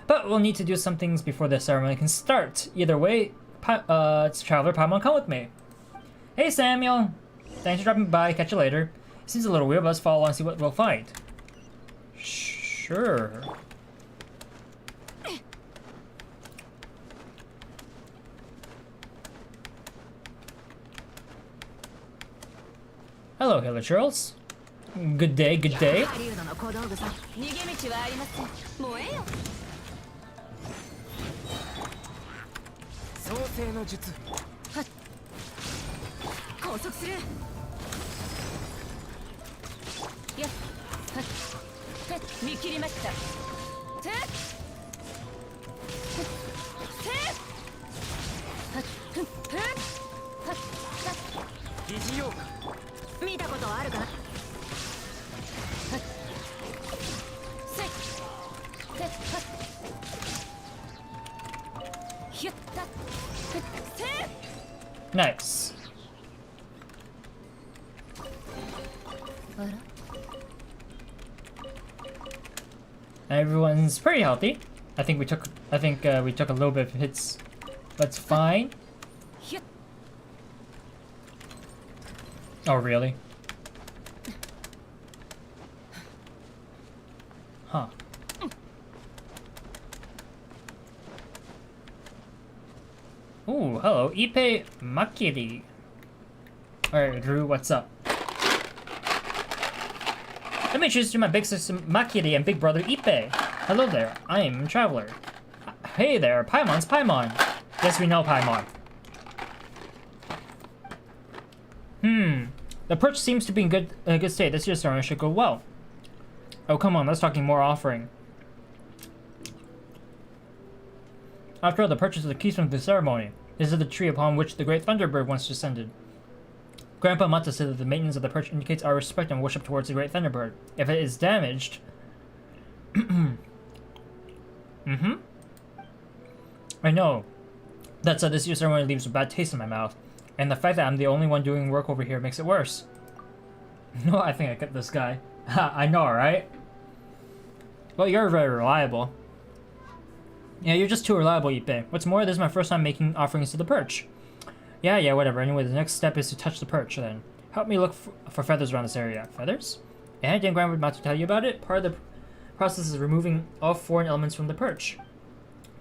But we'll need to do some things before the ceremony can start. Either way, Traveler Paimon, come with me. Hey Samuel. Thanks for dropping by. Catch you later. It seems a little weird, but let's follow along and see what we'll find. Sure. Hello, Hilla Charles. Good day, good day. Nice. Everyone's pretty healthy. I think we took a little bit of hits. That's fine. Oh really? Huh. Ooh, hello, Ippei Makiri. Alright, Drew, what's up? Let me introduce you to my big sister Makiri and big brother Ippei. Hello there, I am Traveler. Hey there, Paimon's Paimon. Yes, we know Paimon. The perch seems to be in good state. This year's ceremony should go well. Oh, come on, let's talking more offering. After all, the perch is the keystone of the ceremony. This is the tree upon which the great Thunderbird once descended. Grandpa Mata said that the maintenance of the perch indicates our respect and worship towards the great Thunderbird. If it is damaged... I know. That said, this year's ceremony leaves a bad taste in my mouth. And the fact that I'm the only one doing work over here makes it worse. No, I think I get this guy. Ha, I know, right? Well, you're very reliable. Yeah, you're just too reliable, Ipe. What's more, this is my first time making offerings to the perch. Yeah, whatever. Anyway, the next step is to touch the perch, then. Help me look for feathers around this area. Feathers? Yeah, didn't Grandma about to tell you about it? Part of the process is removing all foreign elements from the perch.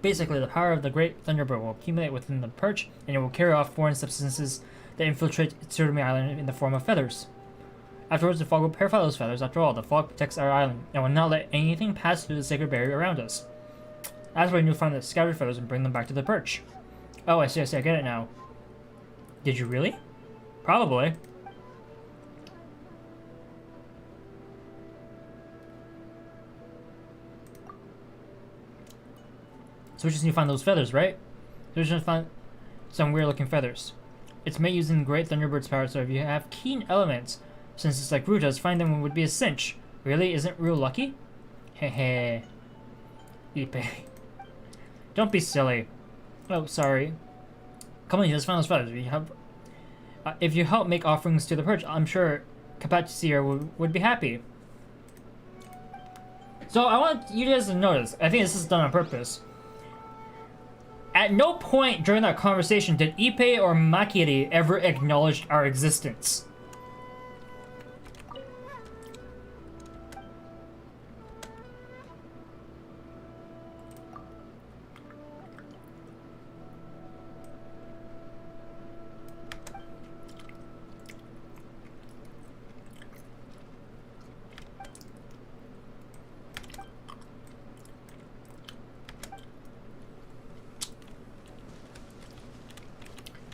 Basically, the power of the Great Thunderbird will accumulate within the perch, and it will carry off foreign substances that infiltrate Tsurumi Island in the form of feathers. Afterwards, the fog will purify those feathers. After all, the fog protects our island, and will not let anything pass through the sacred barrier around us. That's when you'll find the scattered feathers and bring them back to the perch. Oh, I see, I get it now. Did you really? Probably. So we just need to find those feathers, right? So we just need to find some weird looking feathers. It's made using Great Thunderbird's power, so if you have keen elements, since it's like Ruta's, find them would be a cinch. Really? Isn't real lucky? Hehe. Ipe. Don't be silly. Oh, sorry. Come on, let's find those feathers. We have, if you help make offerings to the perch, I'm sure Kapachir would be happy. So I want you guys to notice, I think this is done on purpose. At no point during that conversation did Ipe or Makiri ever acknowledge our existence.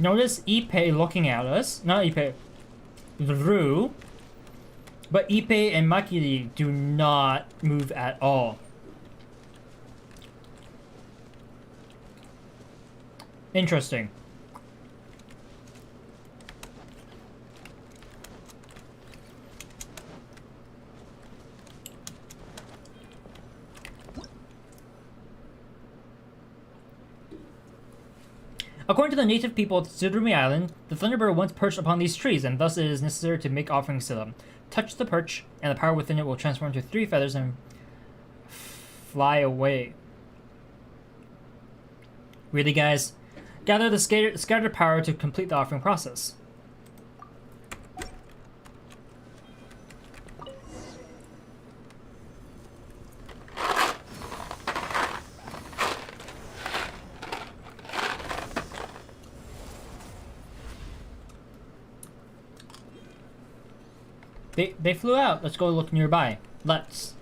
Notice Ipe looking at us. Not Ipe. Vru. But Ipe and Makiri do not move at all. Interesting. According to the native people of Tsurumi Island, the Thunderbird once perched upon these trees, and thus it is necessary to make offerings to them. Touch the perch, and the power within it will transform into 3 feathers and fly away. Really, guys? Gather the scattered power to complete the offering process. They flew out. Let's go look nearby. Let's.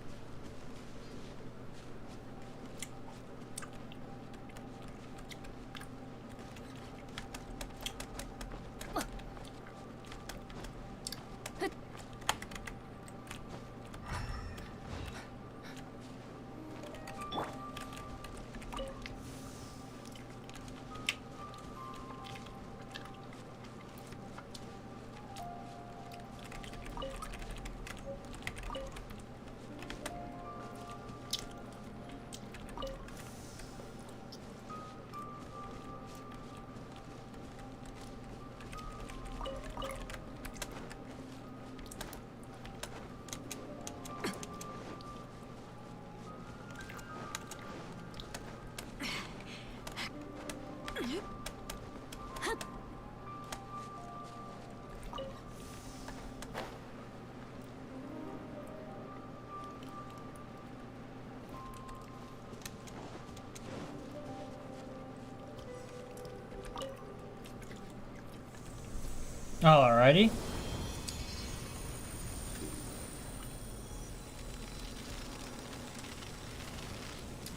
Alrighty.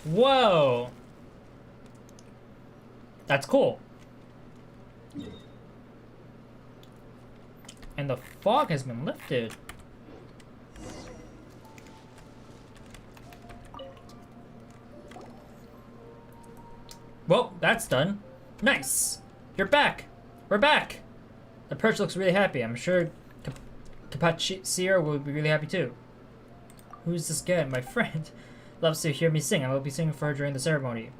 Whoa! That's cool. And the fog has been lifted. Well, that's done. Nice! You're back! We're back! The perch looks really happy. I'm sure Kapachir will be really happy too. Who's this guy? My friend. Loves to hear me sing. I will be singing for her during the ceremony.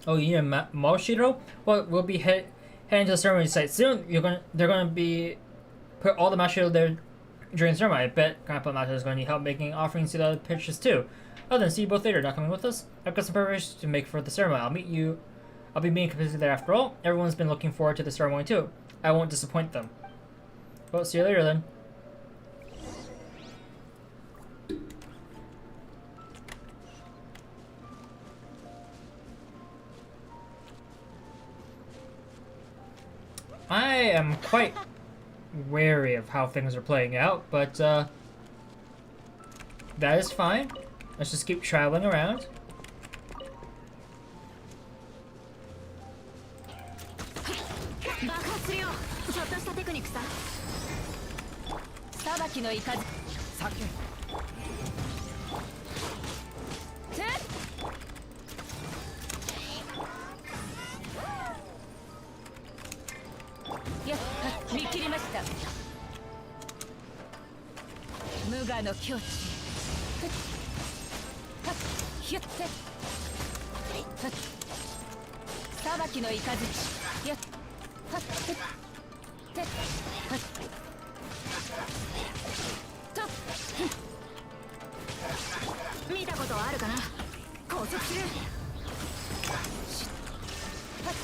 Oh, you need a Moshiro? Well, we'll be heading to the ceremony site soon. They're gonna be put all the Mashiro there during the ceremony. I bet Grandpa Mata is going to need help making offerings to the other pitchers too. Oh, then see you both later. Not coming with us? I've got some preparations to make for the ceremony. I'll be meeting completely there after all. Everyone's been looking forward to the ceremony too. I won't disappoint them. Well, see you later then. I am quite wary of how things are playing out, but that is fine. Let's just keep traveling around. 見切りました。無我の境地。ひゅって。裁きの雷。やっ。はっ。て。はっ。と。見たことあるかな。拘束する。はっ。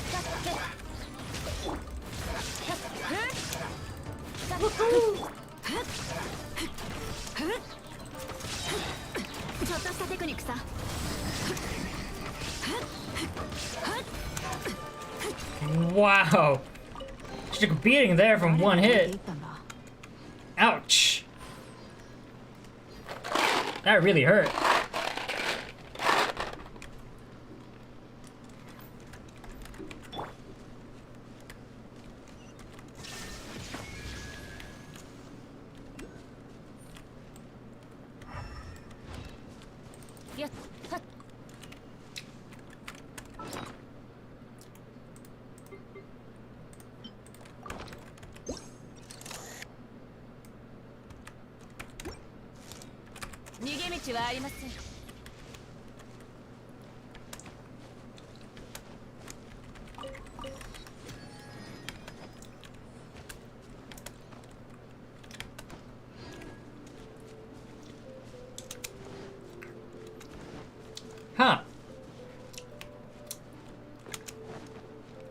はっ。ちょっとしたテクニックさ。Wow! She took a beating there from one hit. Ouch! That really hurt. Huh.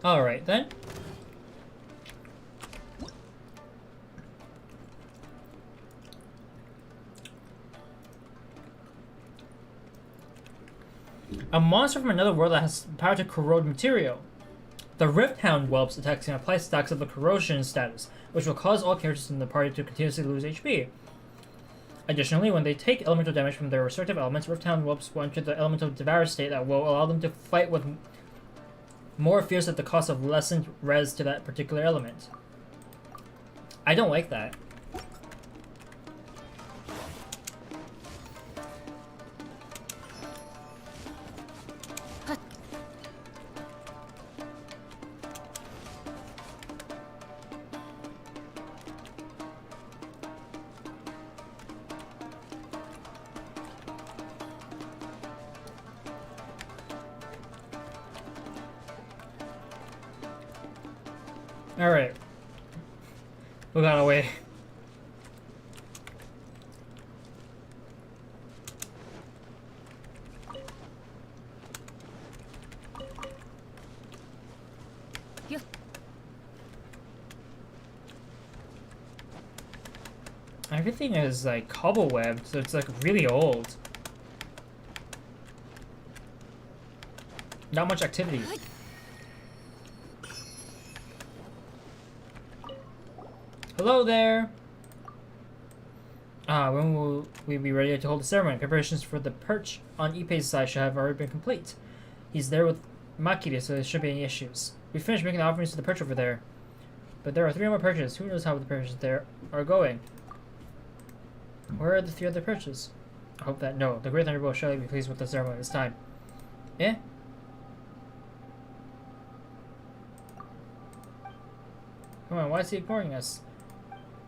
Alright then. A monster from another world that has the power to corrode material. The Rift Hound whelps attacks can apply stacks of the corrosion status, which will cause all characters in the party to continuously lose HP. Additionally, when they take elemental damage from their respective elements, Rift Hound whelps will enter the elemental devour state that will allow them to fight with more fierce at the cost of lessened res to that particular element. I don't like that. Alright. We got away. Yeah. Everything is like cobbleweb, so it's like really old. Not much activity. Hello there! When will we be ready to hold the ceremony? Preparations for the perch on Ippei's side should have already been complete. He's there with Makiri, so there shouldn't be any issues. We finished making the offerings to the perch over there. But there are 3 more perches. Who knows how the perches there are going? Where are the 3 other perches? I hope that no. The Great Thunderbolt will surely be pleased with the ceremony this time. Eh? Come on, why is he ignoring us?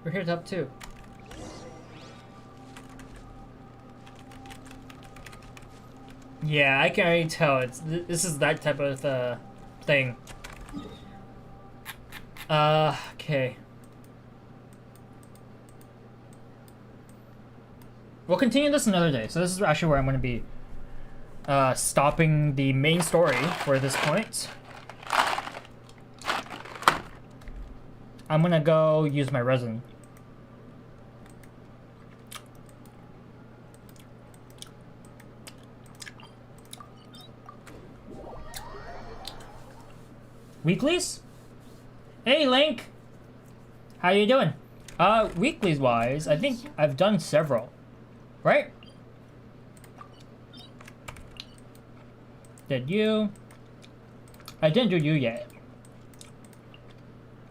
We're here to help too. Yeah, I can already tell. This is that type of thing. Okay. we'll continue this another day. So this is actually where I'm going to be stopping the main story for this point. I'm going to go use my resin. Weeklies? Hey, Link! How you doing? Weeklies wise, I think I've done several. Right? Did you? I didn't do you yet.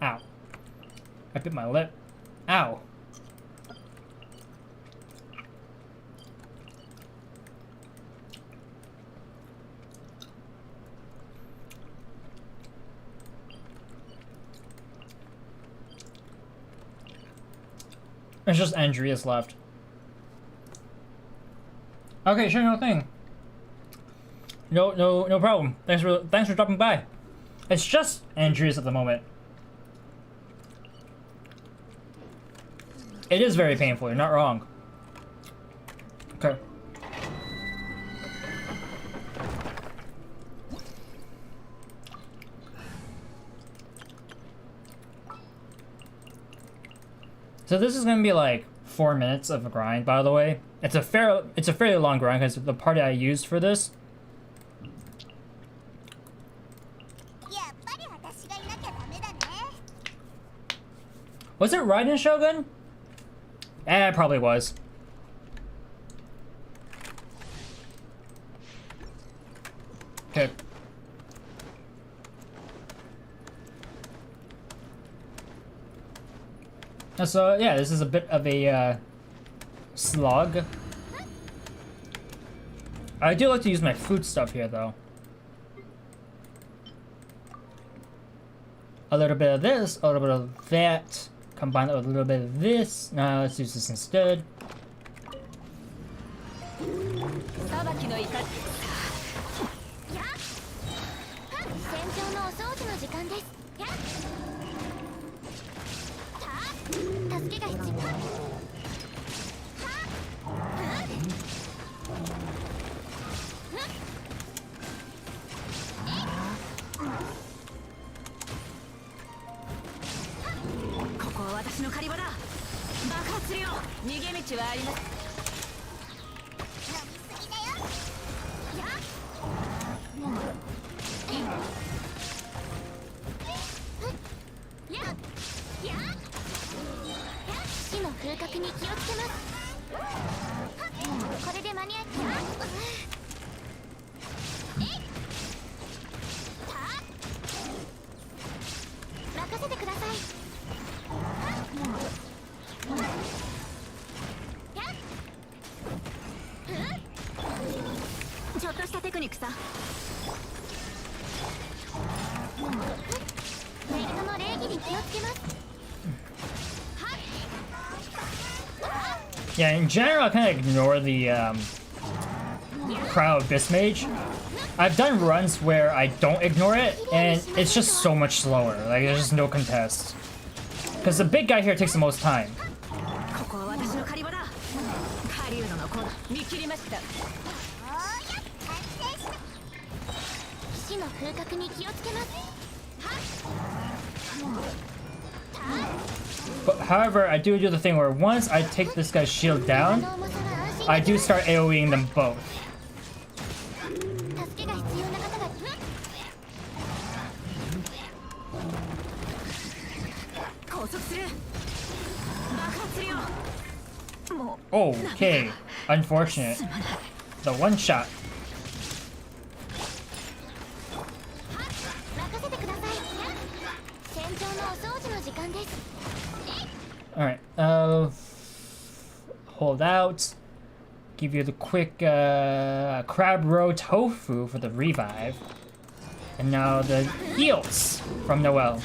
Ow. I bit my lip. Ow. It's just Andreas left. Okay, sure, no thing. No problem. Thanks for dropping by. It's just Andreas at the moment. It is very painful, you're not wrong. Okay. So this is gonna be like 4 minutes of a grind, by the way. It's a fairly long grind because the party I used for this. Was it Raiden Shogun? It probably was. Okay. So yeah, this is a bit of a slog. I do like to use my food stuff here though. A little bit of this, a little bit of that, combine it with a little bit of this. Now let's use this instead. Yeah, in general, I kind of ignore the Cryo Abyss Mage. I've done runs where I don't ignore it, and it's just so much slower. Like, there's just no contest. Because the big guy here takes the most time. But however, I do the thing where once I take this guy's shield down, I do start AoEing them both. Okay, unfortunate. The one shot. Alright, hold out. Give you the quick crab roe tofu for the revive. And now the heals from Noelle.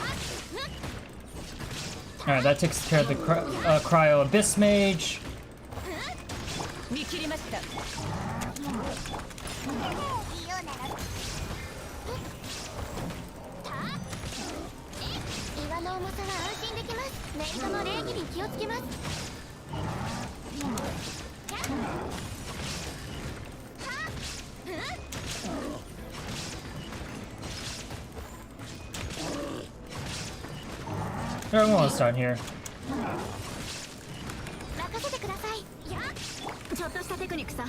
Alright, that takes care of the Cryo Abyss Mage. We're almost done here. 任せてください。やちょっとしたテクニックさ。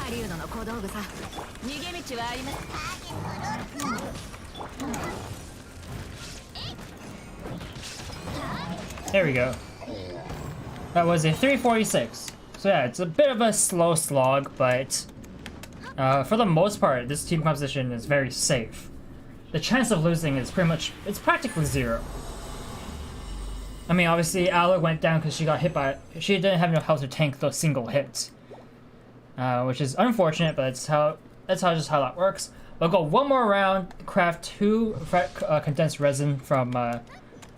狩人の小道具さ。逃げ道はあります。 There we go. That was a 346. So yeah, it's a bit of a slow slog, but for the most part, this team composition is very safe. The chance of losing is it's practically zero. I mean, obviously, Ala went down because she got hit by, she didn't have no health to tank those single hits. Which is unfortunate, but that's just how that works. We'll go one more round, craft 2 condensed resin from, and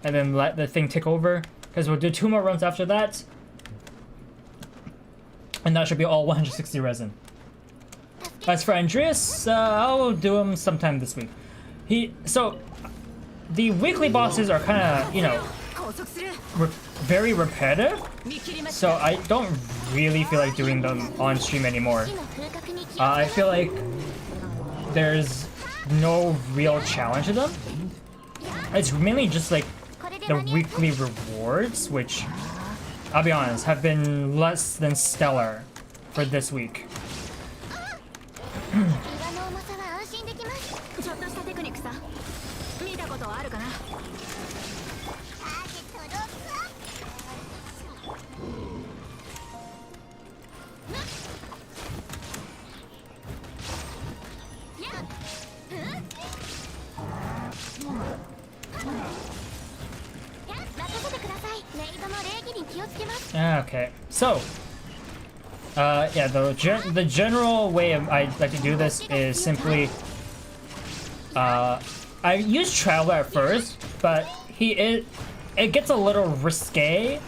then let the thing tick over, because we'll do 2 more runs after that. And that should be all 160 resin. As for Andreas, I'll do him sometime this week. So, the weekly bosses are kind of, you know, very repetitive, so I don't really feel like doing them on stream anymore. I feel like there's no real challenge to them. It's mainly just like the weekly rewards, which, I'll be honest, have been less than stellar for this week. 岩の重さは安心できます。ちょっとしたテクニックさ。見たことはあるかな。ターゲットロックアップ。やっ。任せてください。メイドの礼儀に気をつけます。 Okay, so yeah, the general way I like to do this is simply I use Traveler at first, but it gets a little risque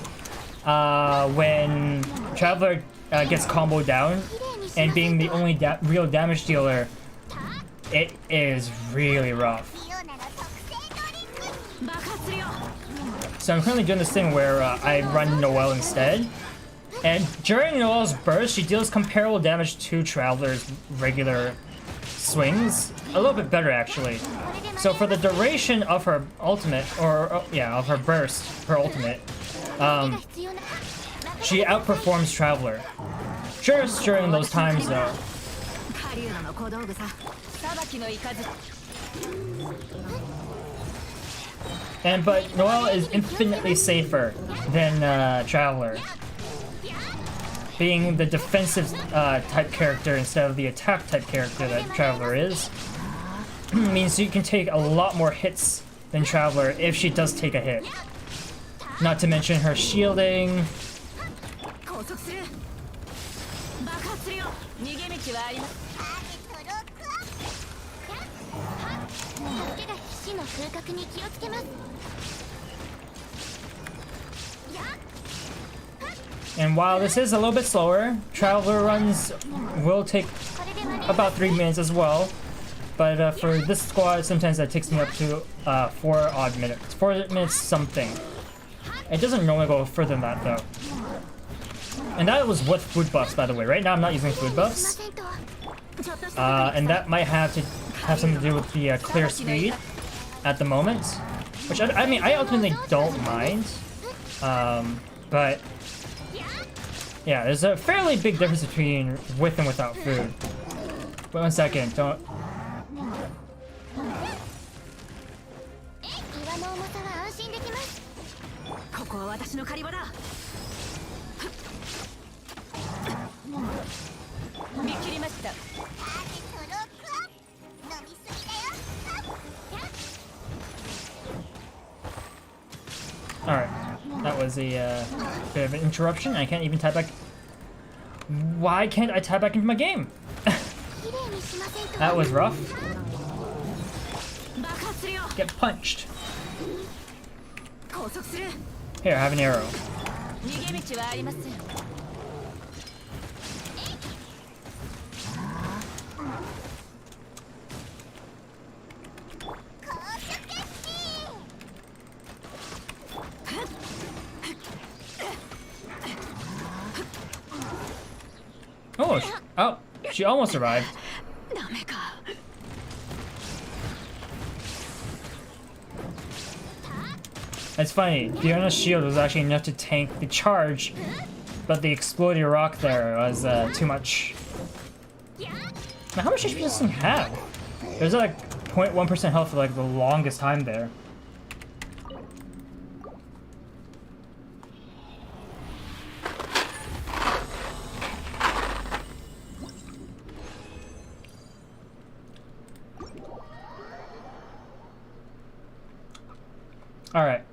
when Traveler gets comboed down, and being the only real damage dealer, it is really rough. リオナの特製ドリンク。 爆発するよ。 So I'm currently doing this thing where I run Noelle instead. And during Noelle's burst, she deals comparable damage to Traveler's regular swings. A little bit better, actually. So for the duration of her ultimate, of her burst, her ultimate, she outperforms Traveler. Just during those times, though. 狩人の小道具さ。裁きの雷。 But Noelle is infinitely safer than Traveler. Being the defensive type character instead of the attack type character that Traveler is, means you can take a lot more hits than Traveler if she does take a hit. Not to mention her shielding. 拘束する。爆発するよ。逃げ道はあります。 ターゲットロックアップ。助けが必死の風格に気をつけます。 And while this is a little bit slower, Traveler runs will take about 3 minutes as well. But for this squad, sometimes that takes me up to 4 odd minutes. 4 minutes something. It doesn't normally go further than that though. And that was with food buffs, by the way. Right now I'm not using food buffs. And that might have something to do with the clear speed at the moment. Which, I mean, I ultimately don't mind. But yeah, there's a fairly big difference between with and without food. Wait 1 second, don't... 岩の重さは安心できます。ここは私の狩り場だ。見切りました。ターゲットロックアップ。飲みすぎだよ。Alright, that was a bit of an interruption. I can't even type back... Why can't I type back into my game? きれいにしませんと。 That was rough. 爆発するよ。 Get punched. 拘束する。 Here, I have an arrow. 逃げ道はありません。 Oh, she almost arrived. ダメか。 ター It's funny, Fiona's shield was actually enough to tank the charge, but the exploding rock there was too much. Now, how much HP does this thing have? There's like 0.1% health for like the longest time there. All right.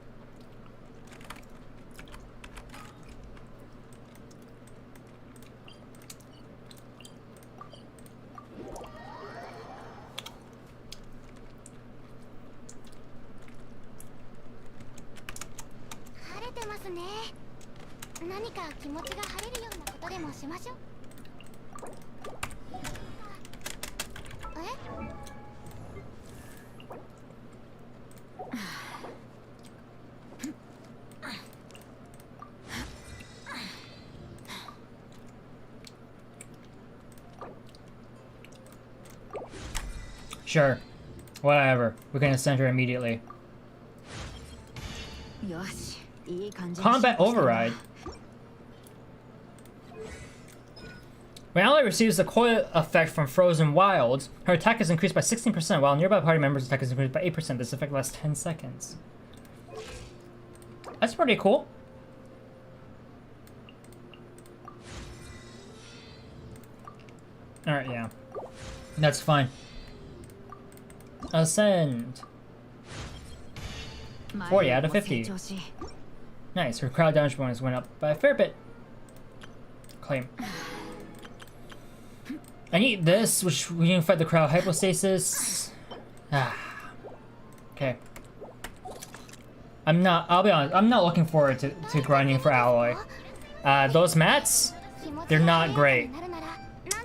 Sure. Whatever. We're gonna send her immediately. Combat override. When ally receives the coil effect from Frozen Wilds, her attack is increased by 16%, while nearby party members' attack is increased by 8%. This effect lasts 10 seconds. That's pretty cool. Alright, yeah. That's fine. Ascend. 40 out of 50. Nice, her crowd damage bonus went up by a fair bit. Claim. I need this, which we can fight the crowd hypostasis. Okay. I'll be honest, I'm not looking forward to grinding for alloy. Those mats, they're not great.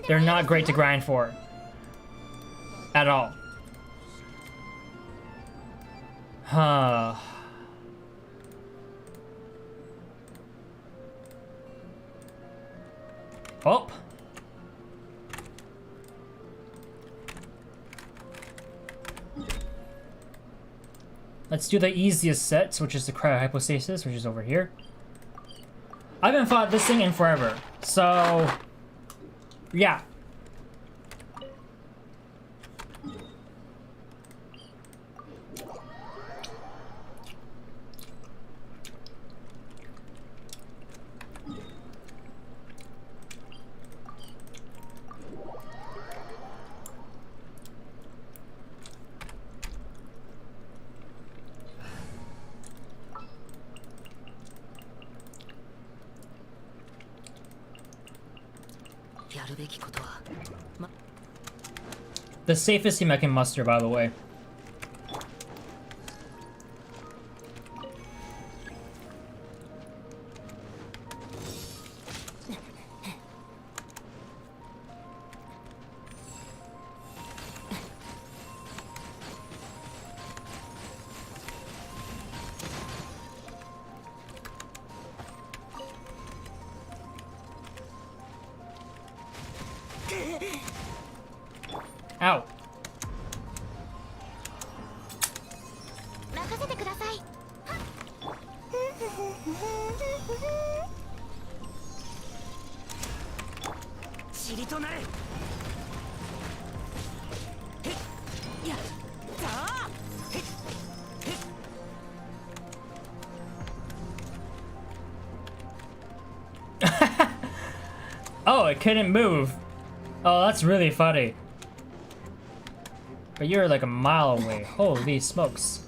They're not great to grind for. At all. Huh. Oh. Let's do the easiest sets, which is the cryohypostasis, which is over here. I haven't fought this thing in forever, so yeah. The safest team I can muster, by the way. Ow. Oh, it couldn't move. Oh, that's really funny. But you're like a mile away. Holy smokes.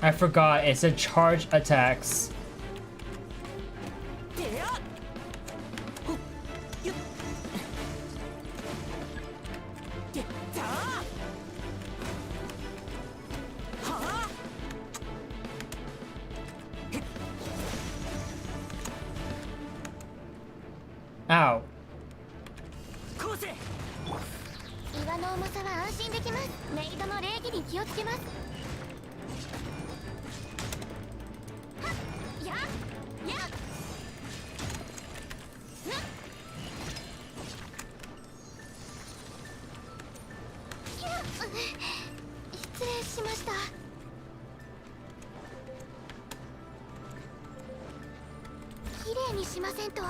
I forgot, it said charge attacks. Ow. 岩の重さは安心できます。メイドの礼儀に気をつけます。はっやっやっ失礼しました。綺麗にしませんと。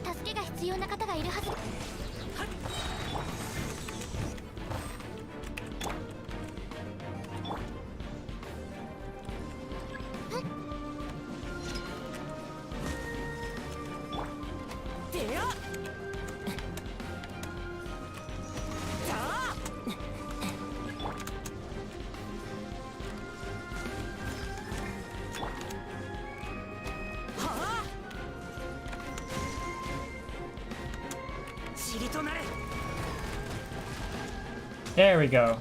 助けが必要な方がいるはず。There we go.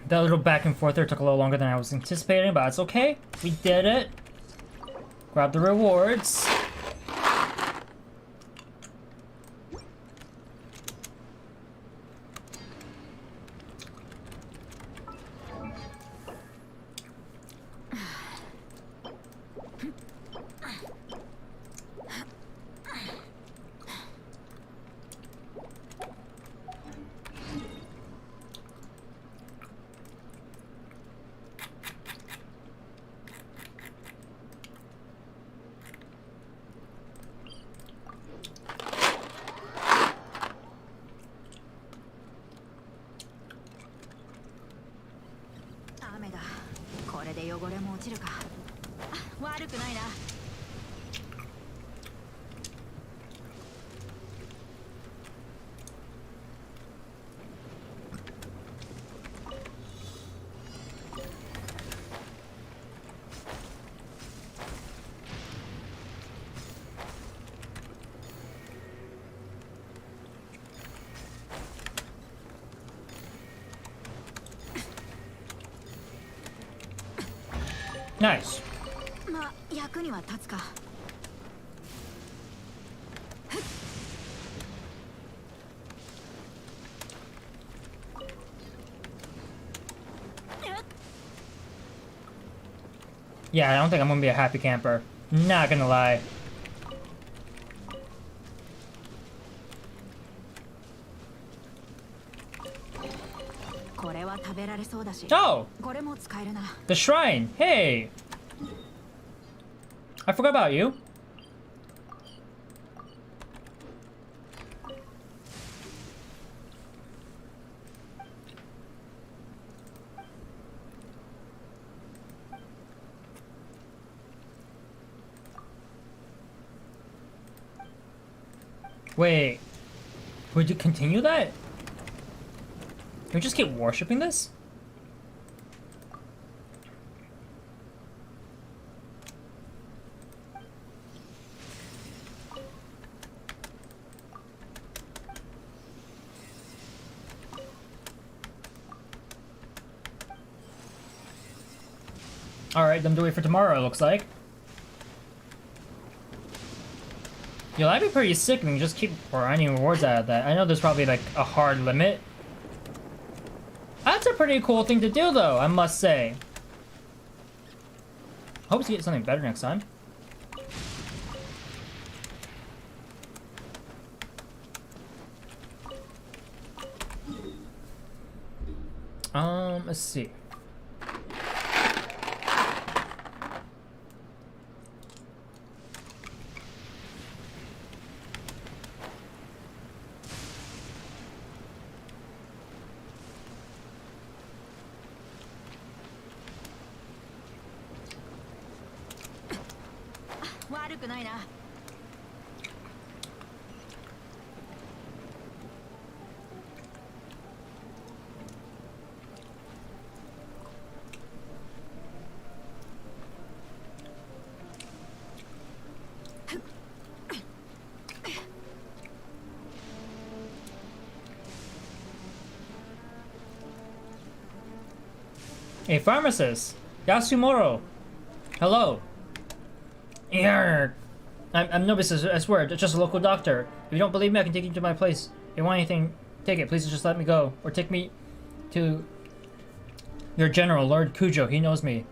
That little back and forth there took a little longer than I was anticipating, but it's okay. We did it. Grab the rewards. Nice. まあ役には立つか。Yeah, I don't think I'm gonna be a happy camper. Not gonna lie. Oh! The shrine! Hey! I forgot about you. Wait. Would you continue that? Can we just keep worshipping this? Alright, then do it for tomorrow, it looks like. Yo, that'd be pretty sickening, just keep grinding rewards out of that. I know there's probably like a hard limit. That's a pretty cool thing to do though, I must say. Hope to get something better next time. Let's see. くないな。A pharmacist! Yasumoro! Hello! Yarr! I'm no business, I swear, just a local doctor. If you don't believe me, I can take you to my place. If you want anything, take it. Please just let me go. Or take me to your general, Lord Kujo. He knows me.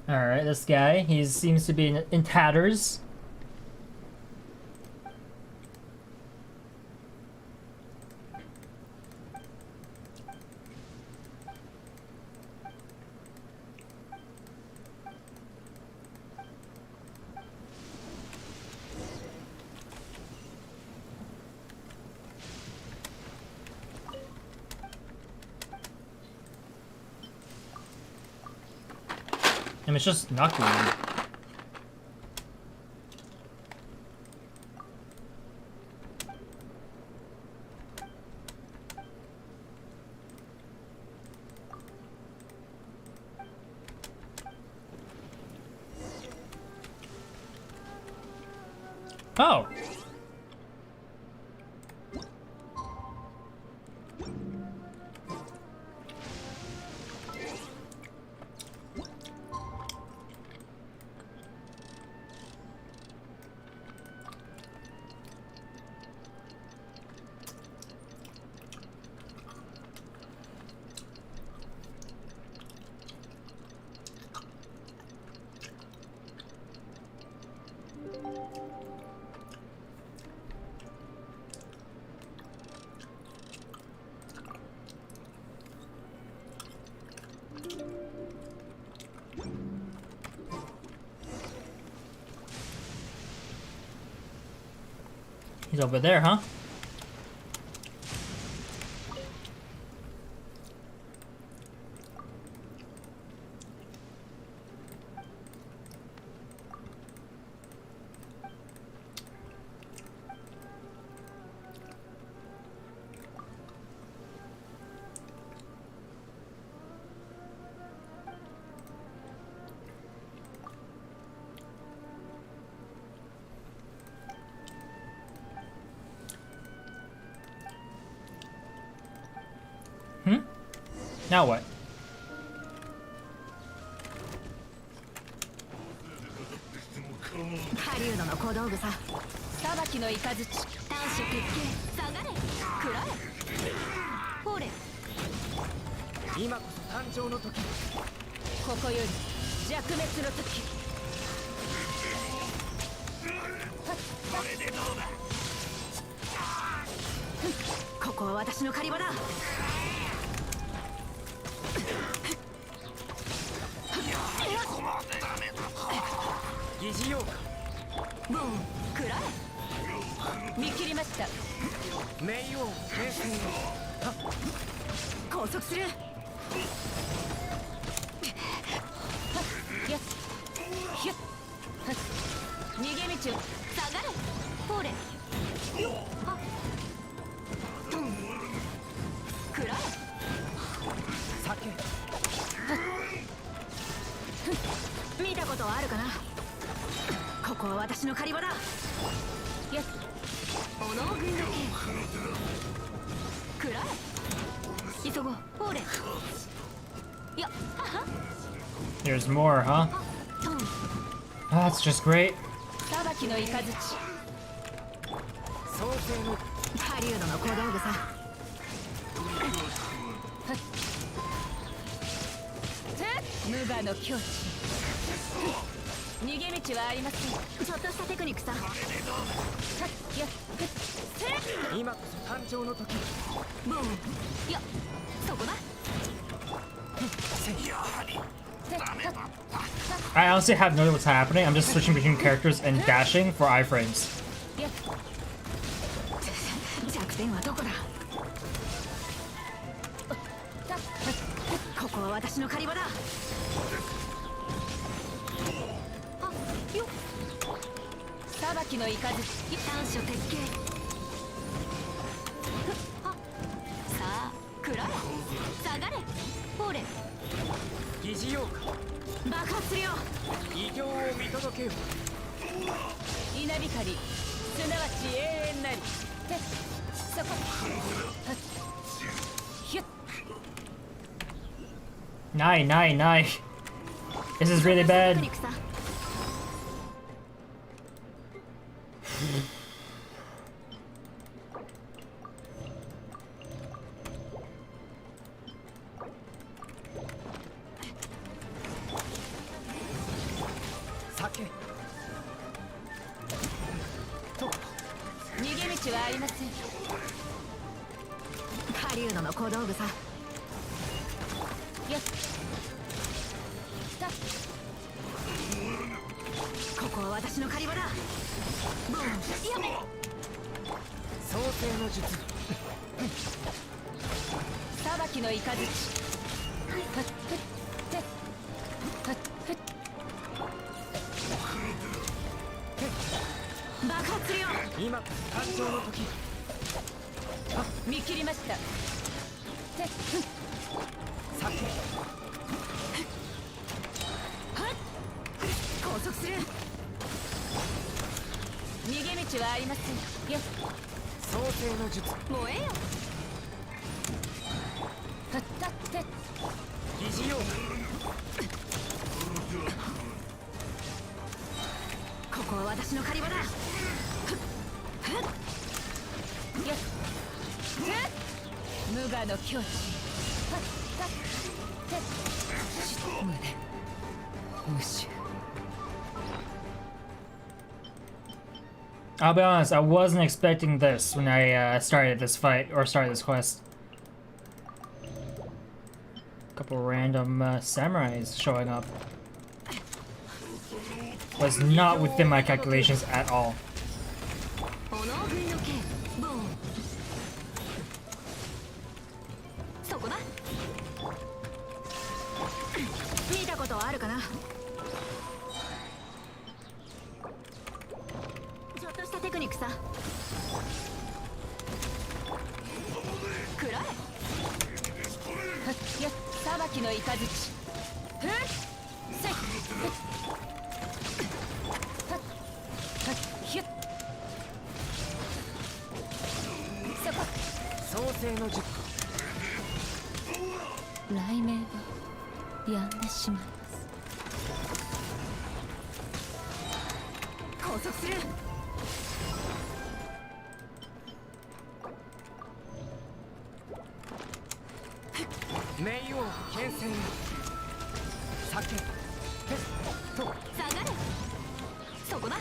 Alright, this guy, he seems to be in tatters. I mean, it's just knuckling. Oh! He's over there, huh? Now what? 狩人の小道具さ。裁きの雷。短所決定。下がれ。食らえ。ほれ。今こそ誕生の時。ここより弱滅の時。これでどうだ。ここは私の狩り場だ。疑似ようか。ボン、食らえ。見切りました。名王、平戦を。拘束する。よし、ことはあるかな。ここは私の狩り場だ。よし、おの軍の剣くらえ。急ごう、ほれ。よっ、はは。 There's more, huh? トン、 Oh, that's just great. 裁きの雷。創世の狩人の小道具さ。無我の境地。逃げ道はありません。ちょっとしたテクニックさ。今こそ誕生の時。ボン。よっ、そこだ。 I honestly have no idea what's happening. I'm just switching between characters and dashing for iframes. 弱点はどこだ。ここは私の狩り場だ。あ、よっ。裁きの雷、短所鉄拳。さあ、くらえ。下がれ。ほれ。疑似用か。爆発するよ。異形を見届けよ。稲光、すなわち永遠なり。そこ。ひゅっ。 Nine, nine, nine. This is really bad. Sake. 逃げ道はありません。狩人の小道具さ。よっ。ここは私の狩り場だ。ボン。やめ。創世の術。裁きの雷。爆発するよ。今誕生の時。あ、見切りました。酒。拘束する。逃げ道はありません。よっ。創世の術。燃えよ。はったって。疑似用。ここは私の狩り場だ。よっ。無我の境地。無念。無臭。 I'll be honest, I wasn't expecting this when I started this fight, or started this quest. Couple random samurais showing up. Was not within my calculations at all. そこだ。見たことはあるかな。ちょっとしたテクニックさ。くらえ。よっ、裁きの雷。ふっ。せい。ひゅっ。そこ。創世の術。雷鳴が止んでしまいます。拘束する。冥王牽制。酒。と。下がれ。そこだ。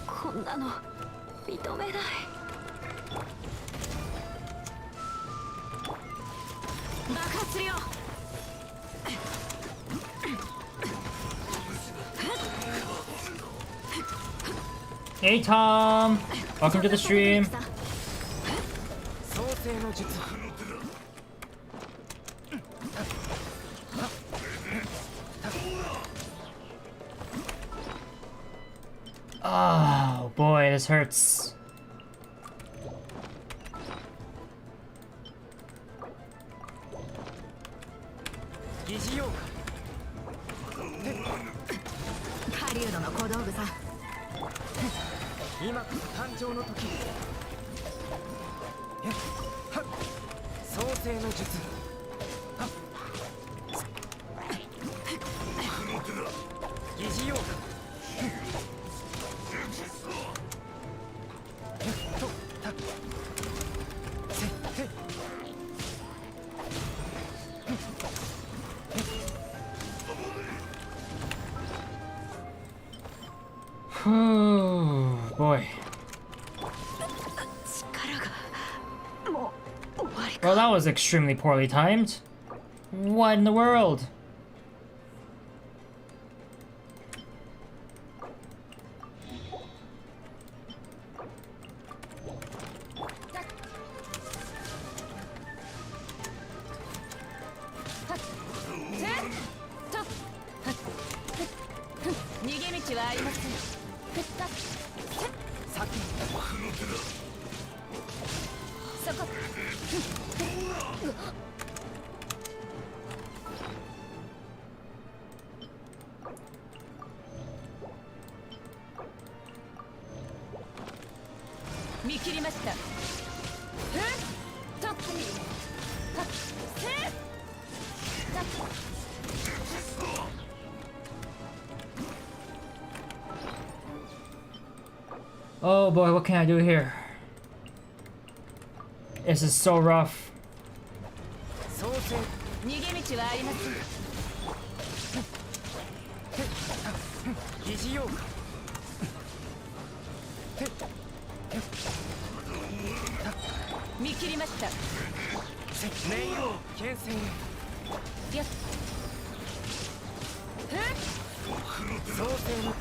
こんなの認めない。 爆発するよ。Hey Tom! Welcome to the stream. 創世の術。Oh boy, this hurts. グサ。今こそ誕生の時。はっ創世の術。はっ疑似用果。とたせへ。Boy. 力がもう終わりか。 Well, that was extremely poorly timed. What in the world? Oh boy, what can I do here? This is so rough. 創世。逃げ道はありません。疑似用果。見切りました。念用牽制。やっ。創世の。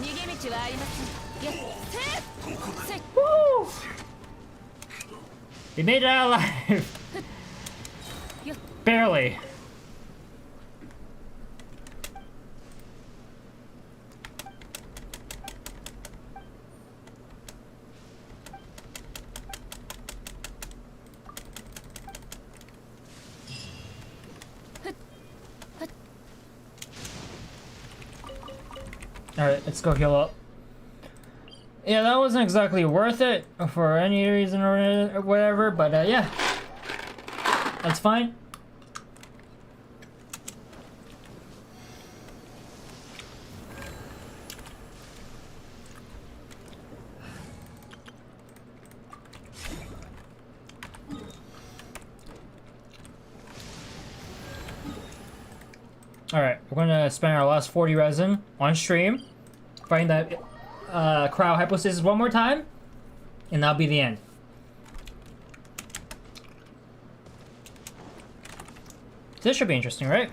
逃げ道はありません。やっ。せっ。 They made it out alive! Barely. Alright, let's go heal up. Yeah, that wasn't exactly worth it for any reason or whatever, but yeah. That's fine. Alright, we're gonna spend our last 40 resin on stream, fighting that cryo hypostasis one more time, and that'll be the end. This should be interesting, right?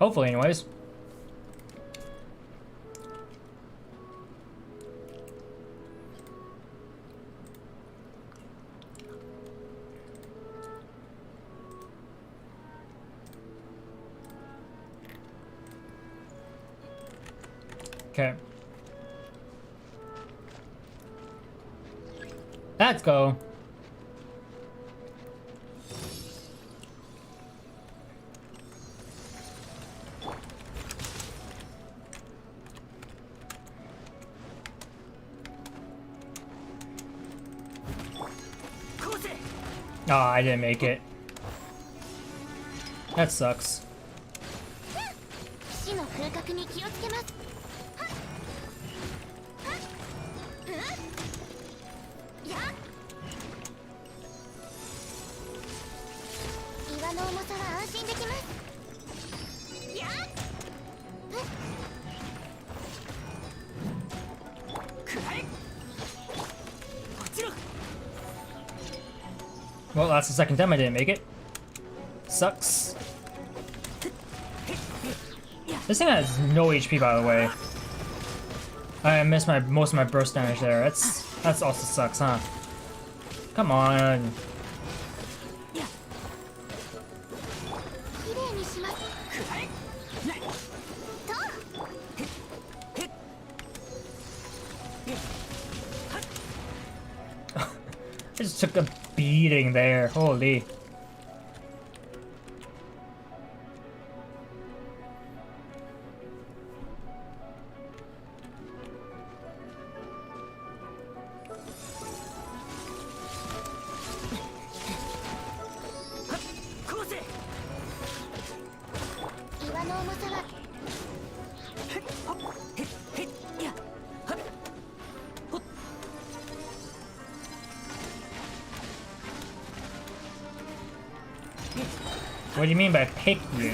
Hopefully, anyways. Okay. Let's go. Oh, I didn't make it. That sucks. 死の風格に気をつけます。岩の重さは安心できます。やっ。くらえ。こちら。 Well, that's the second time I didn't make it. Sucks. This thing has no HP, by the way. I missed most of my burst damage there. That's also sucks, huh? Come on. きれいにします。くらえ。I just took a beating there. Holy. What do you mean by pick you?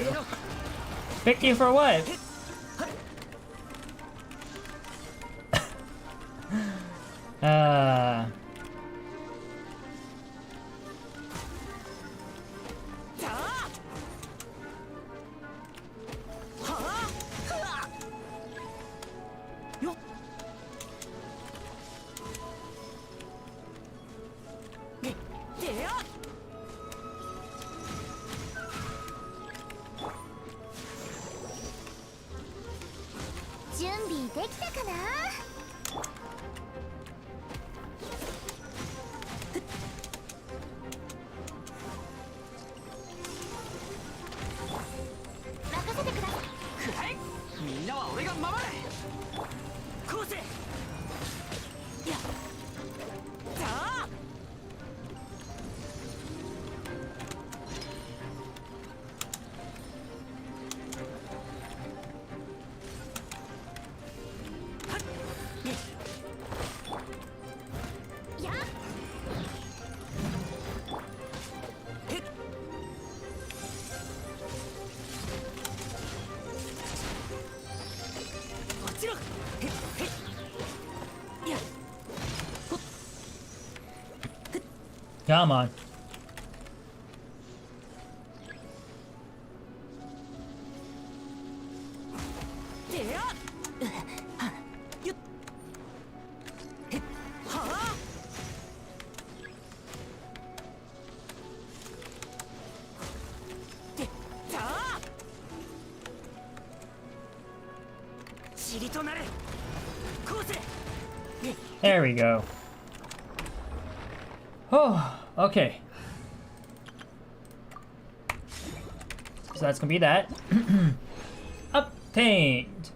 Pick you for what? uh...準備できたかな。任せてください。はい、みんなは俺が守れ。こうせ。や。さあ。Come on. There we go. Oh, okay. So that's gonna be that. Obtained.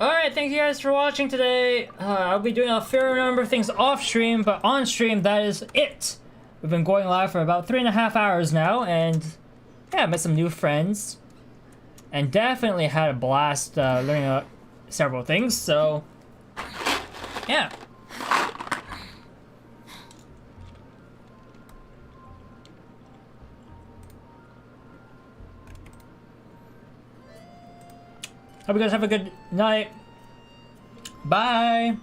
Alright, thank you guys for watching today. I'll be doing a fair number of things off stream, but on stream, that is it. We've been going live for about 3.5 hours now, and yeah, I met some new friends. And definitely had a blast learning several things, so yeah. Hope you guys have a good night. Bye.